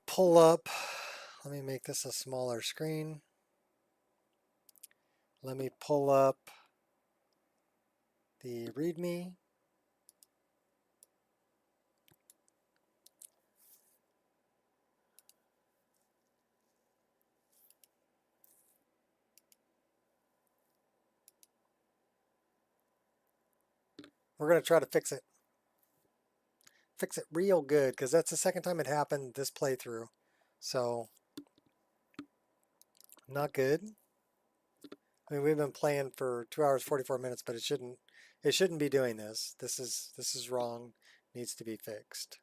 make this a smaller screen. Let me pull up the README. We're going to try to fix it. Fix it real good, because that's the second time it happened this playthrough. So, not good. I mean, we've been playing for 2 hours 44 minutes, but it shouldn't be doing this. This is wrong. Needs to be fixed.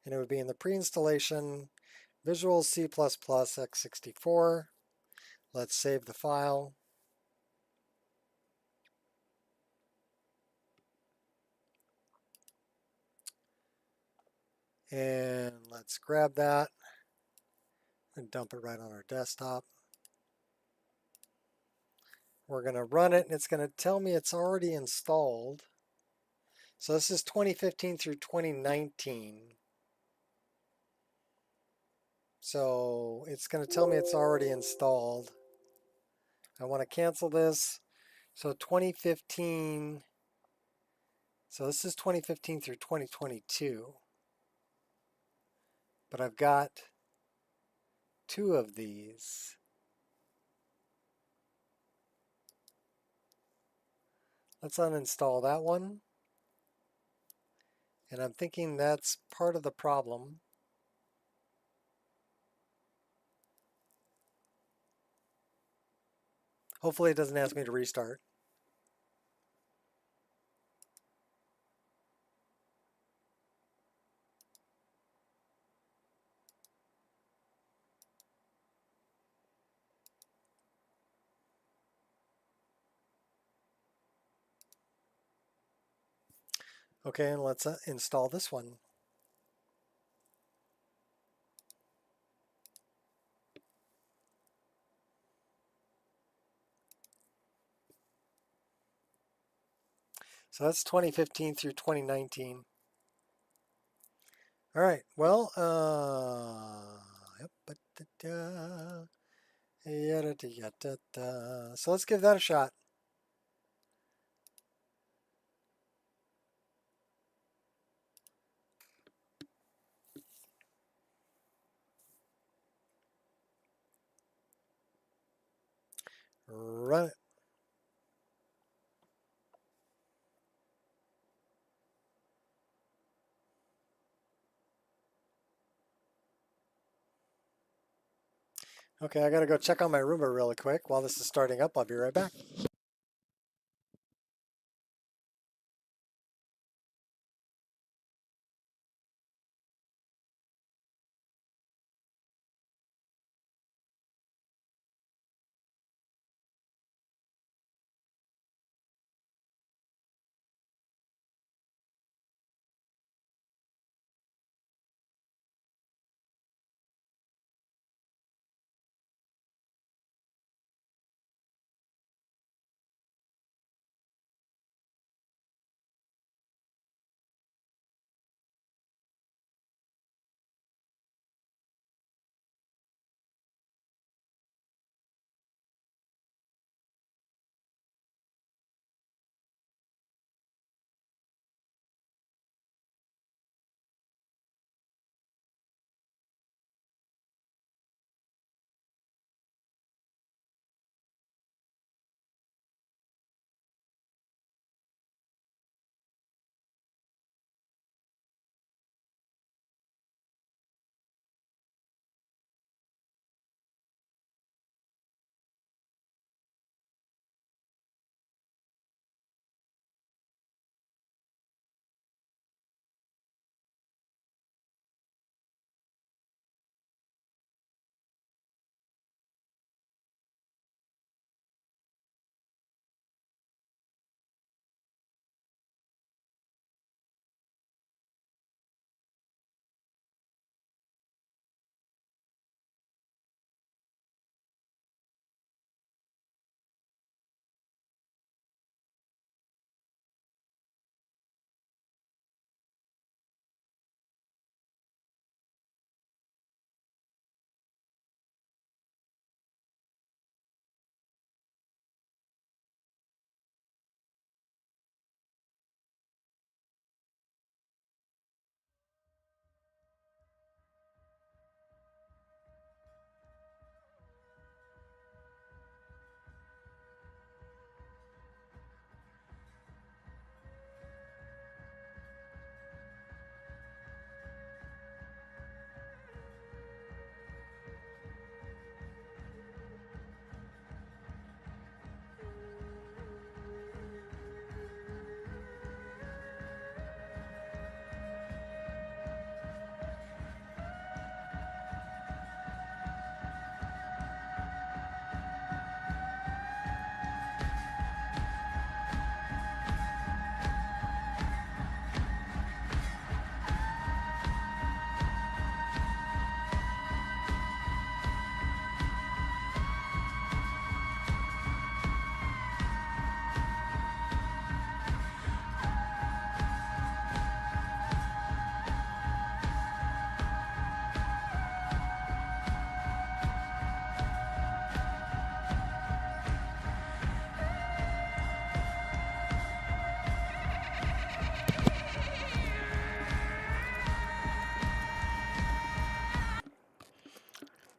And it would be in the pre-installation Visual C++ x64. Let's save the file. And let's grab that and dump it right on our desktop. We're going to run it, and it's going to tell me it's already installed. So this is 2015 through 2019. So it's going to tell me it's already installed. I want to cancel this. So 2015, so this is 2015 through 2022. But I've got 2 of these. Let's uninstall that one. And I'm thinking that's part of the problem. Hopefully it doesn't ask me to restart. Okay, and let's install this one. So that's 2015 through 2019. All right, well, so let's give that a shot. Run it. Okay, I gotta go check on my Roomba really quick. While this is starting up, I'll be right back.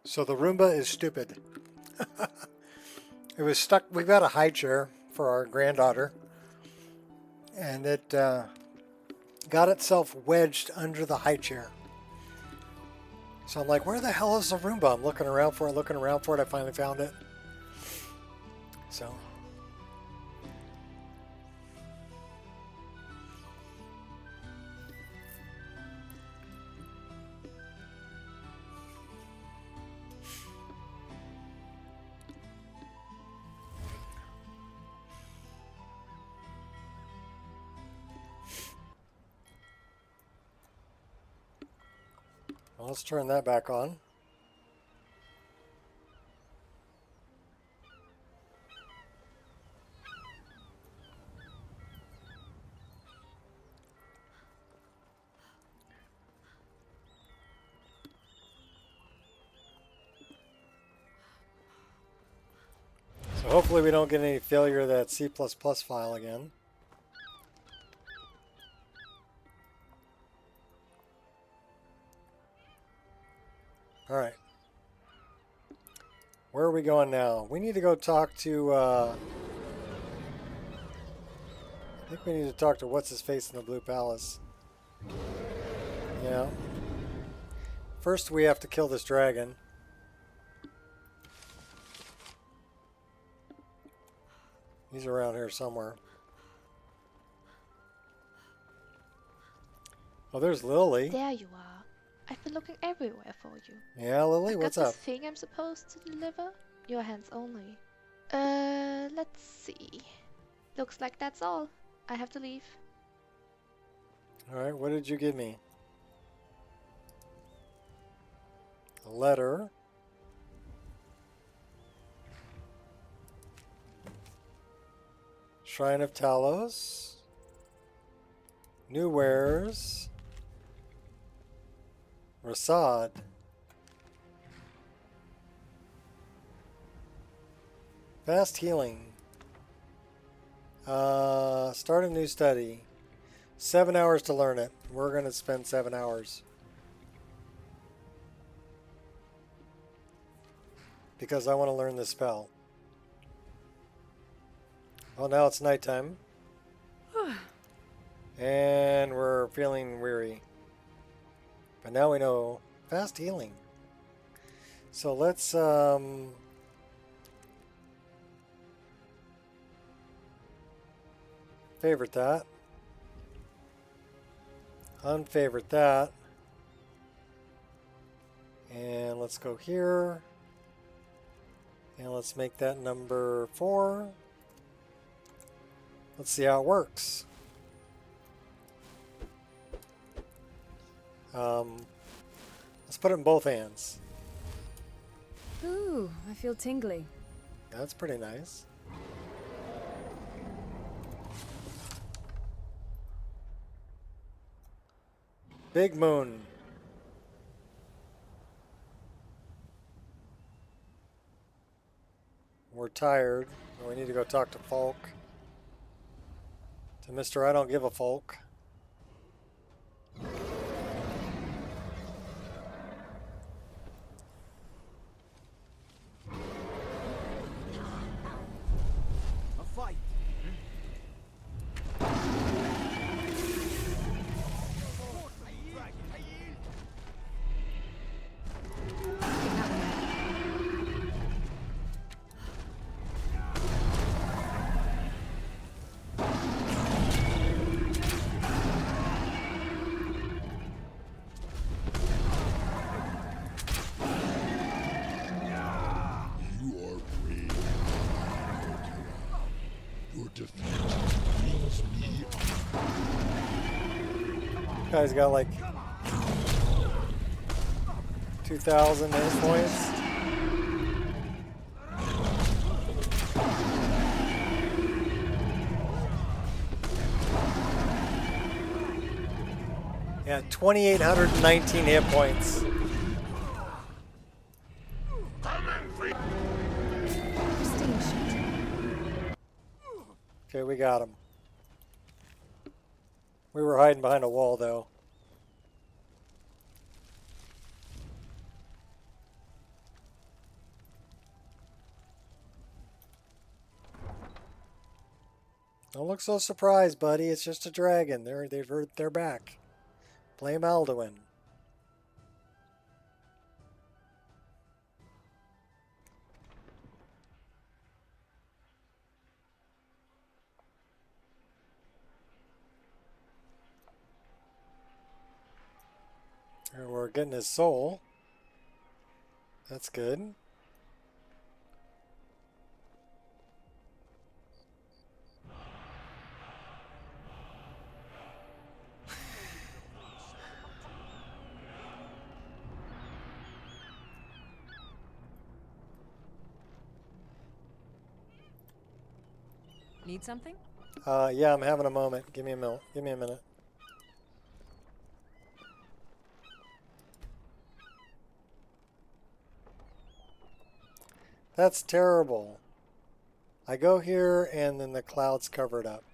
So the Roomba is stupid. It was stuck. We've got a high chair for our granddaughter, and it got itself wedged under the high chair. So I'm like, where the hell is the Roomba? I'm looking around for it, I finally found it. So. Let's turn that back on. So hopefully we don't get any failure of that C++ file again. All right. Where are we going now? We need to go talk to, I think we need to talk to what's-his-face in the Blue Palace. Yeah. First we have to kill this dragon. He's around here somewhere. Oh, there's Lily. There you are. I've been looking everywhere for you. Yeah, Lily, what's up? Got this thing I'm supposed to deliver? Your hands only. Let's see. Looks like that's all. I have to leave. Alright, what did you give me? A letter. Shrine of Talos. New wares. Rasad. Fast healing. Start a new study. 7 hours to learn it. We're going to spend 7 hours. Because I want to learn this spell. Well, now it's nighttime. And we're feeling weary. But now we know fast healing. So let's favorite that. Unfavorite that. And let's go here. And let's make that number 4. Let's see how it works. Let's put it in both hands. Ooh, I feel tingly. That's pretty nice. Big Moon. We're tired. We need to go talk to Folk. To Mr. I don't give a Folk. A fight. Guy's got like 2,000 hit points. Yeah, 2,819 hit points. Okay, we got him. We were hiding behind a wall, though. Don't look so surprised, buddy. It's just a dragon. They're back. Blame Alduin. Here we're getting his soul. That's good. Need something? Yeah, I'm having a moment. Give me a minute. Give me a minute. That's terrible. I go here and then the clouds cover it up.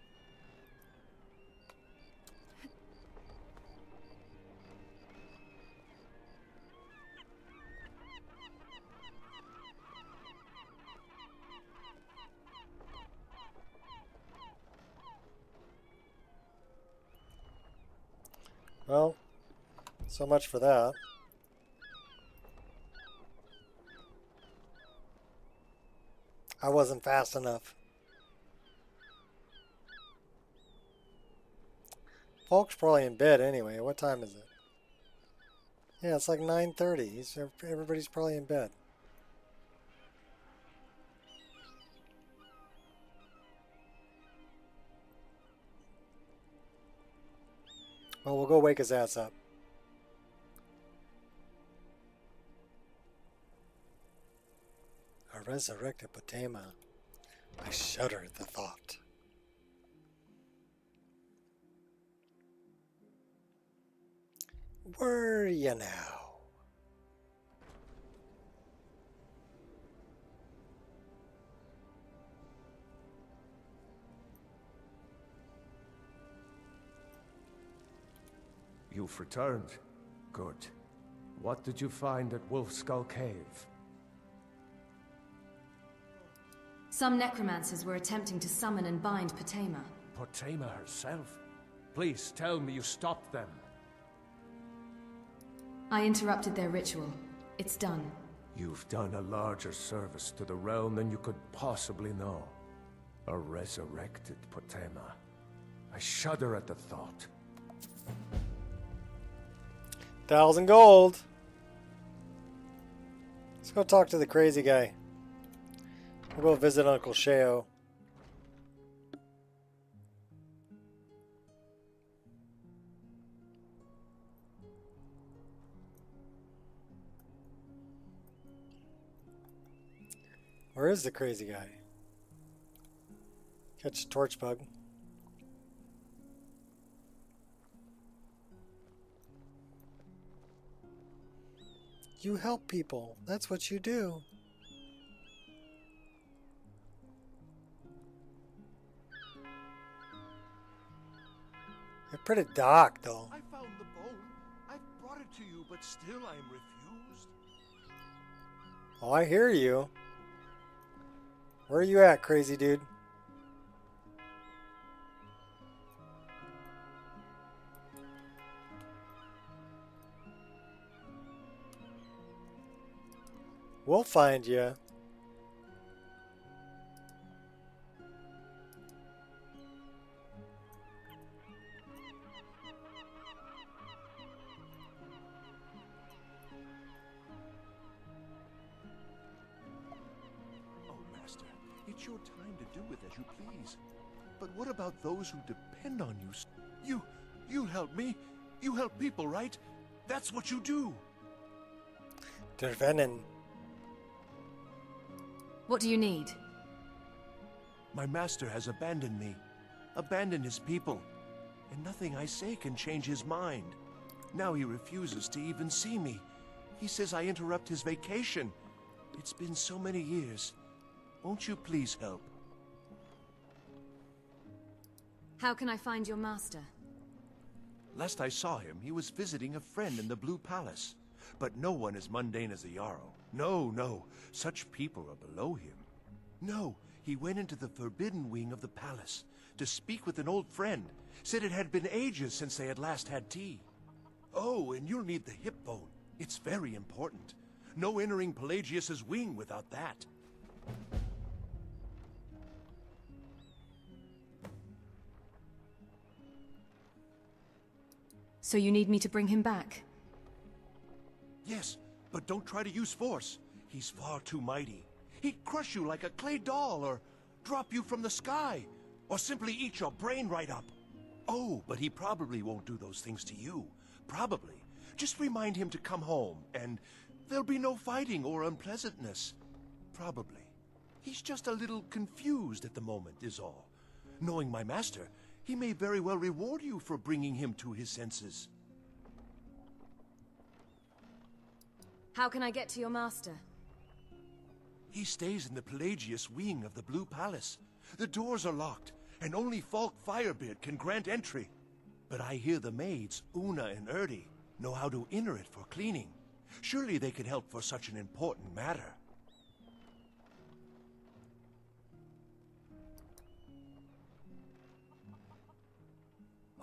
Well, so much for that. I wasn't fast enough. Folk's probably in bed anyway. What time is it? Yeah, it's like 9:30. Everybody's probably in bed. Well, we'll go wake his ass up. A resurrected Potema. I shudder at the thought. Where are you now? You've returned. Good. What did you find at Wolf Skull Cave? Some necromancers were attempting to summon and bind Potema. Potema herself? Please tell me you stopped them. I interrupted their ritual. It's done. You've done a larger service to the realm than you could possibly know. A resurrected Potema. I shudder at the thought. 1,000 gold. Let's go talk to the crazy guy. We'll go visit Uncle Sheo. Where is the crazy guy? Catch a torch bug. You help people. That's what you do. They're pretty dark, though. I found the bone. I brought it to you, but still I am refused. Oh, I hear you. Where are you at, crazy dude? We'll find you. Oh, Master, it's your time to do with as you please. But what about those who depend on you? You help me. You help people, right? That's what you do. Dervenen. What do you need? My master has abandoned me, abandoned his people, and nothing I say can change his mind. Now he refuses to even see me. He says I interrupt his vacation. It's been so many years. Won't you please help? How can I find your master? Last I saw him, he was visiting a friend in the Blue Palace. But no one as mundane as the Jarl. No. Such people are below him. No, he went into the forbidden wing of the palace to speak with an old friend. Said it had been ages since they had last had tea. Oh, and you'll need the hip bone. It's very important. No entering Pelagius's wing without that. So you need me to bring him back? Yes, but don't try to use force. He's far too mighty. He'd crush you like a clay doll, or drop you from the sky, or simply eat your brain right up. Oh, but he probably won't do those things to you. Probably. Just remind him to come home, and there'll be no fighting or unpleasantness. Probably. He's just a little confused at the moment, is all. Knowing my master, he may very well reward you for bringing him to his senses. How can I get to your master? He stays in the Pelagius wing of the Blue Palace. The doors are locked, and only Falk Firebeard can grant entry. But I hear the maids, Una and Erdi, know how to enter it for cleaning. Surely they could help for such an important matter.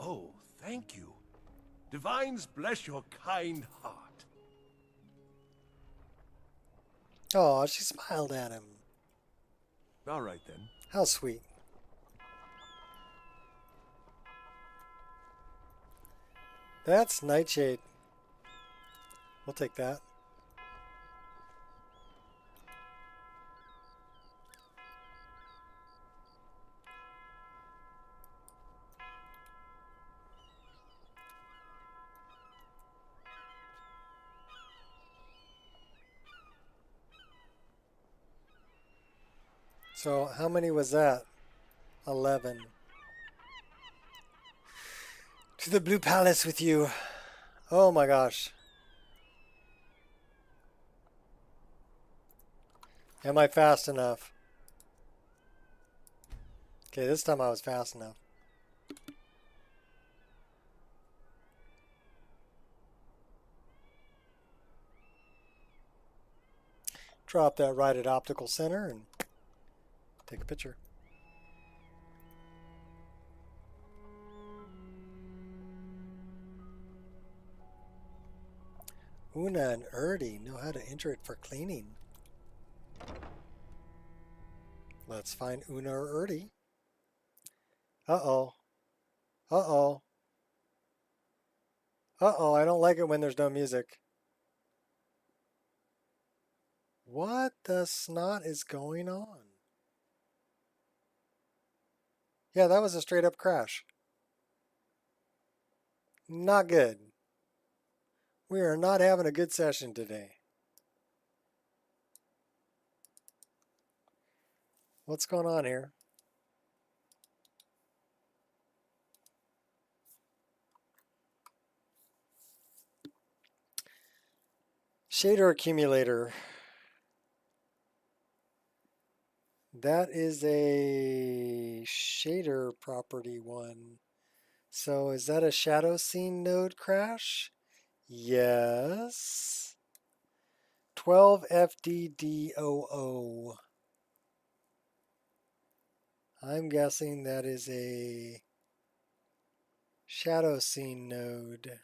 Oh, thank you. Divines bless your kind heart. Oh, she smiled at him. All right, then. How sweet. That's Nightshade. We'll take that. So how many was that? 11. To the Blue Palace with you. Oh my gosh. Am I fast enough? Okay, this time I was fast enough. Drop that right at optical center and take a picture. Una and Erdi know how to enter it for cleaning. Let's find Una or Erdi. Uh-oh. Uh-oh. Uh-oh, I don't like it when there's no music. What the snot is going on? Yeah, that was a straight up crash. Not good. We are not having a good session today. What's going on here? Shader accumulator. That is a shader property one. So is that a shadow scene node crash? Yes. 12 FDDOO. I'm guessing that is a shadow scene node.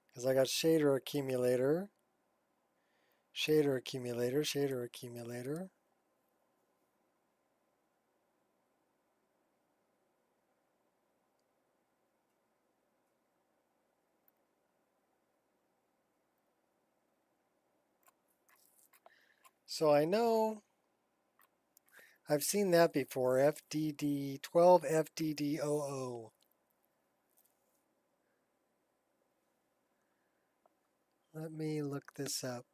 Because I got shader accumulator, shader accumulator, shader accumulator. So I know I've seen that before, FDD, 12 FDDOO. Let me look this up.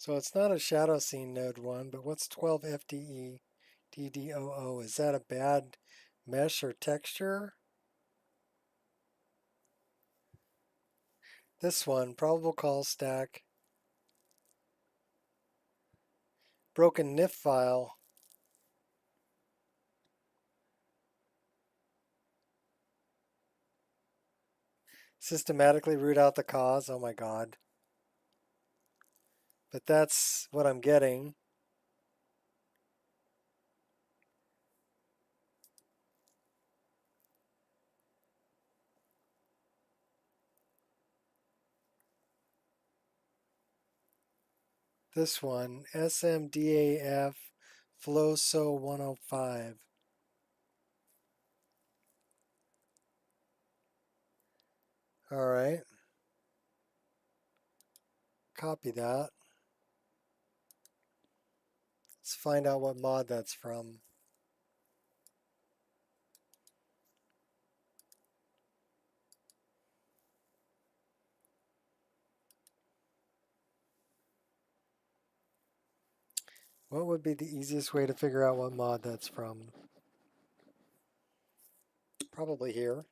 So it's not a shadow scene node one, but what's 12 FDE DDOO? Is that a bad mesh or texture? This one, probable call stack. Broken NIF file. Systematically root out the cause. Oh my god. But that's what I'm getting. This one, SMDAF Floso 105. All right. Copy that. Let's find out what mod that's from. What would be the easiest way to figure out what mod that's from? Probably here.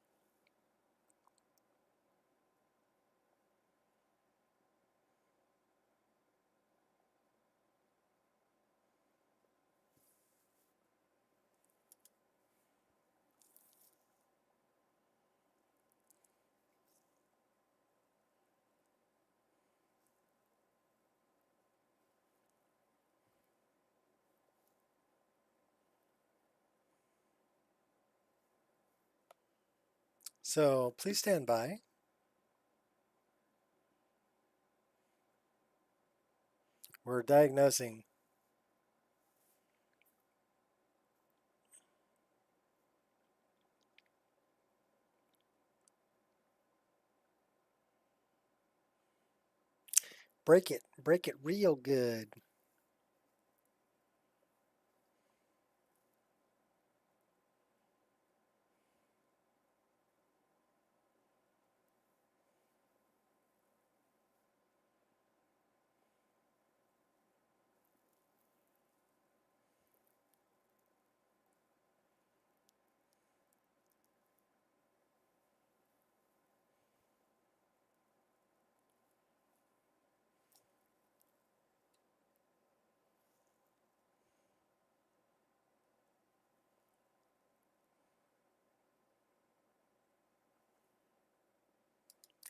So please stand by. We're diagnosing. Break it real good.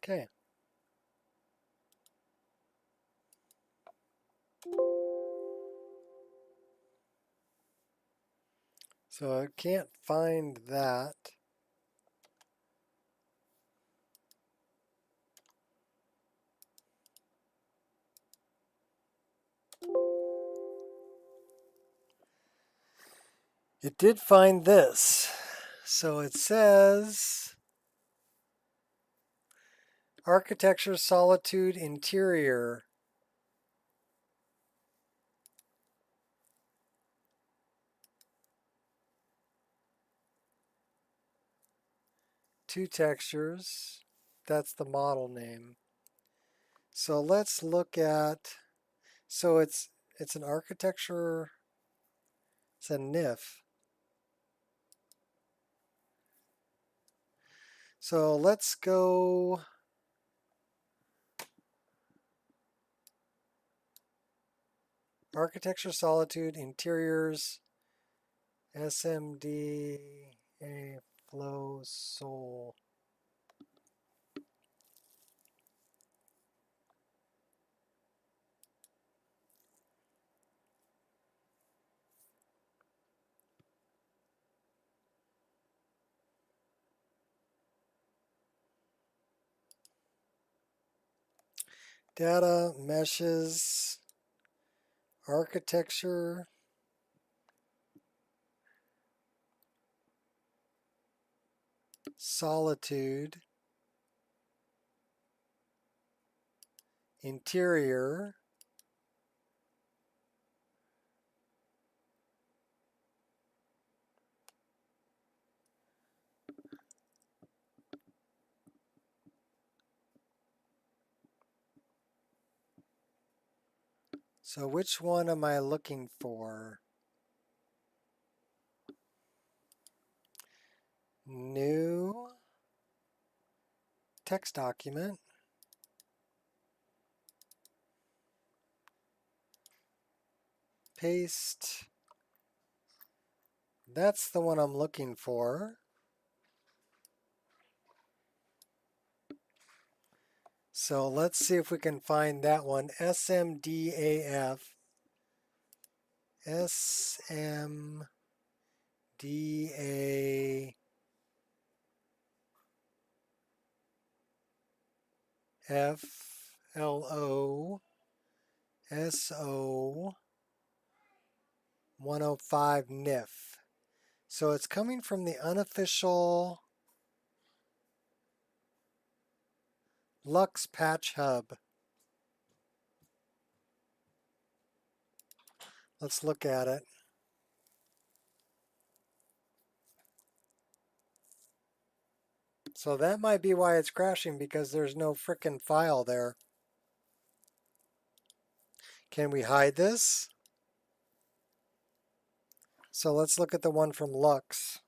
Okay. So I can't find that. It did find this. So it says Architecture Solitude Interior. Two textures. That's the model name. So let's look at, so it's an architecture, it's a NIF. So let's go Architecture Solitude Interiors SMD a Flow Soul. Data, meshes, architecture, solitude, interior, so which one am I looking for? New text document. Paste. That's the one I'm looking for. So let's see if we can find that one. SMDAF. SMDAFLOSO 105 NIF. So it's coming from the unofficial Lux Patch Hub. Let's look at it. So that might be why it's crashing, because there's no frickin' file there. Can we hide this? So let's look at the one from Lux.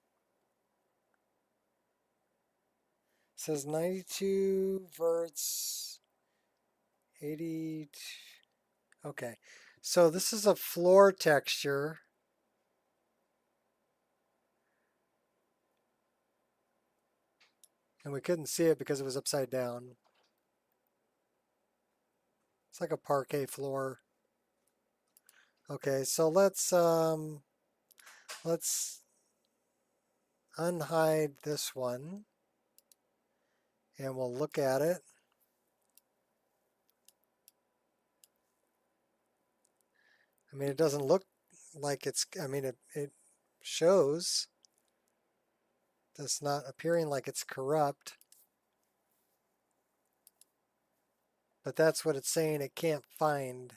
It says 92 verts, 80. Okay, so this is a floor texture. And we couldn't see it because it was upside down. It's like a parquet floor. Okay, so let's unhide this one, and we'll look at it. I mean, it doesn't look like it's, I mean, it shows that's not appearing like it's corrupt, but that's what it's saying it can't find.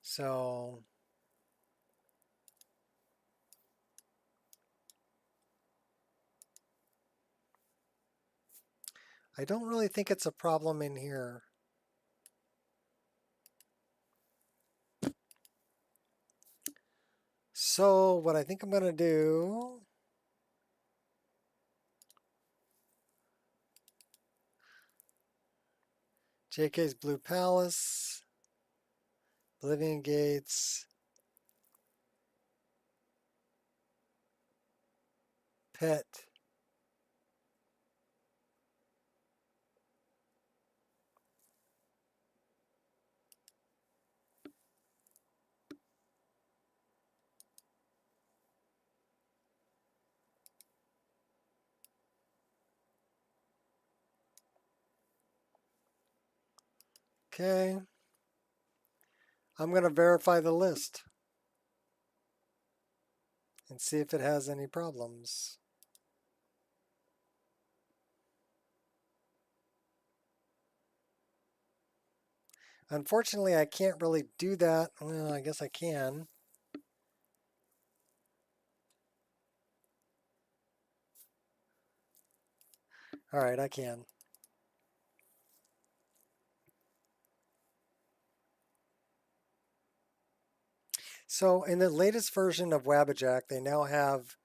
So I don't really think it's a problem in here. So what I think I'm going to do, JK's Blue Palace, Oblivion Gates, Pet. Okay. I'm going to verify the list and see if it has any problems. Unfortunately, I can't really do that. Well, I guess I can. All right, I can. So in the latest version of Wabbajack, they now have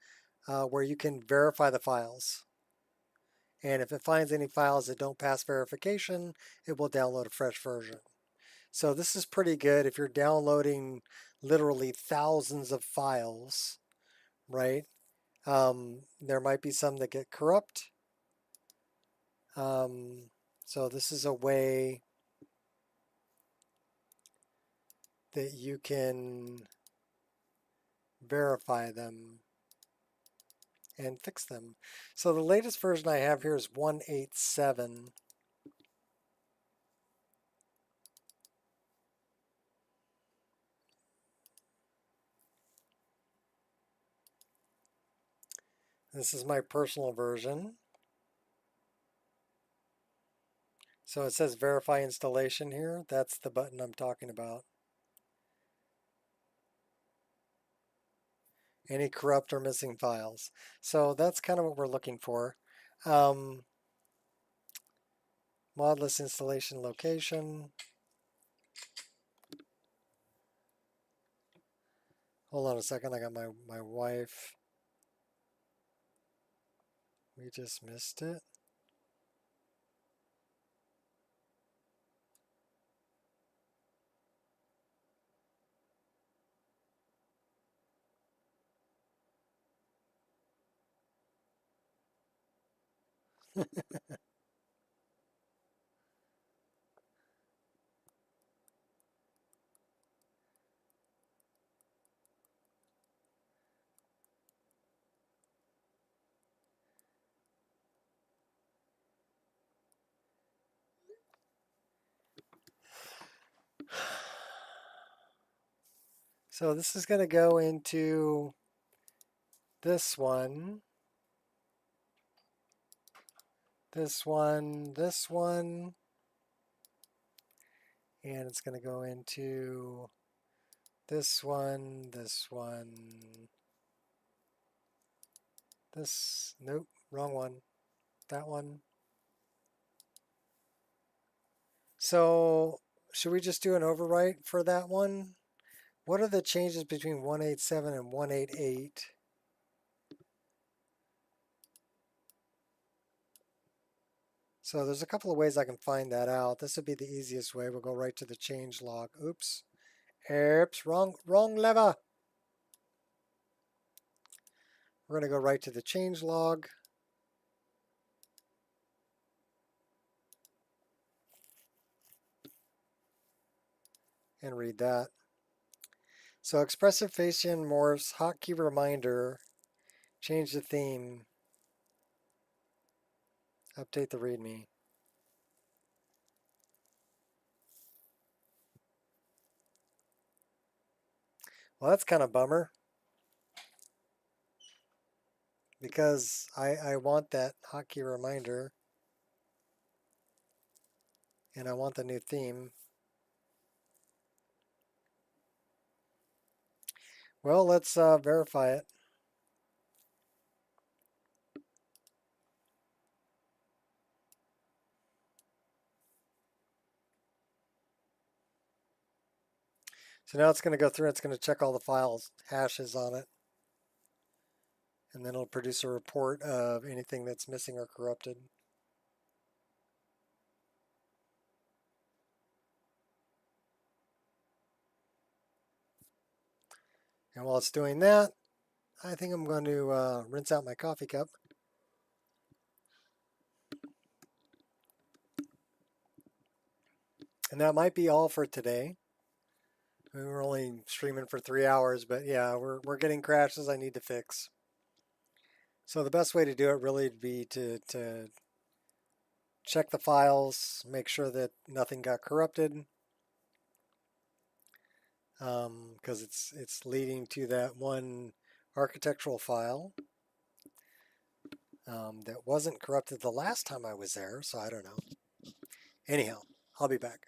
where you can verify the files. And if it finds any files that don't pass verification, it will download a fresh version. So this is pretty good if you're downloading literally thousands of files, right? There might be some that get corrupt. So this is a way that you can verify them and fix them. So the latest version I have here is 187. This is my personal version. So it says verify installation here. That's the button I'm talking about. Any corrupt or missing files. So that's kind of what we're looking for. Modless installation location. Hold on a second, I got my wife. We just missed it. So this is going to go into this one, this one, this one, and it's going to go into this one, this, nope, wrong one, that one. So should we just do an overwrite for that one? What are the changes between 187 and 188? So there's a couple of ways I can find that out. This would be the easiest way. We'll go right to the change log. Oops. Oops, wrong lever. We're going to go right to the change log. And read that. So expressive Facian morphs, hotkey reminder, change the theme, update the README. Well, that's kind of bummer because I want that hotkey reminder and I want the new theme. Well, let's verify it. So now it's going to go through, it's going to check all the files, hashes on it, and then it'll produce a report of anything that's missing or corrupted. And while it's doing that, I think I'm going to rinse out my coffee cup. And that might be all for today. We were only streaming for 3 hours, but yeah, we're getting crashes I need to fix. So the best way to do it really would be to check the files, make sure that nothing got corrupted, because it's leading to that one architectural file that wasn't corrupted the last time I was there, so I don't know. Anyhow, I'll be back.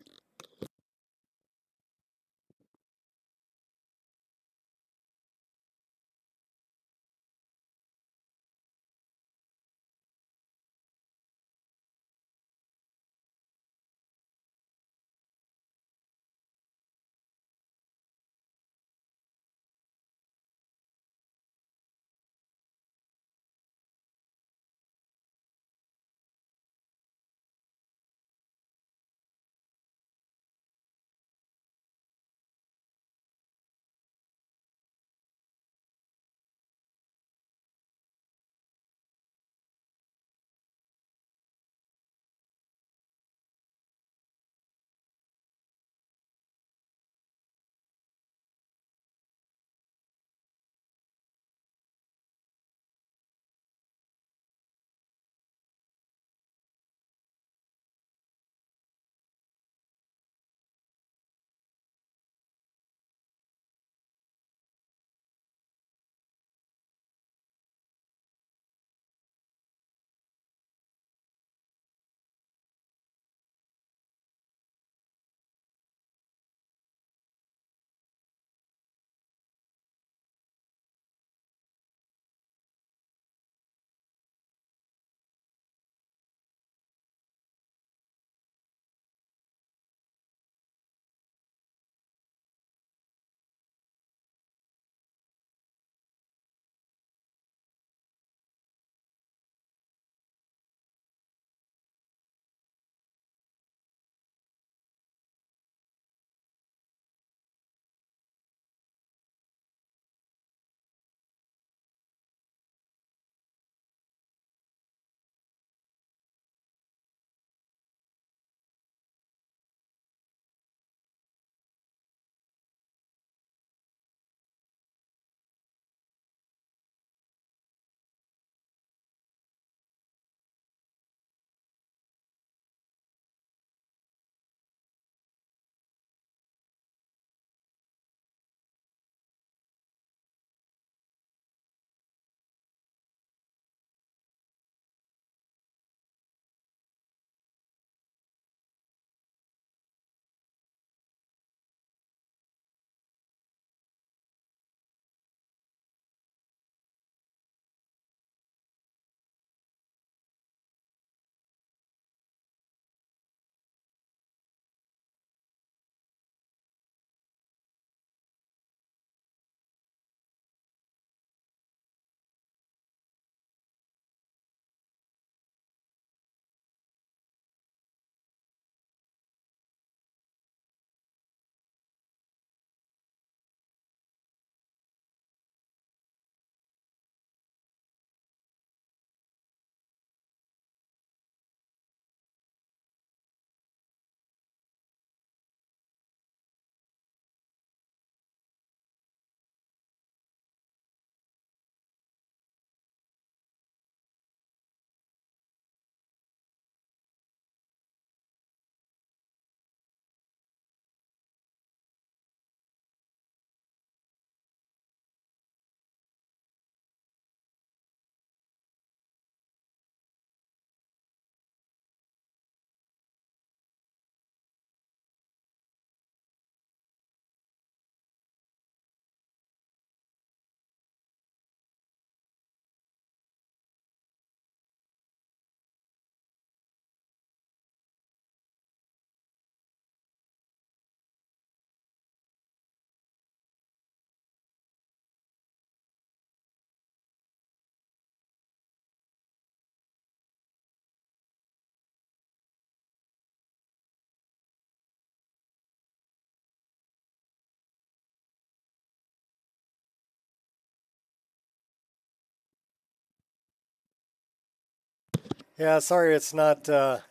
Yeah, sorry, it's not it's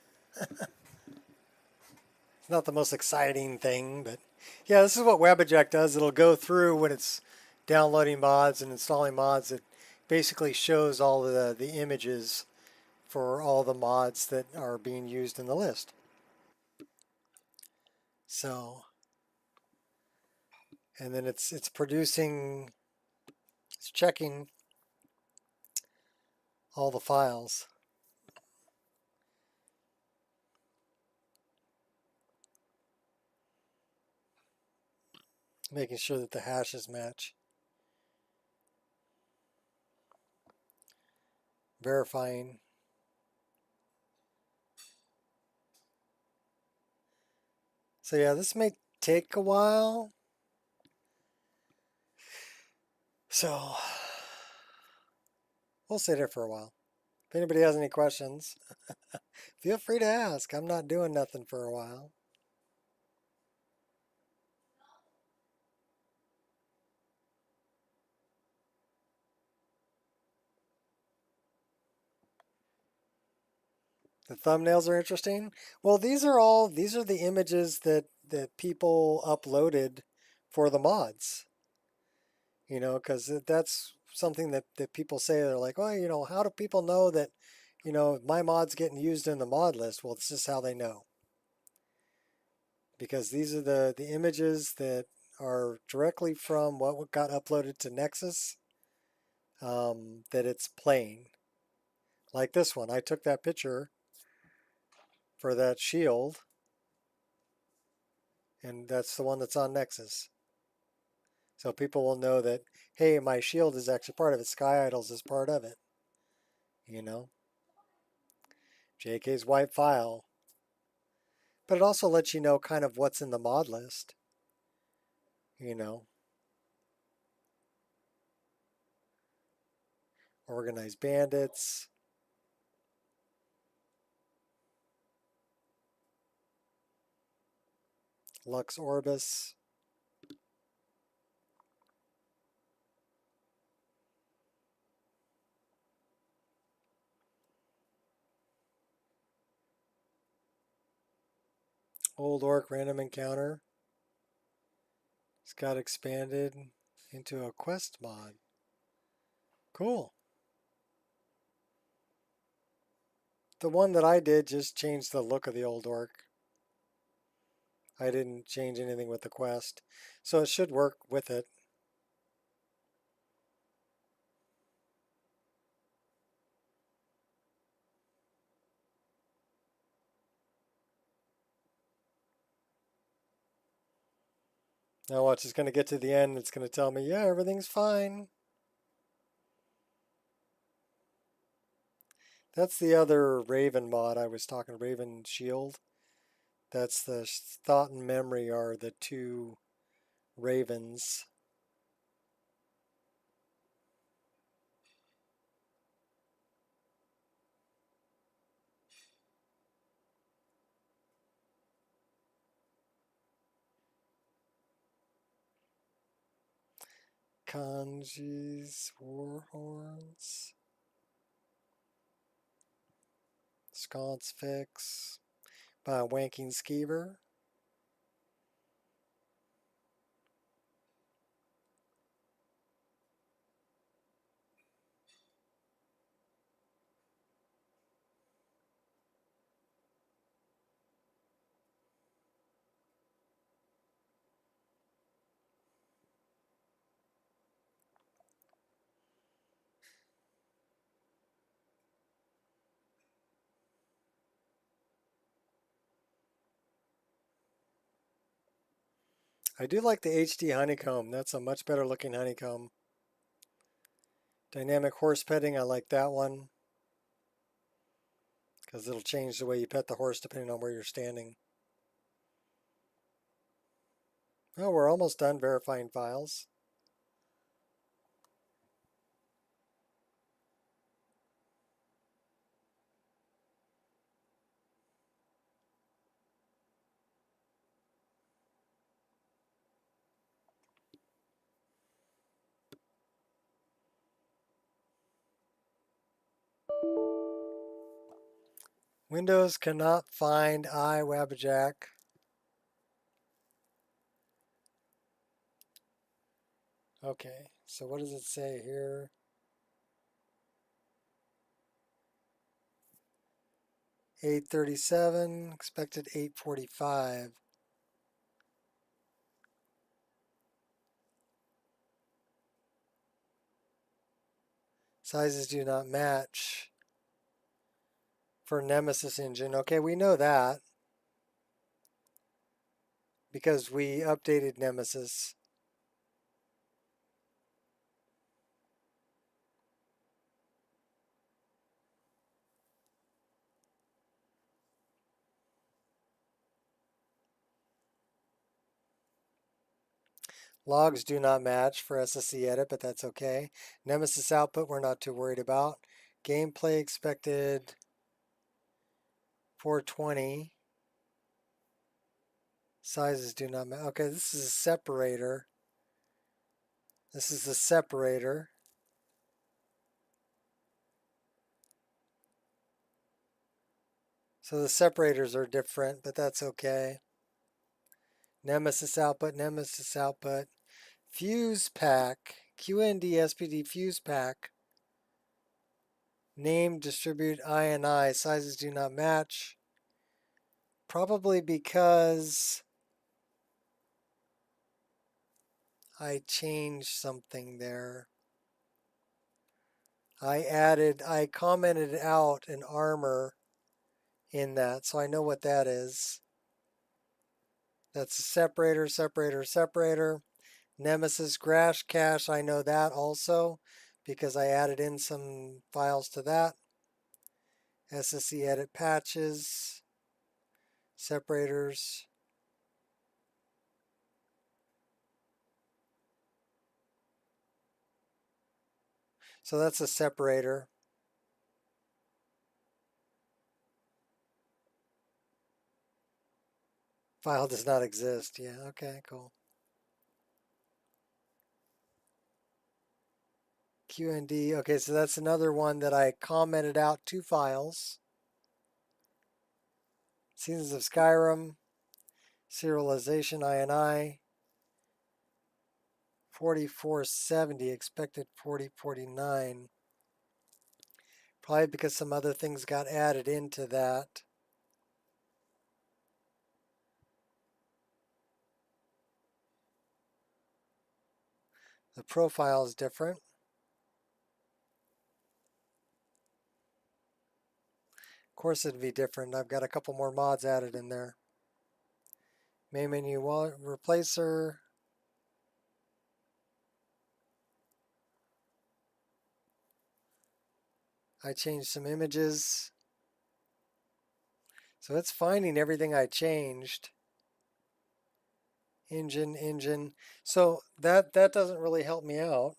not the most exciting thing, but yeah, this is what Wabbajack does. It'll go through when it's downloading mods and installing mods. It basically shows all the images for all the mods that are being used in the list. So, and then it's producing, it's checking all the files. Making sure that the hashes match. Verifying. So yeah, this may take a while. So we'll sit here for a while. If anybody has any questions, feel free to ask. I'm not doing nothing for a while. The thumbnails are interesting. Well, these are the images that people uploaded for the mods. You know, because that's something that people say. They're like, well, you know, how do people know that, you know, my mod's getting used in the mod list? Well, this is how they know. Because these are the images that are directly from what got uploaded to Nexus, that it's playing. Like this one, I took that picture for that shield, and that's the one that's on Nexus. So people will know that, hey, my shield is actually part of it. Sky Idols is part of it. You know, JK's white file. But it also lets you know kind of what's in the mod list. You know, organized bandits. Lux Orbis. Old Orc Random Encounter. It's got expanded into a quest mod. Cool. The one that I did just changed the look of the old orc. I didn't change anything with the quest. So it should work with it. Now watch, it's going to get to the end. It's going to tell me, yeah, everything's fine. That's the other Raven mod I was talking, Raven Shield. That's the Thought and Memory are the two Ravens. Kanji's Warhorns. Sconce Fix by Wanking Skeever. I do like the HD honeycomb. That's a much better looking honeycomb. Dynamic horse petting, I like that one. Because it'll change the way you pet the horse depending on where you're standing. Oh, we're almost done verifying files. Windows cannot find Wabbajack. Okay, so what does it say here? $837, expected $845. Sizes do not match for Nemesis engine. Okay, we know that because we updated Nemesis. Logs do not match for SSC edit, but that's okay. Nemesis output, we're not too worried about. Gameplay expected 420. Sizes do not match. Okay, this is a separator. This is the separator. So the separators are different, but that's okay. Nemesis output, Nemesis output. Fuse pack, QND SPD fuse pack. Name, distribute, INI. Sizes do not match. Probably because I changed something there. I commented out an armor in that, so I know what that is. That's a separator, separator, separator. Nemesis Crash Cache, I know that also because I added in some files to that. SSC edit patches, separators. So that's a separator. File does not exist. Yeah, okay, cool. QND, okay, so that's another one that I commented out 2 files. Seasons of Skyrim, serialization INI, 4470, expected 4049. Probably because some other things got added into that. The profile is different. Of course it'd be different. I've got a couple more mods added in there. Main menu wallet replacer. I changed some images. So it's finding everything I changed. Engine. So that doesn't really help me out.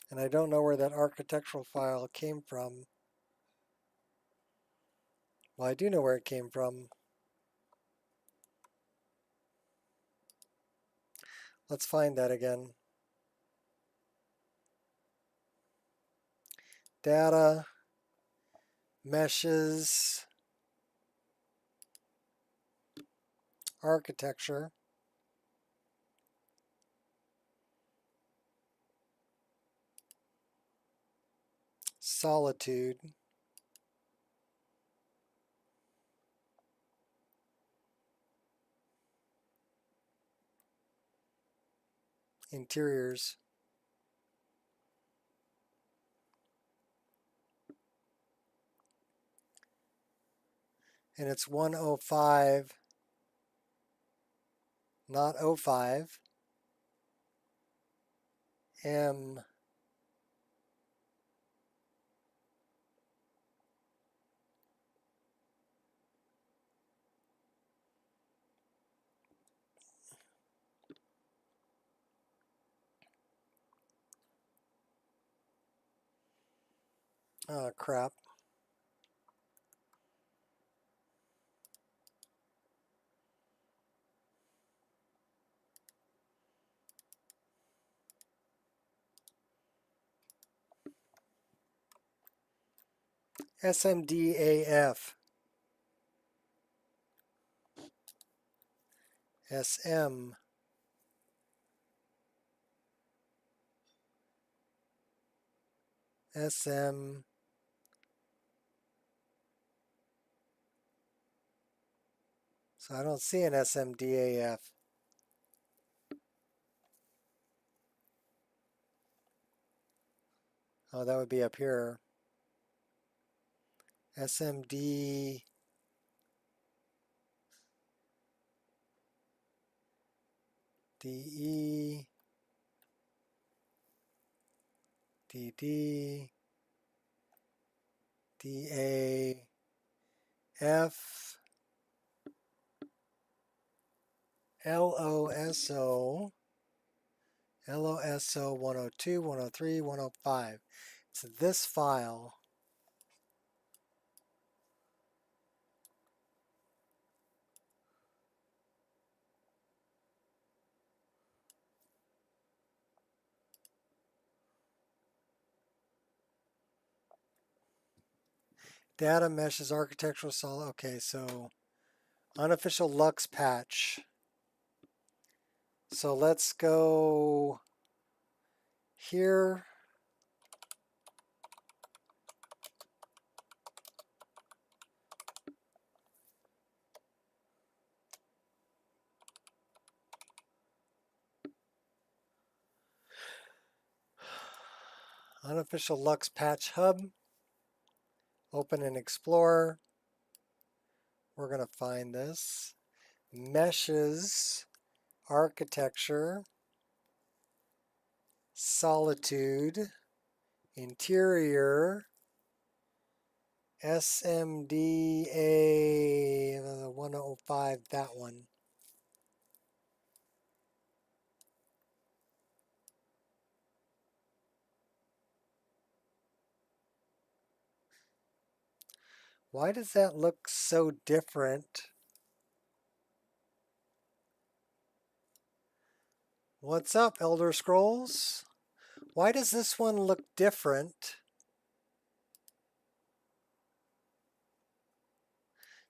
And I don't know where that architectural file came from. Well, I do know where it came from. Let's find that again. Data, meshes, architecture. Solitude. Interiors. And it's 105, not 05. M. Oh, crap. SMDAF. SM. SM. So I don't see an SMDAF. Oh, that would be up here. SMD. DE. DD. DA. F. LOSO. LOSO 102, 103, 105. It's this file. Data meshes architectural solid. Okay, so unofficial Lux patch. So let's go here. Unofficial Lux patch hub. Open and explore. We're going to find this. Meshes, architecture, solitude, interior, SMDA 105, that one. Why does that look so different? What's up, Elder Scrolls? Why does this one look different?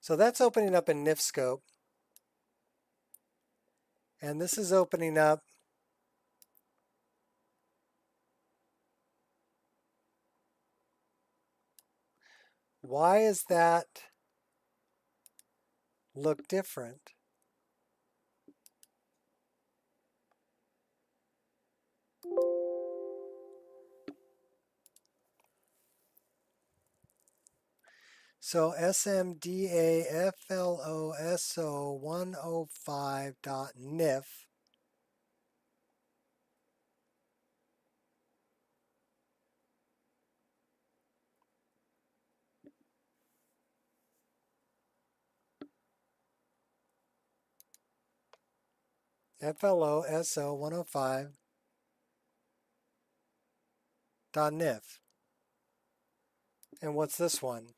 So that's opening up in NifScope. And this is opening up why does that look different? So SMDAFLOSO105.NIF FLOSO105.NIF. And what's this one?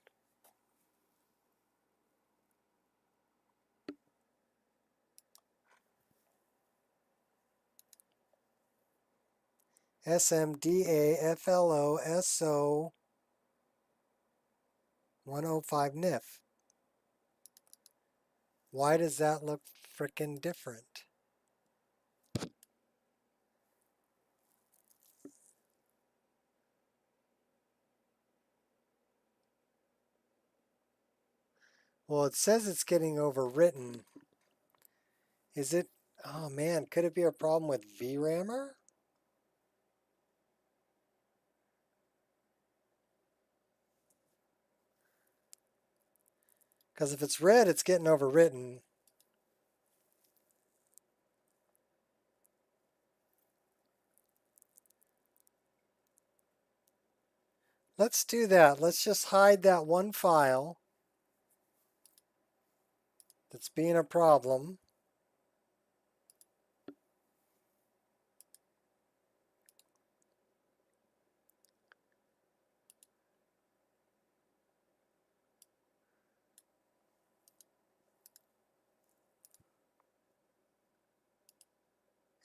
SMDAFLOSO105NIF. Why does that look frickin' different? Well, it says it's getting overwritten. Is it? Oh man, could it be a problem with VRAMer? Because if it's red, it's getting overwritten. Let's do that. Let's just hide that one file that's being a problem.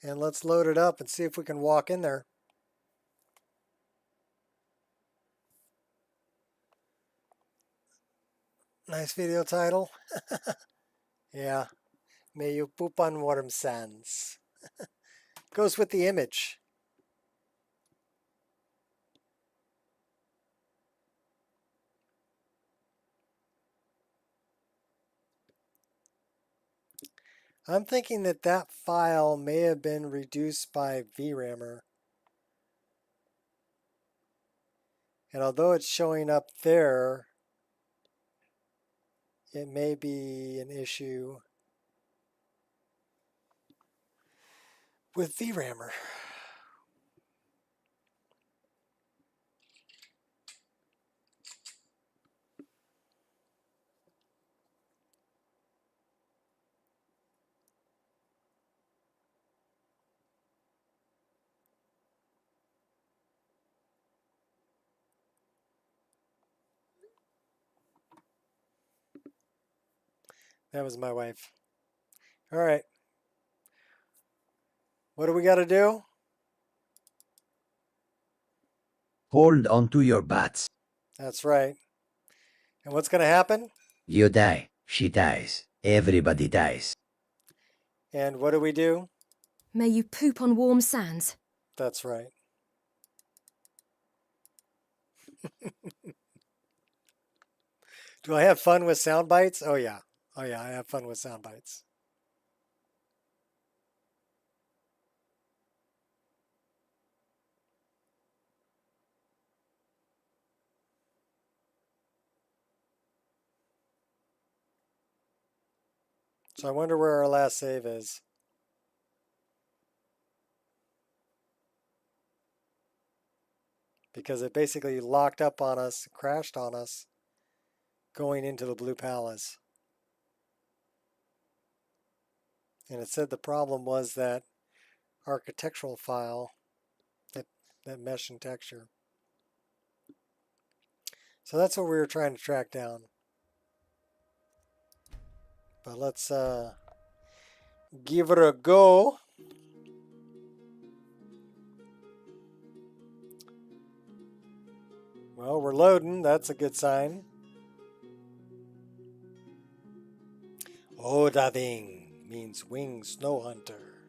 And let's load it up and see if we can walk in there. Nice video title. Yeah. May you poop on warm sands. Goes with the image. I'm thinking that that file may have been reduced by VRAMer. And although it's showing up there, it may be an issue with VRAMer. That was my wife. All right. What do we got to do? Hold onto your butts. That's right. And what's going to happen? You die. She dies. Everybody dies. And what do we do? May you poop on warm sands. That's right. Do I have fun with sound bites? Oh yeah. Oh yeah, I have fun with sound bites. So I wonder where our last save is. Because it basically locked up on us, crashed on us, going into the Blue Palace. And it said the problem was that architectural file, that mesh and texture. So that's what we were trying to track down. But let's give it a go. Well, we're loading. That's a good sign. Odading means winged snow hunter.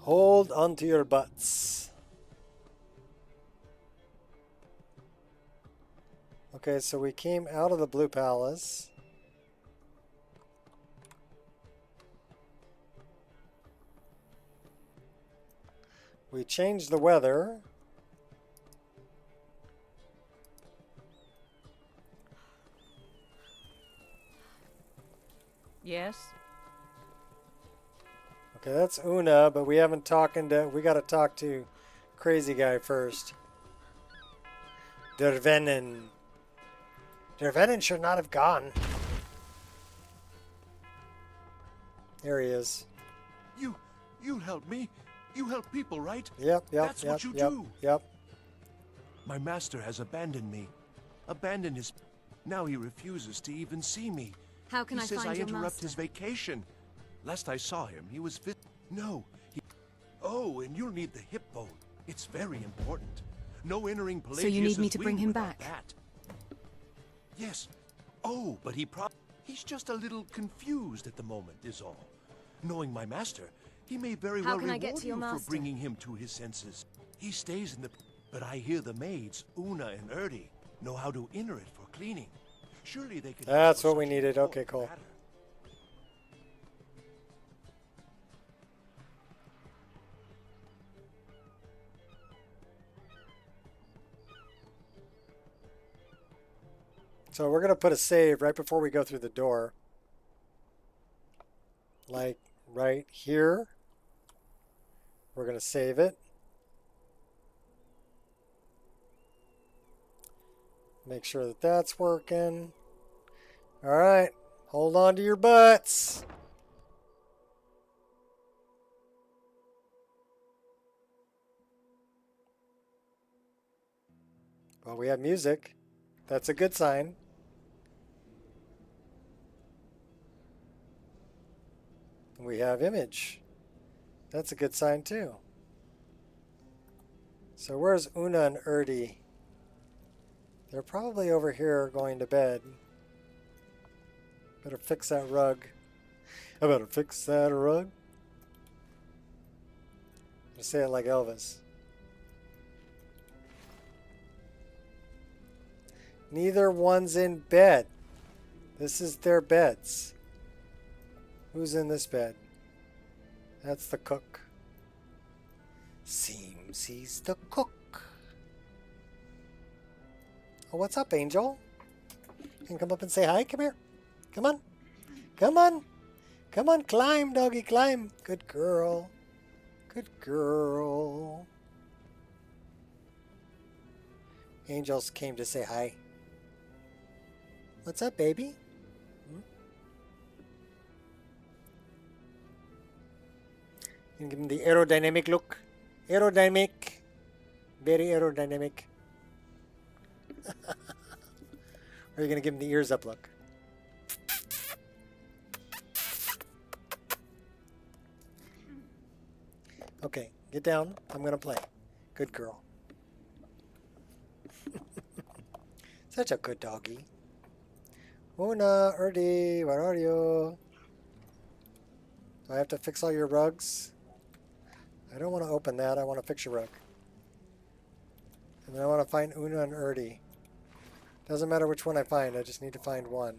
Hold onto your butts. Okay, so we came out of the Blue Palace. We changed the weather. Yes? Okay, that's Una, but we haven't we gotta talk to Crazy Guy first. Dervenen. Dervenen should not have gone. There he is. You help me. You help people, right? Yep. That's what you do. Yep. My master has abandoned me. Abandoned his... Now he refuses to even see me. How can I find your master? He says I interrupt his vacation. Last I saw him, he was No, he... Oh, and you'll need the hip bone. It's very important. No entering Pelagius. So you need me to bring him back? That. Yes. Oh, but he's just a little confused at the moment, is all. Knowing my master, he may very well reward you for bringing him to his senses. He stays in the... But I hear the maids, Una and Erdi, know how to enter it for cleaning. Surely they could... That's what we needed. Okay, cool. So we're going to put a save right before we go through the door. Like right here. We're going to save it. Make sure that that's working. All right. Hold on to your butts. Well, we have music. That's a good sign. We have image. That's a good sign too. So where's Una and Erdi? They're probably over here going to bed. Better fix that rug. I better fix that rug. I say it like Elvis. Neither one's in bed. This is their beds. Who's in this bed? That's the cook. Seems he's the cook. Oh, what's up, Angel? You can come up and say hi. Come here. Come on. Come on. Come on, climb, doggy, climb. Good girl. Good girl. Angels came to say hi. What's up, baby? You can give him the aerodynamic look. Aerodynamic. Very aerodynamic. Or are you going to give him the ears up look? Okay, get down. I'm going to play. Good girl. Such a good doggy. Una, Erdi, where are you? Do I have to fix all your rugs? I don't want to open that. I want to fix your rug. And then I want to find Una and Erdi. Doesn't matter which one I find. I just need to find one.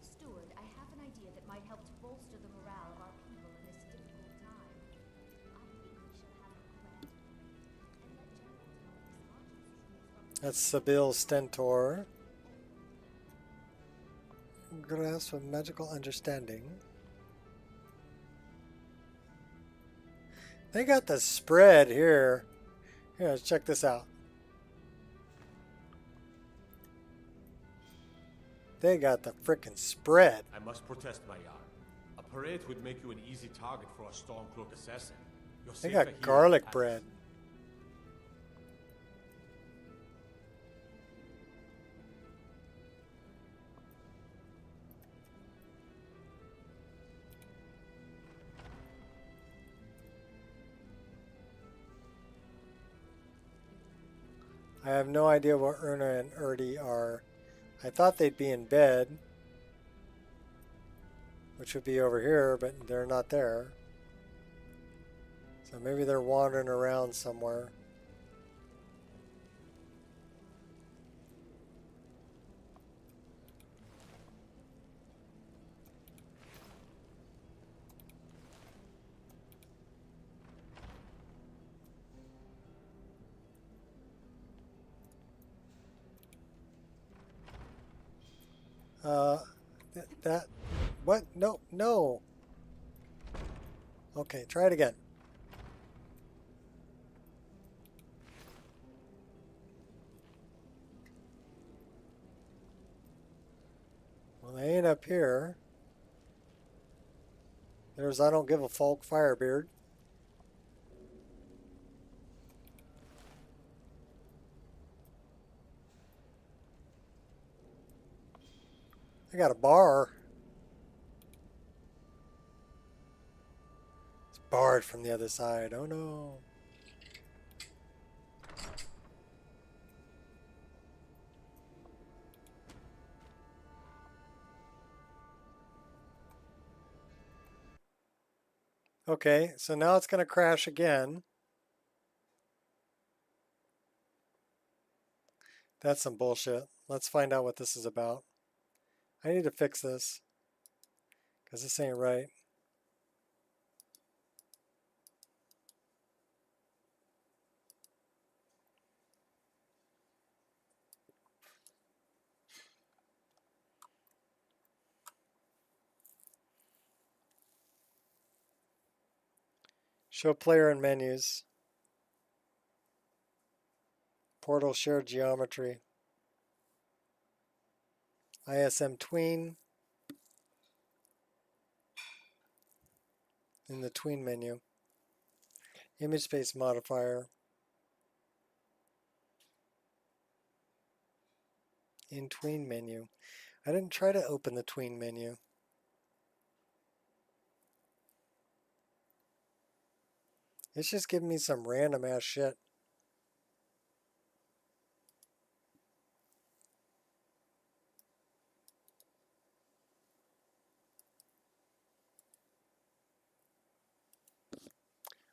Steward, I have an idea that might help to bolster the morale of our people in this difficult time. I think we shall have a grand and let General That's Sibyl Stentor. Grasp of magical understanding. They got the spread here. Here, let's check this out. They got the frickin' spread. I must protest, my yard. A parade would make you an easy target for a Stormcloak assassin. You're They safer got here garlic than bread. I have no idea what Una and Erdi are. I thought they'd be in bed, which would be over here, but they're not there. So maybe they're wandering around somewhere. What? No, no. Okay, try it again. Well, they ain't up here. There's I don't give a folk Firebeard. I got a bar. It's barred from the other side. Oh no. Okay, so now it's going to crash again. That's some bullshit. Let's find out what this is about. I need to fix this because this ain't right. Show player and menus. Portal shared geometry. ISM tween. In the tween menu. Image space modifier. In tween menu. I didn't try to open the tween menu. It's just giving me some random ass shit.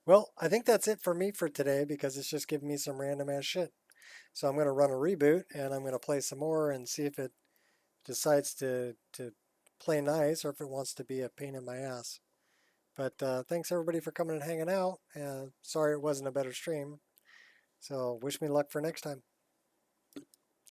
Well, I think that's it for me for today because it's just giving me some random ass shit. So I'm going to run a reboot and I'm going to play some more and see if it decides to play nice or if it wants to be a pain in my ass. But thanks everybody for coming and hanging out. Sorry it wasn't a better stream. So wish me luck for next time.